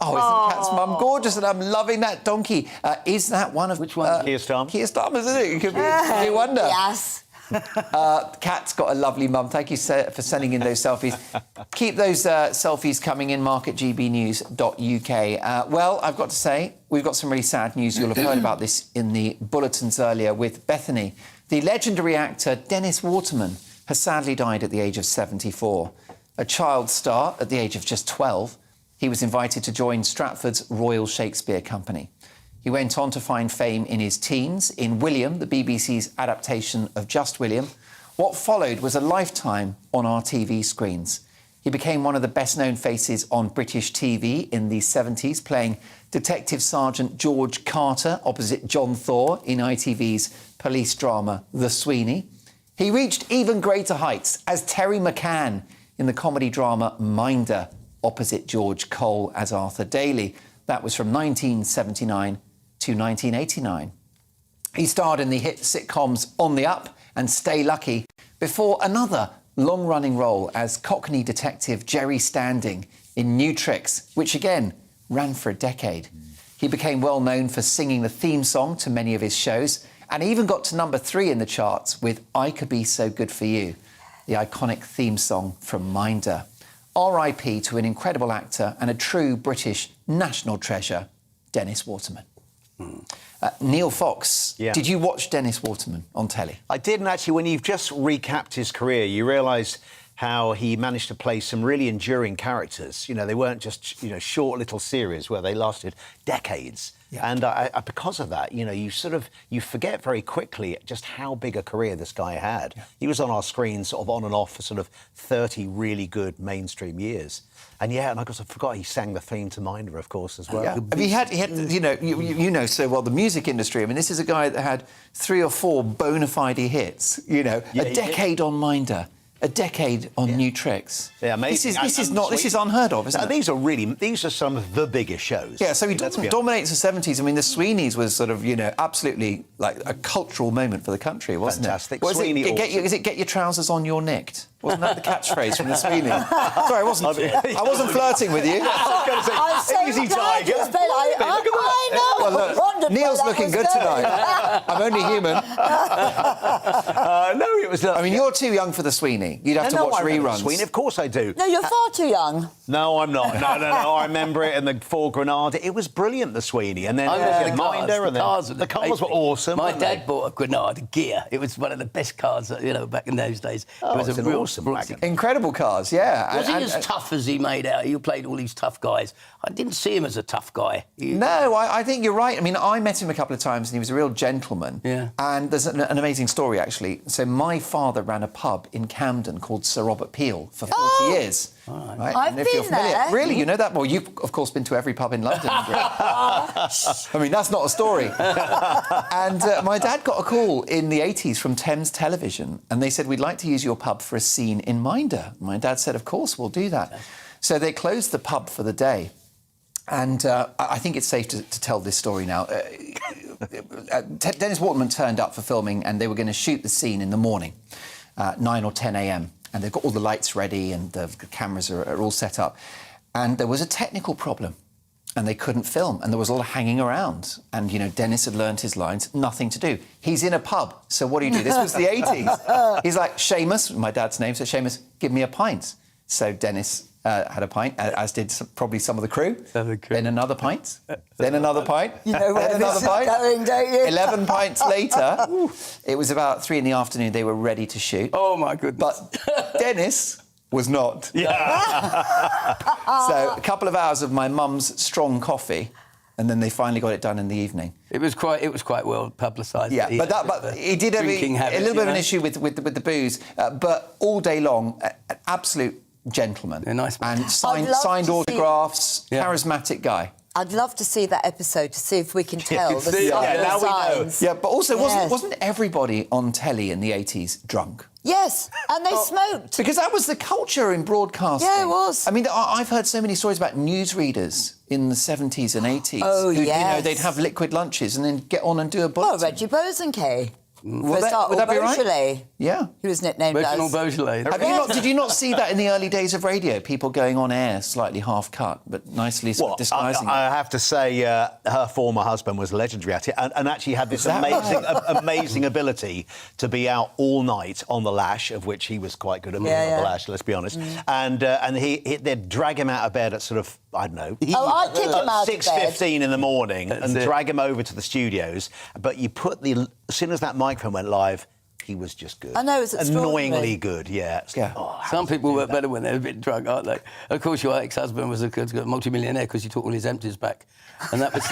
Speaker 1: Oh, isn't Kat's mum gorgeous? And I'm loving that donkey. Is that one of...
Speaker 4: Which one? Keir Starmer?
Speaker 1: Keir Starmer, isn't it? It could be a wonder.
Speaker 5: Yes.
Speaker 1: Kat's got a lovely mum. Thank you for sending in those selfies. Keep those selfies coming in, mark at gbnews.uk. Well, I've got to say, we've got some really sad news. You'll have heard about this in the bulletins earlier with Bethany. The legendary actor Dennis Waterman has sadly died at the age of 74. A child star at the age of just 12, he was invited to join Stratford's Royal Shakespeare Company. He went on to find fame in his teens in William, the BBC's adaptation of Just William. What followed was a lifetime on our TV screens. He became one of the best-known faces on British TV in the 70s, playing Detective Sergeant George Carter opposite John Thor in ITV's police drama The Sweeney. He reached even greater heights as Terry McCann in the comedy drama Minder, opposite George Cole as Arthur Daly. That was from 1979 to 1989. He starred in the hit sitcoms On the Up and Stay Lucky before another long-running role as Cockney detective Jerry Standing in New Tricks, which again ran for a decade. He became well known for singing the theme song to many of his shows and even got to number 3 in the charts with I Could Be So Good For You, the iconic theme song from Minder. R.I.P. to an incredible actor and a true British national treasure, Dennis Waterman. Neil Fox, did you watch Dennis Waterman on telly?
Speaker 4: I did, and actually, when you've just recapped his career, you realise how he managed to play some really enduring characters. You know, they weren't just, short little series where they lasted decades. Yeah. And because of that, you forget very quickly just how big a career this guy had. Yeah. He was on our screens sort of on and off for sort of 30 really good mainstream years. And and I forgot he sang the theme to Minder, of course, as well.
Speaker 1: Yeah. He had you know so well the music industry. I mean, this is a guy that had 3 or 4 bona fide hits. A decade on Minder. A decade on New Tricks.
Speaker 4: Yeah, amazing.
Speaker 1: This is unheard of, isn't it?
Speaker 4: These are some of the biggest shows.
Speaker 1: Yeah, so he dominates the 70s. I mean, the Sweeneys was sort of, absolutely like a cultural moment for the country, wasn't
Speaker 4: Fantastic.
Speaker 1: it? Sweeney is it get your trousers on your nicked? Wasn't that the catchphrase from the Sweeney? Sorry, I wasn't flirting with you.
Speaker 5: I'm so
Speaker 4: easy, Tiger.
Speaker 5: I know.
Speaker 1: Well, look, Neil's looking good tonight. I'm only human.
Speaker 4: No, it was not.
Speaker 1: I mean, you're too young for the Sweeney. You'd have to watch reruns.
Speaker 4: Sweeney, of course I do.
Speaker 5: No, you're far too young.
Speaker 4: No, I'm not. No. I remember it in the 4 Granada. It was brilliant, the Sweeney. And then
Speaker 6: the
Speaker 4: Minder,
Speaker 6: cars.
Speaker 4: The cars were awesome.
Speaker 6: My dad bought a Granada Gear. It was one of the best cars, back in those days.
Speaker 4: Oh,
Speaker 6: it was
Speaker 4: a real awesome wagon.
Speaker 1: Incredible cars, yeah.
Speaker 6: Was he as tough as he made out? He played all these tough guys. I didn't see him as a tough guy.
Speaker 1: No, I think you're right. I mean, I met him a couple of times and he was a real gentleman.
Speaker 6: Yeah.
Speaker 1: And there's an amazing story, actually. So my father ran a pub in Camden called Sir Robert Peel for 40 years.
Speaker 5: Right? I've been there.
Speaker 1: Really, you know that? Well, you've, of course, been to every pub in London. I mean, that's not a story. And my dad got a call in the 80s from Thames Television, and they said, we'd like to use your pub for a scene in Minder. My dad said, of course, we'll do that. So they closed the pub for the day. And I think it's safe to tell this story now. Dennis Waterman turned up for filming, and they were going to shoot the scene in the morning, 9 or 10 a.m., and they've got all the lights ready and the cameras are all set up. And there was a technical problem and they couldn't film and there was a lot of hanging around. And, Dennis had learned his lines, nothing to do. He's in a pub, so what do you do? This was the 80s. He's like, Seamus, my dad's name, so Seamus, give me a pint. So Dennis had a pint, as did probably some of the crew. Then another pint. Then another pint.
Speaker 5: You know where
Speaker 1: then another
Speaker 5: this
Speaker 1: pint.
Speaker 5: is going, don't you?
Speaker 1: 11 pints later, it was about 3 p.m. They were ready to shoot.
Speaker 6: Oh, my goodness.
Speaker 1: But Dennis was not.
Speaker 4: Yeah.
Speaker 1: So a couple of hours of my mum's strong coffee, And then they finally got it done in the evening.
Speaker 6: It was quite well publicised.
Speaker 1: Yeah, but he did have a little bit of an issue with the booze, but all day long, an absolute gentleman.
Speaker 6: A nice man.
Speaker 1: And signed autographs, charismatic guy.
Speaker 5: I'd love to see that episode to see if we can tell the
Speaker 1: now
Speaker 5: signs.
Speaker 1: Yeah, but also wasn't everybody on telly in the 80s drunk?
Speaker 5: Yes, and they smoked.
Speaker 1: Because that was the culture in broadcasting.
Speaker 5: Yeah, it was.
Speaker 1: I mean, I've heard so many stories about newsreaders in the 70s and 80s.
Speaker 5: Oh,
Speaker 1: who,
Speaker 5: yes.
Speaker 1: You know, they'd have liquid lunches and then get on and do a bulletin.
Speaker 5: Well, Reggie Bosanquet.
Speaker 1: Would that be right? Yeah.
Speaker 5: He was nicknamed
Speaker 6: Reginald Beaujolais.
Speaker 1: Did you not see that in the early days of radio? People going on air slightly half-cut, but nicely disguising
Speaker 4: I have to say, her former husband was legendary at it and actually had this amazing ability to be out all night on the lash, of which he was quite good at being on the lash, let's be honest. And they'd drag him out of bed at sort of, I don't know,
Speaker 5: I'd kick him out of bed.
Speaker 4: 6:15 in the morning and drag him over to the studios. But you put as soon as that microphone went live, he was just good.
Speaker 5: I know, it's
Speaker 4: annoyingly good, yeah.
Speaker 6: Some people were better when they were a bit drunk, aren't they? Of course, your ex-husband was a multi-millionaire because you took all his empties back. And that was...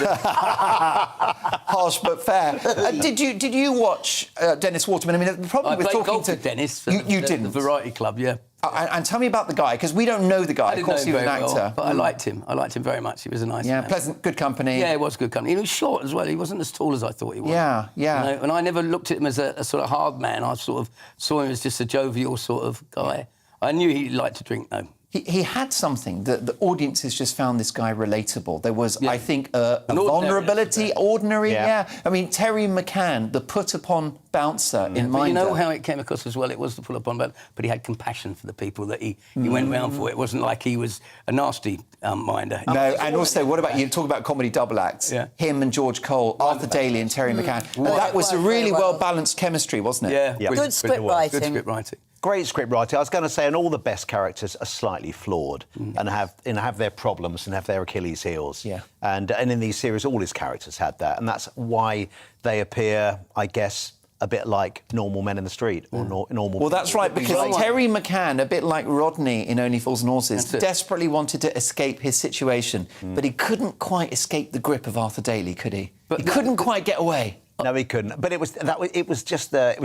Speaker 1: Harsh but fair. Did you watch Dennis Waterman? I mean, the problem with talking to
Speaker 6: Dennis.
Speaker 1: You didn't?
Speaker 6: The Variety Club, yeah.
Speaker 1: And tell me about the guy, because we don't know the guy.
Speaker 6: I didn't
Speaker 1: of course,
Speaker 6: know
Speaker 1: he was an
Speaker 6: very
Speaker 1: actor.
Speaker 6: well, but I liked him. I liked him very much. He was a nice man.
Speaker 1: Pleasant, good company.
Speaker 6: Yeah, he was good company. He was short as well. He wasn't as tall as I thought he was.
Speaker 1: Yeah.
Speaker 6: You know, and I never looked at him as a sort of hard man. I sort of saw him as just a jovial sort of guy. I knew he liked to drink, though.
Speaker 1: He had something that the audiences just found this guy relatable. There was, I think, a vulnerability, ordinary. I mean, Terry McCann, the put-upon bouncer in Minder.
Speaker 6: You know how it came across as well? It was the pull-upon bouncer, but he had compassion for the people that he went round for. It wasn't like he was a nasty Minder.
Speaker 1: No, and also, what about, you talk about comedy double acts, him and George Cole, Arthur Daly and Terry McCann. That was a really well-balanced chemistry, wasn't it?
Speaker 6: Yeah.
Speaker 5: Good script writing.
Speaker 6: Good script writing.
Speaker 4: Great script writing. I was going to say, and all the best characters are slightly flawed and have their problems and have their Achilles heels.
Speaker 1: Yeah.
Speaker 4: And in these series, all his characters had that, and that's why they appear, I guess, a bit like normal men in the street or normal.
Speaker 1: Well, that's right, because Terry McCann, a bit like Rodney in Only Fools and Horses, desperately wanted to escape his situation, but he couldn't quite escape the grip of Arthur Daly, could he? He couldn't quite get away.
Speaker 4: No, he couldn't. But it was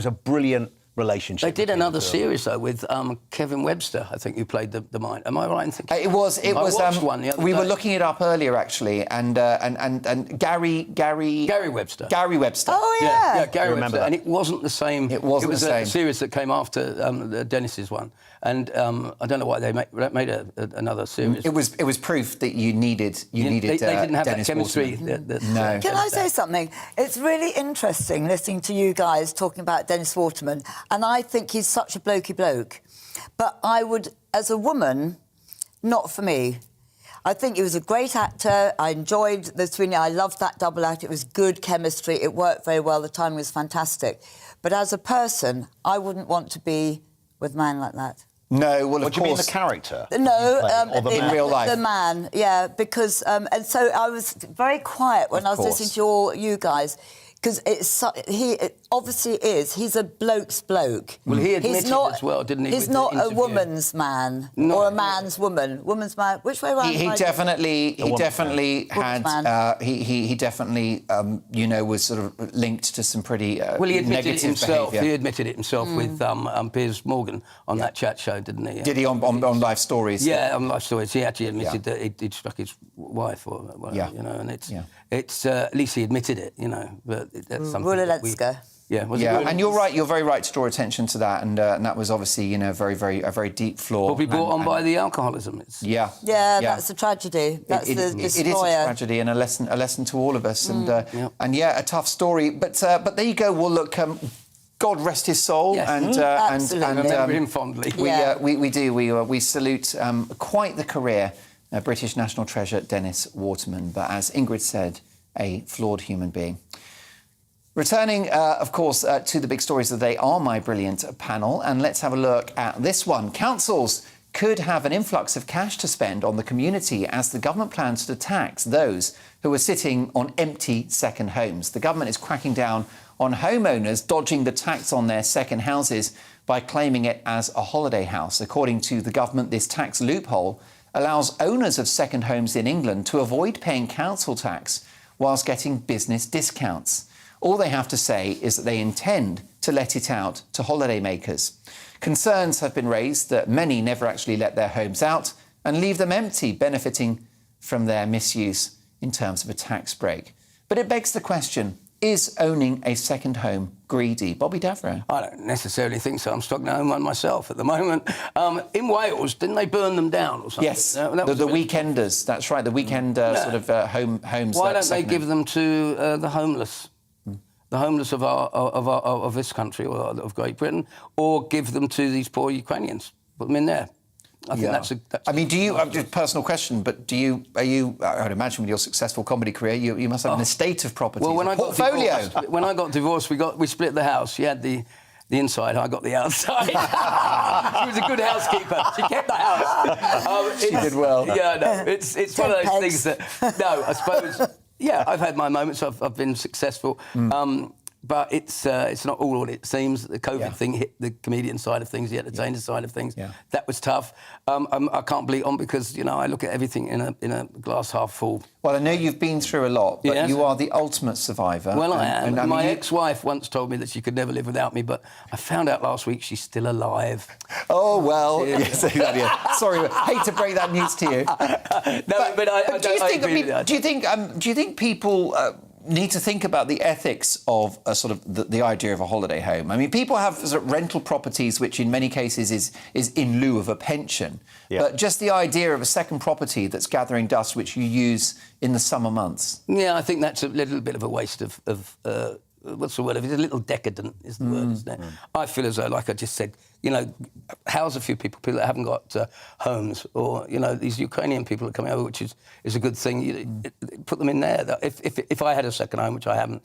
Speaker 4: a brilliant relationship.
Speaker 6: They did another series though with Kevin Webster, I think, who played the mind. Am I right in thinking?
Speaker 1: It was.
Speaker 6: I watched one the other
Speaker 1: we
Speaker 6: day.
Speaker 1: were looking it up earlier actually, and Gary
Speaker 6: Webster.
Speaker 1: Gary Webster.
Speaker 5: Oh yeah.
Speaker 6: Gary Webster. And it wasn't the same.
Speaker 1: It wasn't
Speaker 6: the same.
Speaker 1: the
Speaker 6: A series that came after Dennis's one, and I don't know why they made another series.
Speaker 1: It was proof that you needed.
Speaker 6: They didn't have
Speaker 1: Dennis
Speaker 6: that chemistry.
Speaker 1: No.
Speaker 5: Can I say something? It's really interesting listening to you guys talking about Dennis Waterman, and I think he's such a blokey bloke. But I would, as a woman, not for me. I think he was a great actor. I enjoyed the Sweeney. I loved that double act. It was good chemistry. It worked very well. The timing was fantastic. But as a person, I wouldn't want to be with a man like that.
Speaker 1: No, well,
Speaker 4: what do you mean, the character?
Speaker 5: No,
Speaker 1: in real life.
Speaker 5: The man, yeah, because and so I was very quiet when I was listening to you guys, because he obviously is. He's a bloke's bloke.
Speaker 6: Well, he admitted as well, didn't he?
Speaker 5: He's not a woman's man or a man's woman. Woman's man. Which way around?
Speaker 1: He definitely had. He definitely, was sort of linked to some pretty
Speaker 6: he admitted it himself.
Speaker 1: behaviour.
Speaker 6: He admitted it himself with Piers Morgan on that chat show, didn't he?
Speaker 1: Did he on Life Stories?
Speaker 6: Yeah, on Life Stories. He actually admitted that he'd struck his wife, and it's at least he admitted it, But that's something.
Speaker 1: And you're right. You're very right to draw attention to that, and that was obviously, a very deep flaw.
Speaker 6: Probably brought on by the alcoholism.
Speaker 5: That's a tragedy. That's the destroyer.
Speaker 1: It is a tragedy and a lesson to all of us, and a tough story. But there you go. Well, look. God rest his soul, and
Speaker 6: remember him fondly.
Speaker 1: We do. We salute quite the career, British national treasure Dennis Waterman. But as Ingrid said, a flawed human being. Returning, of course, to the big stories of the day are my brilliant panel, and let's have a look at this one. Councils could have an influx of cash to spend on the community as the government plans to tax those who are sitting on empty second homes. The government is cracking down on homeowners dodging the tax on their second houses by claiming it as a holiday house. According to the government, this tax loophole allows owners of second homes in England to avoid paying council tax whilst getting business discounts. All they have to say is that they intend to let it out to holidaymakers. Concerns have been raised that many never actually let their homes out and leave them empty, benefiting from their misuse in terms of a tax break. But it begs the question, is owning a second home greedy? Bobby Davro?
Speaker 6: I don't necessarily think so. I'm stuck in one myself at the moment. In Wales, didn't they burn them down or something?
Speaker 1: Yes, the weekenders. That's right, the weekend homes.
Speaker 6: Why don't they give them to the homeless? The homeless of this country or of Great Britain, or give them to these poor Ukrainians? Put them in there. I think that's
Speaker 1: I mean, do you? Personal question, but do you? Are you? I would imagine with your successful comedy career, you must have an estate of properties.
Speaker 6: Well, when I got
Speaker 1: portfolio.
Speaker 6: when I got divorced, we split the house. She had the inside, I got the outside. She was a good housekeeper. She kept the house.
Speaker 1: She did well.
Speaker 6: Yeah, no, it's one of those things that. No, I suppose. Yeah, I've had my moments. I've been successful. But it's not all what it seems. The COVID thing hit the comedian side of things, the entertainer side of things. Yeah. That was tough. I can't bleat on because, I look at everything in a glass half full.
Speaker 1: Well, I know you've been through a lot, but you are the ultimate survivor.
Speaker 6: Well, I am. And my ex-wife once told me that she could never live without me, but I found out last week she's still alive.
Speaker 1: Oh, well, yes, exactly. Sorry, hate to break that news to you. Do you think people need to think about the ethics of sort of the idea of a holiday home? I mean, people have sort of rental properties, which in many cases is in lieu of a pension. Yeah. But just the idea of a second property that's gathering dust, which you use in the summer months.
Speaker 6: Yeah, I think that's a little bit of a waste of what's the word? It's a little decadent, is the word, isn't it? I feel as though, like I just said, house a few people that haven't got homes, or these Ukrainian people are coming over, which is a good thing. Put them in there. If I had a second home, which I haven't,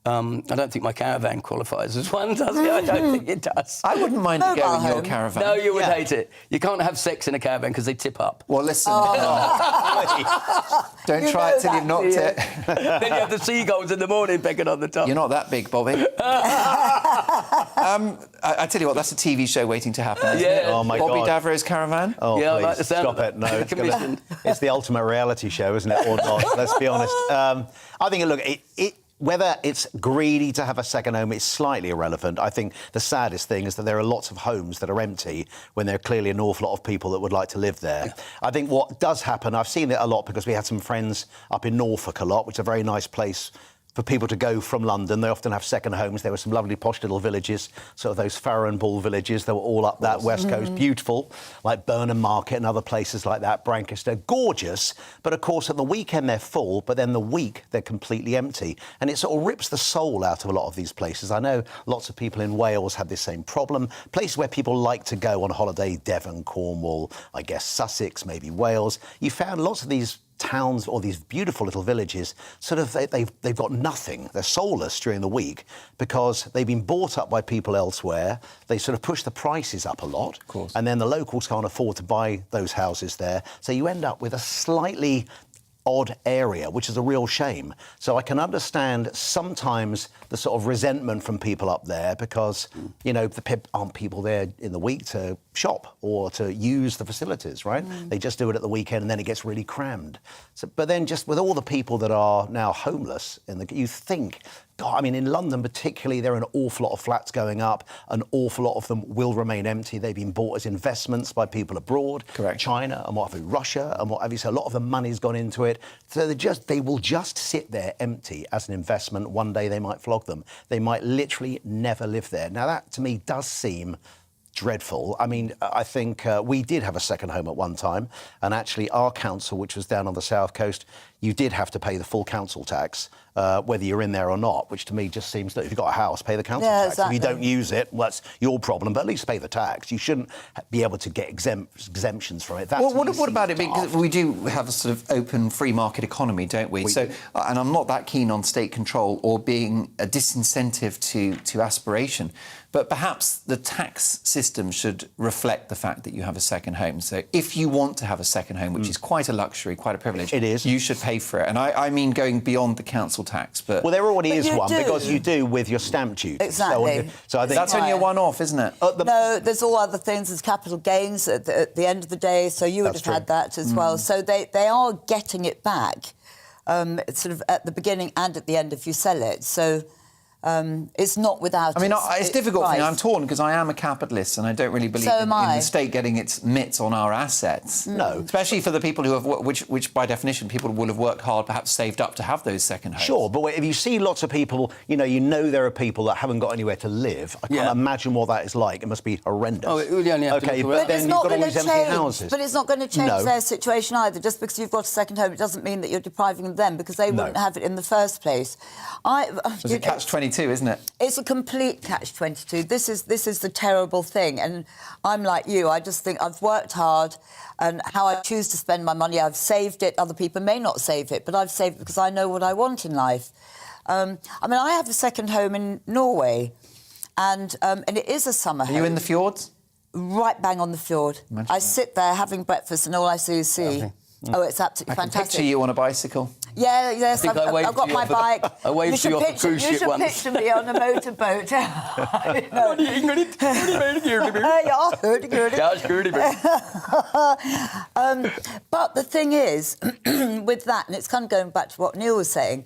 Speaker 6: I don't think my caravan qualifies as one, does it? I don't think it does.
Speaker 1: I wouldn't mind to go in your caravan.
Speaker 6: No, you would hate it. You can't have sex in a caravan because they tip up.
Speaker 1: Well, listen. Don't try it till you've knocked it.
Speaker 6: Then you have the seagulls in the morning pecking on the top.
Speaker 1: You're not that big, Bobby. I tell you what, that's a TV show waiting to happen, isn't it?
Speaker 4: Oh, my God.
Speaker 1: Bobby Davro's caravan?
Speaker 4: Oh,
Speaker 6: yeah,
Speaker 4: please,
Speaker 6: I like the sound
Speaker 4: stop it. No, it's the ultimate reality show, isn't it? Or not, let's be honest. I think, look, whether it's greedy to have a second home, it's slightly irrelevant. I think the saddest thing is that there are lots of homes that are empty when there are clearly an awful lot of people that would like to live there. Yeah. I think what does happen, I've seen it a lot because we had some friends up in Norfolk a lot, which is a very nice place for people to go from London. They often have second homes. There were some lovely posh little villages, sort of those Farrow and Ball villages. They were all up that west coast, beautiful, like Burnham Market and other places like that, Brancaster, gorgeous. But of course, at the weekend they're full, but then the week they're completely empty. And it sort of rips the soul out of a lot of these places. I know lots of people in Wales have this same problem. Places where people like to go on holiday, Devon, Cornwall, I guess Sussex, maybe Wales. You found lots of these towns or these beautiful little villages, sort of they've got nothing. They're soulless during the week because they've been bought up by people elsewhere. They sort of push the prices up a lot, of course, and then the locals can't afford to buy those houses there. So you end up with a slightly odd area, which is a real shame. So I can understand sometimes the sort of resentment from people up there because, there aren't people there in the week to shop or to use the facilities, right? They just do it at the weekend and then it gets really crammed. So, but then just with all the people that are now homeless, you think, God, I mean, in London particularly, there are an awful lot of flats going up. An awful lot of them will remain empty. They've been bought as investments by people abroad, correct? China and what have you, Russia and what have you. So a lot of the money's gone into it. So they will just sit there empty as an investment. One day they might flog them. They might literally never live there. Now that to me does seem dreadful. I mean, I think we did have a second home at one time, and actually our council, which was down on the south coast, you did have to pay the full council tax, whether you're in there or not, which to me just seems that if you've got a house, pay the council tax. Exactly. If you don't use it, well, that's your problem, but at least pay the tax. You shouldn't be able to get exemptions from it.
Speaker 1: Well, what about it? Because we do have a sort of open free market economy, don't we? So, and I'm not that keen on state control or being a disincentive to aspiration. But perhaps the tax system should reflect the fact that you have a second home. So if you want to have a second home, which is quite a luxury, quite a privilege, it is, you should pay for it. And I mean going beyond the council tax. But
Speaker 4: well, there already is one because you do with your stamp duty.
Speaker 5: Exactly.
Speaker 4: So I think
Speaker 1: that's only a one-off, isn't it?
Speaker 5: No, there's all other things. There's capital gains at the end of the day. So you would have had that as well. So they are getting it back. sort of at the beginning and at the end if you sell it. So it's not without.
Speaker 1: I mean, it's difficult for me.
Speaker 5: price.
Speaker 1: I'm torn because I am a capitalist and I don't really believe in the state getting its mitts on our assets.
Speaker 4: No.
Speaker 1: Especially for the people who have, which by definition, people will have worked hard, perhaps saved up to have those second homes.
Speaker 4: Sure, but if you see lots of people, you know there are people that haven't got anywhere to live. I can't imagine what that is like. It must be horrendous.
Speaker 6: Oh, we only have to look
Speaker 4: but then you've got all these empty houses.
Speaker 5: But it's not going to change their situation either. Just because you've got a second home, it doesn't mean that you're depriving them because they wouldn't have it in the first place.
Speaker 1: It's a catch-22, isn't it?
Speaker 5: It's a complete catch-22. This is the terrible thing. And I'm like you. I just think I've worked hard and how I choose to spend my money. I've saved it. Other people may not save it, but I've saved it because I know what I want in life. I mean, I have a second home in Norway and it is a summer home.
Speaker 1: Are you in the fjords?
Speaker 5: Right bang on the fjord. I sit there having breakfast and all I see is sea.
Speaker 1: Lovely.
Speaker 5: Oh, it's absolutely
Speaker 1: I can
Speaker 5: fantastic.
Speaker 1: picture you on a bicycle.
Speaker 5: Yeah, yes, I've got my bike.
Speaker 6: I waved to you off a cruise ship once.
Speaker 5: You should picture me on a motorboat. But the thing is, with that, and it's kind of going back to what Neil was saying,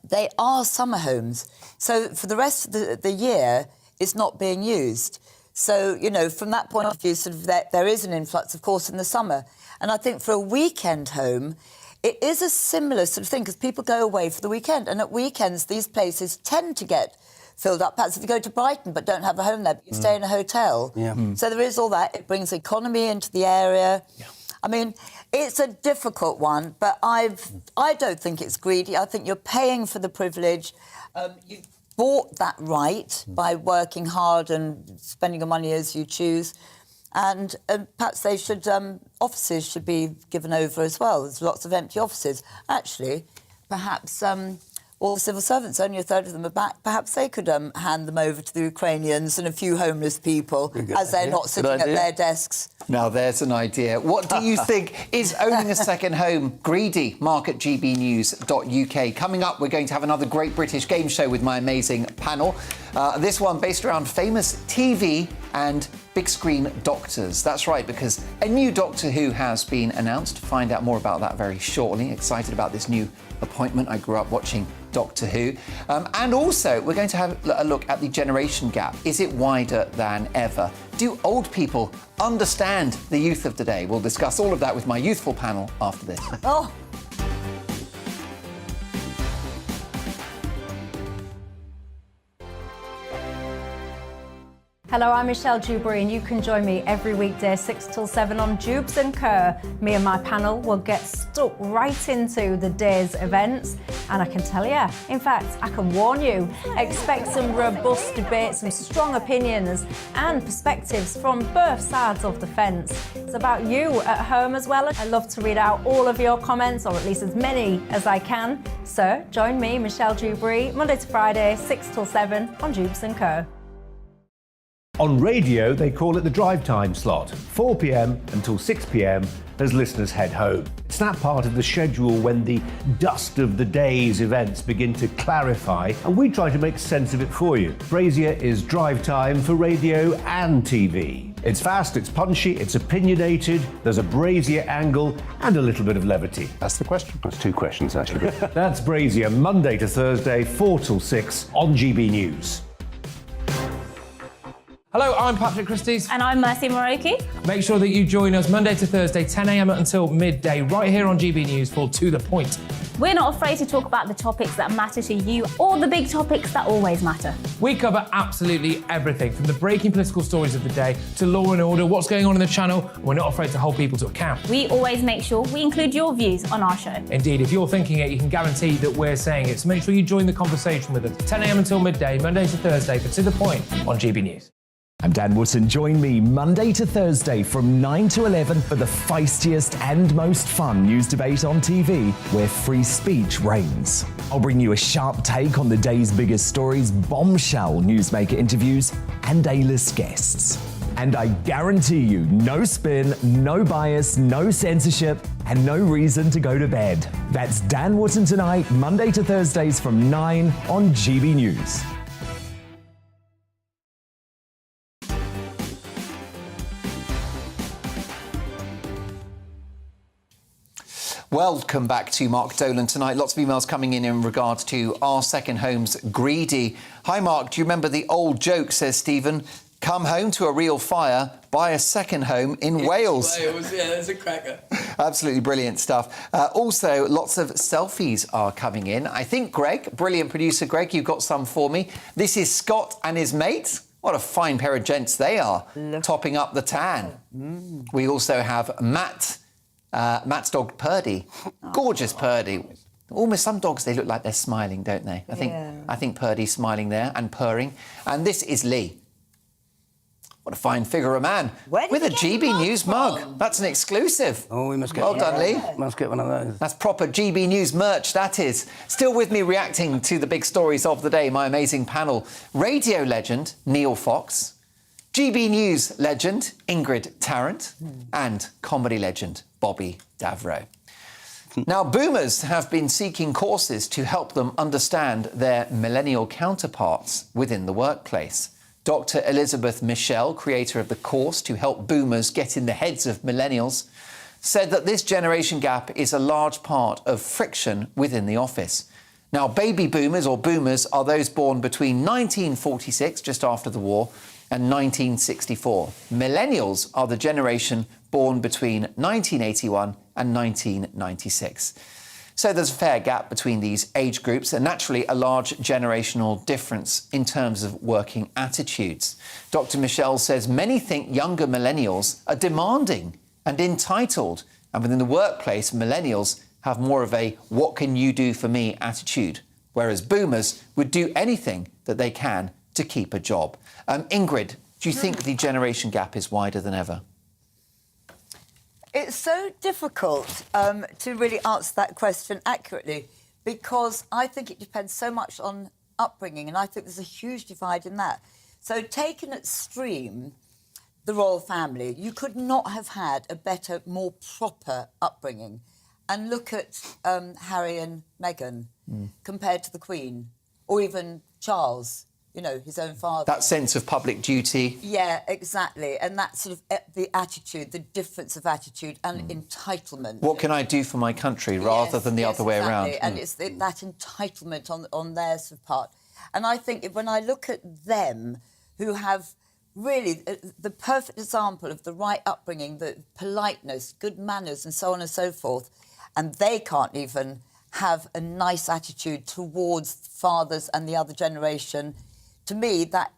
Speaker 5: they are summer homes. So for the rest of the year, it's not being used. So, you know, from that point of view, sort of there is an influx, of course, in the summer. And I think for a weekend home, it is a similar sort of thing because people go away for the weekend. And at weekends, these places tend to get filled up. Perhaps if you go to Brighton but don't have a home there, but you stay in a hotel.
Speaker 6: Yeah.
Speaker 5: So there is all that. It brings economy into the area. Yeah. I mean, it's a difficult one, but I don't think it's greedy. I think you're paying for the privilege. You bought that right by working hard and spending your money as you choose. And perhaps they should, offices should be given over as well. There's lots of empty offices. Actually, perhaps all the civil servants, only a third of them are back, perhaps they could hand them over to the Ukrainians and a few homeless people as they're not sitting at their desks.
Speaker 1: Now, there's an idea. What do you think? Is owning a second home greedy? Mark at gbnews.uk. Coming up, we're going to have another great British game show with my amazing panel. This one based around famous TV and big screen doctors. That's right, because a new Doctor Who has been announced. Find out more about that very shortly. Excited about this new appointment. I grew up watching Doctor Who. And also, we're going to have a look at the generation gap. Is it wider than ever? Do old people understand the youth of today? We'll discuss all of that with my youthful panel after this.
Speaker 5: Oh.
Speaker 7: Hello, I'm Michelle Dewberry and you can join me every weekday 6 till 7 on Jubes and Keir. Me and my panel will get stuck right into the day's events and I can tell you, in fact, I can warn you, expect some robust debate, some strong opinions and perspectives from both sides of the fence. It's about you at home as well. I love to read out all of your comments, or at least as many as I can. So join me, Michelle Dewberry, Monday to Friday, 6 till 7 on Jubes and Keir.
Speaker 8: On radio, they call it the drive time slot, 4 p.m. until 6 p.m. as listeners head home. It's that part of the schedule when the dust of the day's events begin to clarify, and we try to make sense of it for you. Brazier is drive time for radio and TV. It's fast, it's punchy, it's opinionated, there's a Brazier angle and a little bit of levity.
Speaker 9: That's the question. That's two questions, actually.
Speaker 8: That's Brazier, Monday to Thursday, 4 till 6 on GB News.
Speaker 10: Hello, I'm Patrick Christie's.
Speaker 11: And I'm Mercy Moroki.
Speaker 10: Make sure that you join us Monday to Thursday, 10 a.m. until midday, right here on GB News for To The Point.
Speaker 11: We're not afraid to talk about the topics that matter to you or the big topics that always matter.
Speaker 10: We cover absolutely everything, from the breaking political stories of the day to law and order, what's going on in the channel. We're not afraid to hold people to account.
Speaker 11: We always make sure we include your views on our show.
Speaker 10: Indeed, if you're thinking it, you can guarantee that we're saying it. So make sure you join the conversation with us, 10 a.m. until midday, Monday to Thursday for To The Point on GB News.
Speaker 12: I'm Dan Wootton. Join me Monday to Thursday from 9 to 11 for the feistiest and most fun news debate on TV, where free speech reigns. I'll bring you a sharp take on the day's biggest stories, bombshell newsmaker interviews, and A-list guests. And I guarantee you, no spin, no bias, no censorship, and no reason to go to bed. That's Dan Wootton Tonight, Monday to Thursdays from 9 on GB News.
Speaker 1: Welcome back to Mark Dolan tonight. Lots of emails coming in regards to Are Second Homes greedy? Hi, Mark. Do you remember the old joke, says Stephen? Come home to a real fire, buy a second home in Wales.
Speaker 6: Wales, yeah, that's a cracker.
Speaker 1: Absolutely brilliant stuff. Also, lots of selfies are coming in. I think, Greg, brilliant producer Greg, you've got some for me. This is Scott and his mates. What a fine pair of gents they are, topping up the tan. We also have Matt's dog Purdy. Gorgeous Purdy. Almost some dogs, they look like they're smiling, don't they? I think Purdy's smiling there and purring. And this is Lee. What a fine figure of a man. With a GB News mug. That's an exclusive.
Speaker 6: Oh, we must get
Speaker 1: well done, Lee.
Speaker 6: Must get one of those.
Speaker 1: That's proper GB News merch, that is. Still with me reacting to the big stories of the day, my amazing panel. Radio legend, Neil Fox. GB News legend, Ingrid Tarrant. And comedy legend, Bobby Davro. Now, boomers have been seeking courses to help them understand their millennial counterparts within the workplace. Dr. Elizabeth Michelle, creator of the course to help boomers get in the heads of millennials, said that this generation gap is a large part of friction within the office. Now, baby boomers or boomers are those born between 1946, just after the war, and 1964. Millennials are the generation born between 1981 and 1996. So there's a fair gap between these age groups and naturally a large generational difference in terms of working attitudes. Dr. Michelle says many think younger millennials are demanding and entitled, and within the workplace, millennials have more of a what can you do for me attitude, whereas boomers would do anything that they can to keep a job. Ingrid, do you think the generation gap is wider than ever?
Speaker 5: It's so difficult to really answer that question accurately because I think it depends so much on upbringing, and I think there's a huge divide in that. So taken at stream, the royal family, you could not have had a better, more proper upbringing. And look at Harry and Meghan compared to the Queen, or even Charles, you know, his own father.
Speaker 1: That sense of public duty.
Speaker 5: Yeah, exactly. And that sort of the attitude, the difference of attitude and entitlement.
Speaker 1: What can I do for my country rather than the other way around?
Speaker 5: And it's that entitlement on their sort of part. And I think when I look at them, who have really the perfect example of the right upbringing, the politeness, good manners and so on and so forth, and they can't even have a nice attitude towards fathers and the other generation, to me, that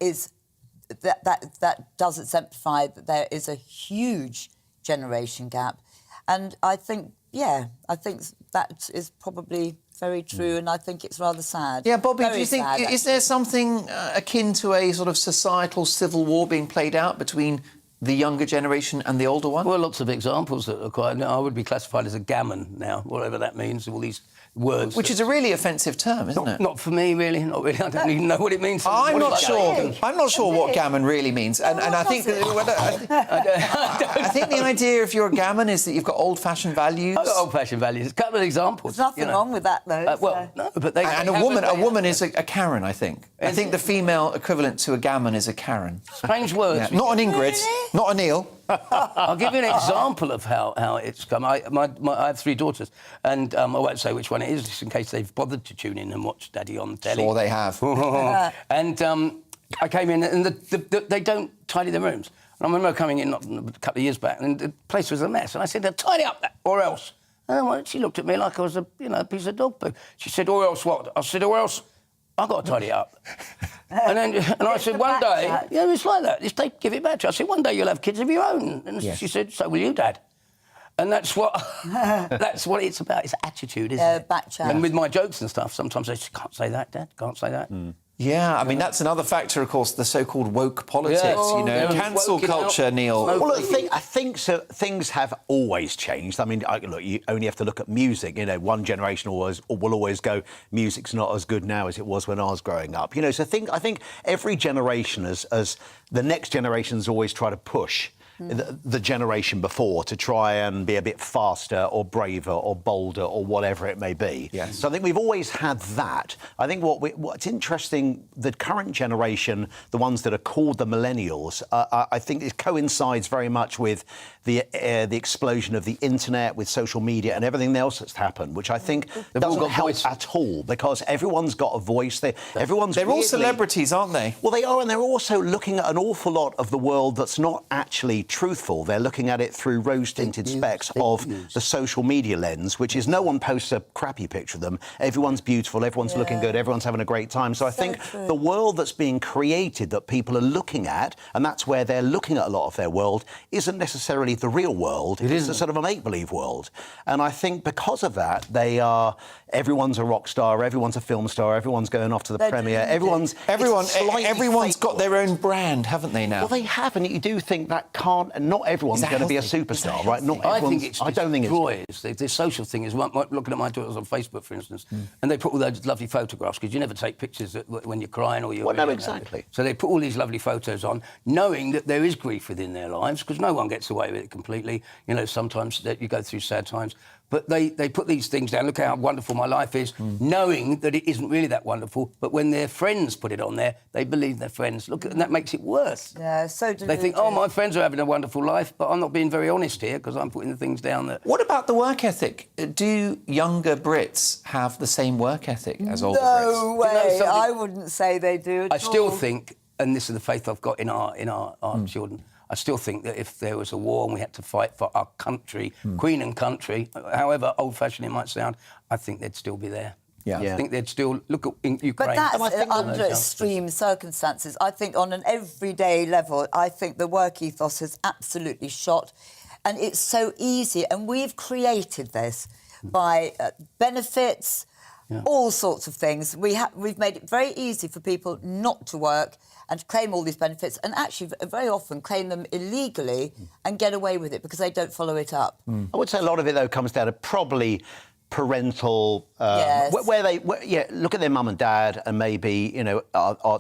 Speaker 5: does exemplify that there is a huge generation gap. And I think that is probably very true, and I think it's rather sad.
Speaker 1: Yeah, Bobby,
Speaker 5: Very
Speaker 1: do you think,
Speaker 5: sad,
Speaker 1: is there something akin to a sort of societal civil war being played out between the younger generation and the older one?
Speaker 6: Well, lots of examples that are quite... I would be classified as a gammon now, whatever that means, all these words.
Speaker 1: Which is a really offensive term, isn't it?
Speaker 6: Not for me, really. Not really. I don't even know what it means.
Speaker 1: I'm not sure what gammon really means. And I think I think the idea if you're a gammon is that you've got old-fashioned values.
Speaker 6: I've got old-fashioned values. A couple of examples.
Speaker 5: There's nothing wrong with that, though.
Speaker 6: Well, no, but they...
Speaker 1: And a woman is a Karen, I think. I think the female equivalent to a gammon is a Karen.
Speaker 6: Strange words.
Speaker 1: Yeah. Not an Ingrid, not a Neil.
Speaker 6: I'll give you an example of how it's come. I have three daughters, and I won't say which one it is, just in case they've bothered to tune in and watch Daddy on the telly.
Speaker 1: Sure they have.
Speaker 6: And I came in, and they don't tidy their rooms. And I remember coming in a couple of years back, and the place was a mess. And I said, tidy up that, or else. And she looked at me like I was a piece of dog poo. She said, or else what? I said, or else I've got to tidy it up. And I said, one day, it's like that. Just give it back to her. I said, one day you'll have kids of your own. And she said, so will you, Dad? And that's what it's about. It's attitude, isn't it?
Speaker 5: Back chat.
Speaker 6: And with my jokes and stuff, sometimes I just can't say that, Dad. Can't say that.
Speaker 1: Yeah, I mean, that's another factor, of course, the so-called woke politics, cancel culture, Neil.
Speaker 4: Well, look, I think so, things have always changed. I mean, look, you only have to look at music. You know, one generation will always go, music's not as good now as it was when I was growing up. You know, so I think every generation, as the next generations always try to push the generation before to try and be a bit faster or braver or bolder or whatever it may be.
Speaker 1: Yes.
Speaker 4: So I think we've always had that. I think what's interesting, the current generation, the ones that are called the millennials, I think it coincides very much with the explosion of the internet, with social media and everything else that's happened, which I think doesn't help at all, because everyone's got a voice. They're all
Speaker 1: celebrities, aren't they?
Speaker 4: Well, they are, and they're also looking at an awful lot of the world that's not actually truthful. They're looking at it through rose-tinted specs of the social media lens, which is no one posts a crappy picture of them. Everyone's beautiful, everyone's looking good, everyone's having a great time. So I think the world that's being created that people are looking at, and that's where they're looking at a lot of their world, isn't necessarily the real world. It is a sort of a make-believe world. And I think because of that, everyone's a rock star, everyone's a film star, everyone's going off to the premiere, everyone's
Speaker 1: got their own brand, haven't they now?
Speaker 4: Well, they have, and you do think that can't, and not everyone's going to be a superstar, right? Not
Speaker 6: I
Speaker 4: everyone's.
Speaker 6: think it's
Speaker 4: I don't think
Speaker 6: it's the social thing is looking at my daughters on Facebook, for instance, and they put all those lovely photographs, because you never take pictures when you're crying or you're.
Speaker 4: Well, no, exactly.
Speaker 6: So they put all these lovely photos on, knowing that there is grief within their lives, because no one gets away with it completely. You know, sometimes that you go through sad times. But they put these things down, look how wonderful my life is, knowing that it isn't really that wonderful. But when their friends put it on there, they believe their friends. And that makes it worse.
Speaker 5: Yeah, so do
Speaker 6: they think, oh, my friends are having a wonderful life, but I'm not being very honest here because I'm putting the things down that...
Speaker 1: What about the work ethic? Do younger Brits have the same work ethic as older Brits?
Speaker 5: No way. I wouldn't say they do at
Speaker 6: I still
Speaker 5: all.
Speaker 6: think, and this is the faith I've got in our children, I still think that if there was a war and we had to fight for our country, Queen and country, however old-fashioned it might sound, I think they'd still be there.
Speaker 1: Yeah.
Speaker 6: I think they'd still look at Ukraine.
Speaker 5: But that's under extreme circumstances. I think on an everyday level, I think the work ethos has absolutely shot. And it's so easy. And we've created this by benefits, all sorts of things. We've made it very easy for people not to work and claim all these benefits, and actually very often claim them illegally and get away with it because they don't follow it up.
Speaker 4: I would say a lot of it, though, comes down to probably parental... where they look at their mum and dad and maybe, you know,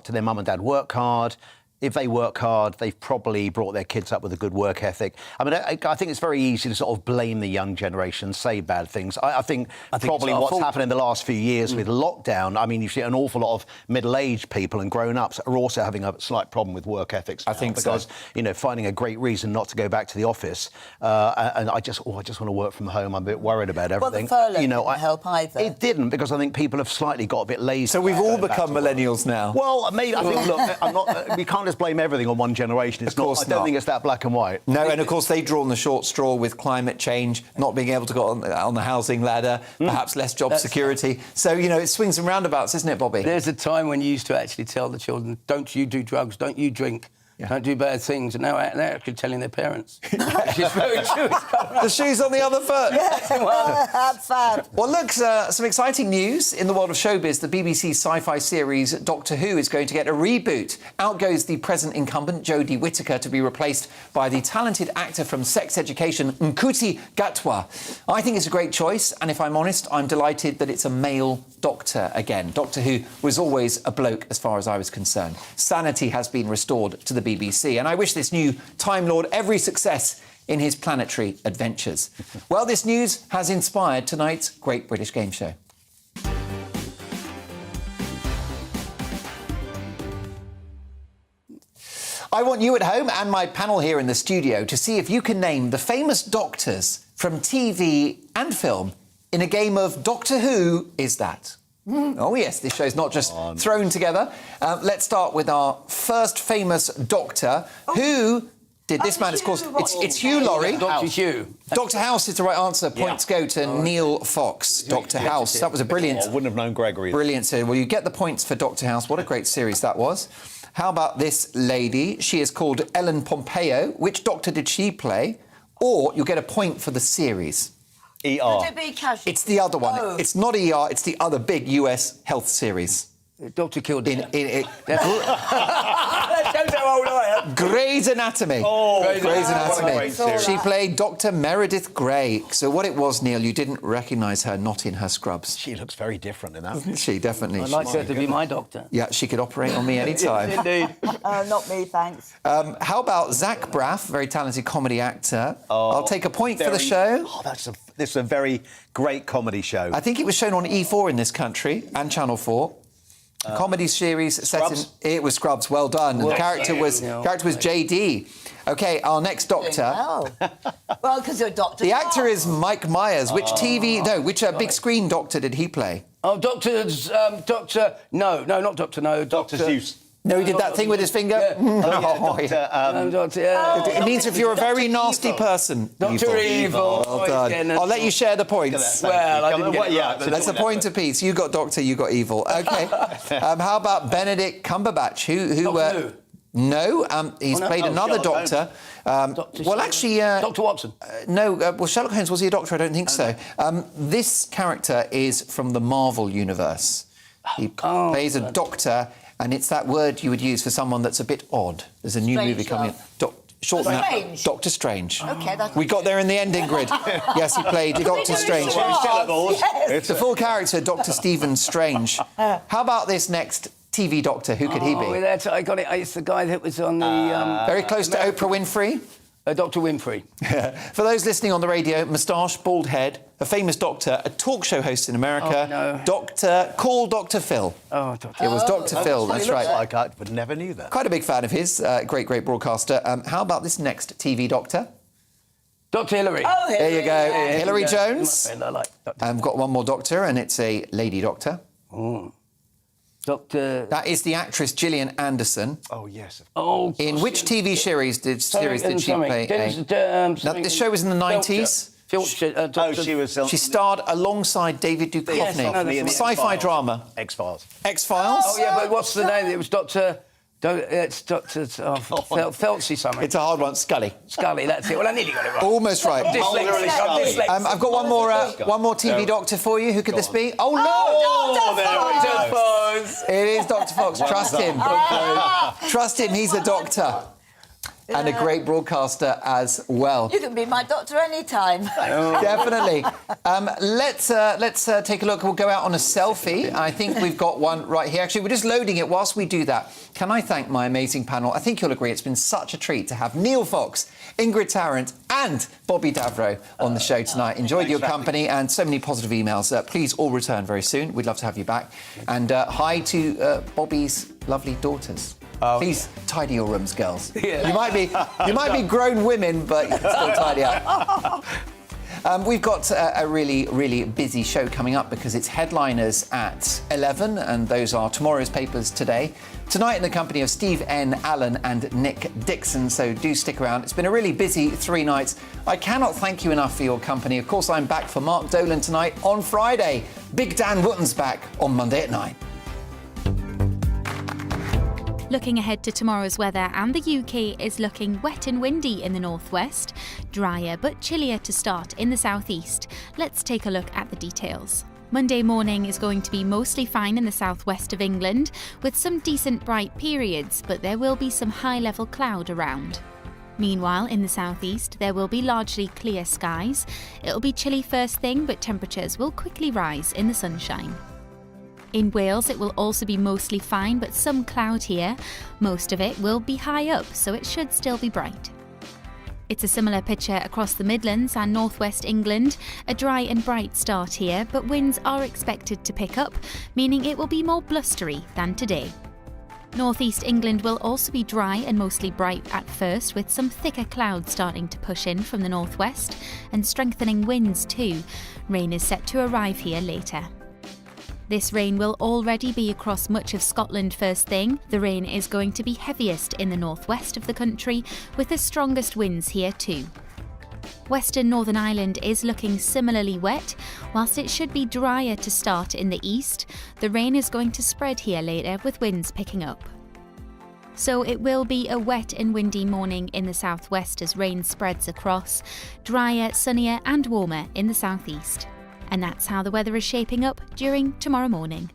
Speaker 4: to their mum and dad work hard. If they work hard, they've probably brought their kids up with a good work ethic. I mean, I think it's very easy to sort of blame the young generation, say bad things. I think probably what's happened in the last few years with lockdown, I mean, you see an awful lot of middle-aged people and grown-ups are also having a slight problem with work ethics now, because, you know, finding a great reason not to go back to the office. And I just want to work from home. I'm a bit worried about everything.
Speaker 5: Well, the furlough didn't help either.
Speaker 4: It didn't, because I think people have slightly got a bit lazy.
Speaker 1: So we've all become millennials now.
Speaker 4: Well, maybe, I think, look, we can't just blame everything on one generation. It's not. I don't think it's that black and white.
Speaker 1: No, and of course they draw on the short straw with climate change, not being able to go on the housing ladder, perhaps less job security. So, you know, it swings and roundabouts, isn't it, Bobby?
Speaker 6: There's a time when you used to actually tell the children, don't you do drugs, don't you drink, don't do bad things, and now they're actually telling their parents. Which is very true.
Speaker 1: The shoe's on the other foot.
Speaker 5: Fab.
Speaker 1: Well, look, some exciting news in the world of showbiz. The BBC sci-fi series Doctor Who is going to get a reboot. Out goes the present incumbent, Jodie Whittaker, to be replaced by the talented actor from Sex Education, Nkuti Gatwa. I think it's a great choice, and if I'm honest, I'm delighted that it's a male doctor again. Doctor Who was always a bloke as far as I was concerned. Sanity has been restored to the BBC, and I wish this new Time Lord every success in his planetary adventures. Well, this news has inspired tonight's Great British Game Show. I want you at home and my panel here in the studio to see if you can name the famous doctors from TV and film in a game of Doctor Who Is That? Oh, yes, this show's not just thrown together. Let's start with our first famous doctor. Who did this man? Of course, it's Hugh Laurie.
Speaker 6: Dr. Hugh.
Speaker 1: Dr. House is the right answer. Points go to Neil Fox. Dr. House. That was a brilliant...
Speaker 4: I wouldn't have known Gregory.
Speaker 1: Brilliant series. Well, you get the points for Dr. House. What a great series that was. How about this lady? She is called Ellen Pompeo. Which doctor did she play? Or you'll get a point for the series.
Speaker 5: ER. Would it be Casualty?
Speaker 1: It's the other one. It's not ER, it's the other big US health series.
Speaker 6: Doctor killed
Speaker 1: in
Speaker 6: That shows how old I am.
Speaker 1: Grey's Anatomy.
Speaker 6: Oh,
Speaker 1: Grey's Anatomy.
Speaker 6: great series.
Speaker 1: She played Dr. Meredith Grey. So what it was, Neil, you didn't recognise her not in her scrubs.
Speaker 4: She looks very different in that.
Speaker 1: Doesn't she? Definitely.
Speaker 6: I'd like her to be my doctor.
Speaker 1: Yeah, she could operate on me anytime.
Speaker 6: Yes, indeed.
Speaker 5: Not me, thanks.
Speaker 1: How about Zach Braff, very talented comedy actor? I'll take a point for the show.
Speaker 4: Oh, this is a very great comedy show.
Speaker 1: I think it was shown on E4 in this country and Channel 4. Comedy series set in... It was Scrubs, well done. And the character was JD. OK, our next doctor...
Speaker 5: Well, because you're a doctor.
Speaker 1: The actor is Mike Myers. Which big screen doctor did he play?
Speaker 6: Oh, Doctor... No, not Doctor No. Dr.
Speaker 4: Seuss.
Speaker 1: No, he did that thing with his finger? It means if you're a very nasty person.
Speaker 6: Dr. Evil.
Speaker 1: Well done. I'll let you share the points.
Speaker 6: Well, I didn't get it right.
Speaker 1: That's a point apiece. You got Doctor, you got Evil. OK. How about Benedict Cumberbatch? Who No, he's played another Doctor.
Speaker 6: Dr. Watson.
Speaker 1: No, Sherlock Holmes, was he a doctor? I don't think so. This character is from the Marvel universe. He plays a doctor, and it's that word you would use for someone that's a bit odd. There's a new movie coming up. Doctor Strange.
Speaker 5: OK, that's...
Speaker 1: We got there in the end, Ingrid. Yes, he played Doctor Strange.
Speaker 5: Yes.
Speaker 1: The full character, Dr. Stephen Strange. How about this next TV doctor? Who could he be?
Speaker 6: I got it. It's the guy that was on the...
Speaker 1: very close to Oprah Winfrey?
Speaker 6: Dr. Winfrey.
Speaker 1: For those listening on the radio, moustache, bald head, a famous doctor, a talk show host in America, Dr. Phil.
Speaker 6: Oh, Dr.
Speaker 1: It was Dr. Phil, that's right.
Speaker 4: Like I would never knew that.
Speaker 1: Quite a big fan of his, great broadcaster. How about this next TV doctor?
Speaker 6: Dr. Hillary.
Speaker 5: Oh,
Speaker 1: There you go.
Speaker 5: Yeah.
Speaker 1: Hillary Jones.
Speaker 6: I like Dr.
Speaker 1: I've got one more doctor, and it's a lady doctor.
Speaker 6: Oh. Doctor...
Speaker 1: That is the actress Gillian Anderson.
Speaker 4: Oh, yes.
Speaker 6: Oh,
Speaker 1: in which TV series did she play? The show was in the 90s. She starred alongside David Duchovny. Sci-fi drama.
Speaker 4: X-Files.
Speaker 1: X-Files?
Speaker 6: Oh, yeah, but what's the name? It was Dr... It's Dr. Feltsy something.
Speaker 1: It's a hard one. Scully.
Speaker 6: Scully, that's it. Well, I nearly got it right.
Speaker 1: Almost right.
Speaker 6: I'm dyslexic.
Speaker 1: I've got one more TV doctor for you. Who could this be? Oh, no!
Speaker 6: Dr. Fox.
Speaker 1: It is Dr. Fox. Trust him. Trust him. He's a doctor. And a great broadcaster as well.
Speaker 5: You can be my doctor anytime.
Speaker 1: Definitely. Let's take a look. We'll go out on a selfie. I think we've got one right here. Actually, we're just loading it. Whilst we do that, can I thank my amazing panel? I think you'll agree it's been such a treat to have Neil Fox, Ingrid Tarrant and Bobby Davro on the show tonight. Enjoyed your company and so many positive emails. Please all return very soon. We'd love to have you back. And hi to Bobby's lovely daughters. Please tidy your rooms, girls.
Speaker 6: Yeah.
Speaker 1: You might be grown women, but you can still tidy up. We've got a really busy show coming up because it's headliners at 11, and those are tomorrow's papers today. Tonight in the company of Steve N. Allen and Nick Dixon, so do stick around. It's been a really busy 3 nights. I cannot thank you enough for your company. Of course, I'm back for Mark Dolan tonight on Friday. Big Dan Wotton's back on Monday at 9.
Speaker 2: Looking ahead to tomorrow's weather, and the UK is looking wet and windy in the northwest, drier but chillier to start in the southeast. Let's take a look at the details. Monday morning is going to be mostly fine in the southwest of England, with some decent bright periods, but there will be some high-level cloud around. Meanwhile, in the southeast, there will be largely clear skies. It'll be chilly first thing, but temperatures will quickly rise in the sunshine. In Wales, it will also be mostly fine, but some cloud here. Most of it will be high up, so it should still be bright. It's a similar picture across the Midlands and northwest England. A dry and bright start here, but winds are expected to pick up, meaning it will be more blustery than today. Northeast England will also be dry and mostly bright at first, with some thicker clouds starting to push in from the northwest and strengthening winds too. Rain is set to arrive here later. This rain will already be across much of Scotland first thing. The rain is going to be heaviest in the northwest of the country, with the strongest winds here too. Western Northern Ireland is looking similarly wet, whilst it should be drier to start in the east. The rain is going to spread here later, with winds picking up. So it will be a wet and windy morning in the southwest as rain spreads across, drier, sunnier and warmer in the southeast. And that's how the weather is shaping up during tomorrow morning.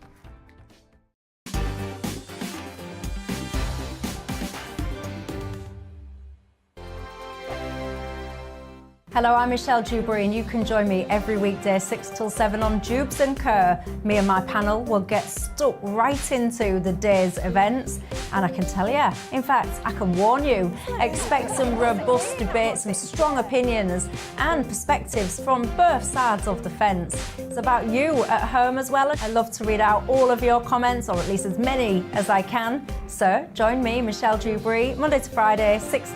Speaker 7: Hello, I'm Michelle Dewberry, and you can join me every weekday 6 till 7 on Jubes and Keir. Me and my panel will get stuck right into the day's events, and I can tell you, in fact, I can warn you, expect some robust debate, some strong opinions and perspectives from both sides of the fence. It's about you at home as well. I love to read out all of your comments, or at least as many as I can. So join me, Michelle Dewberry, Monday to Friday, 6 till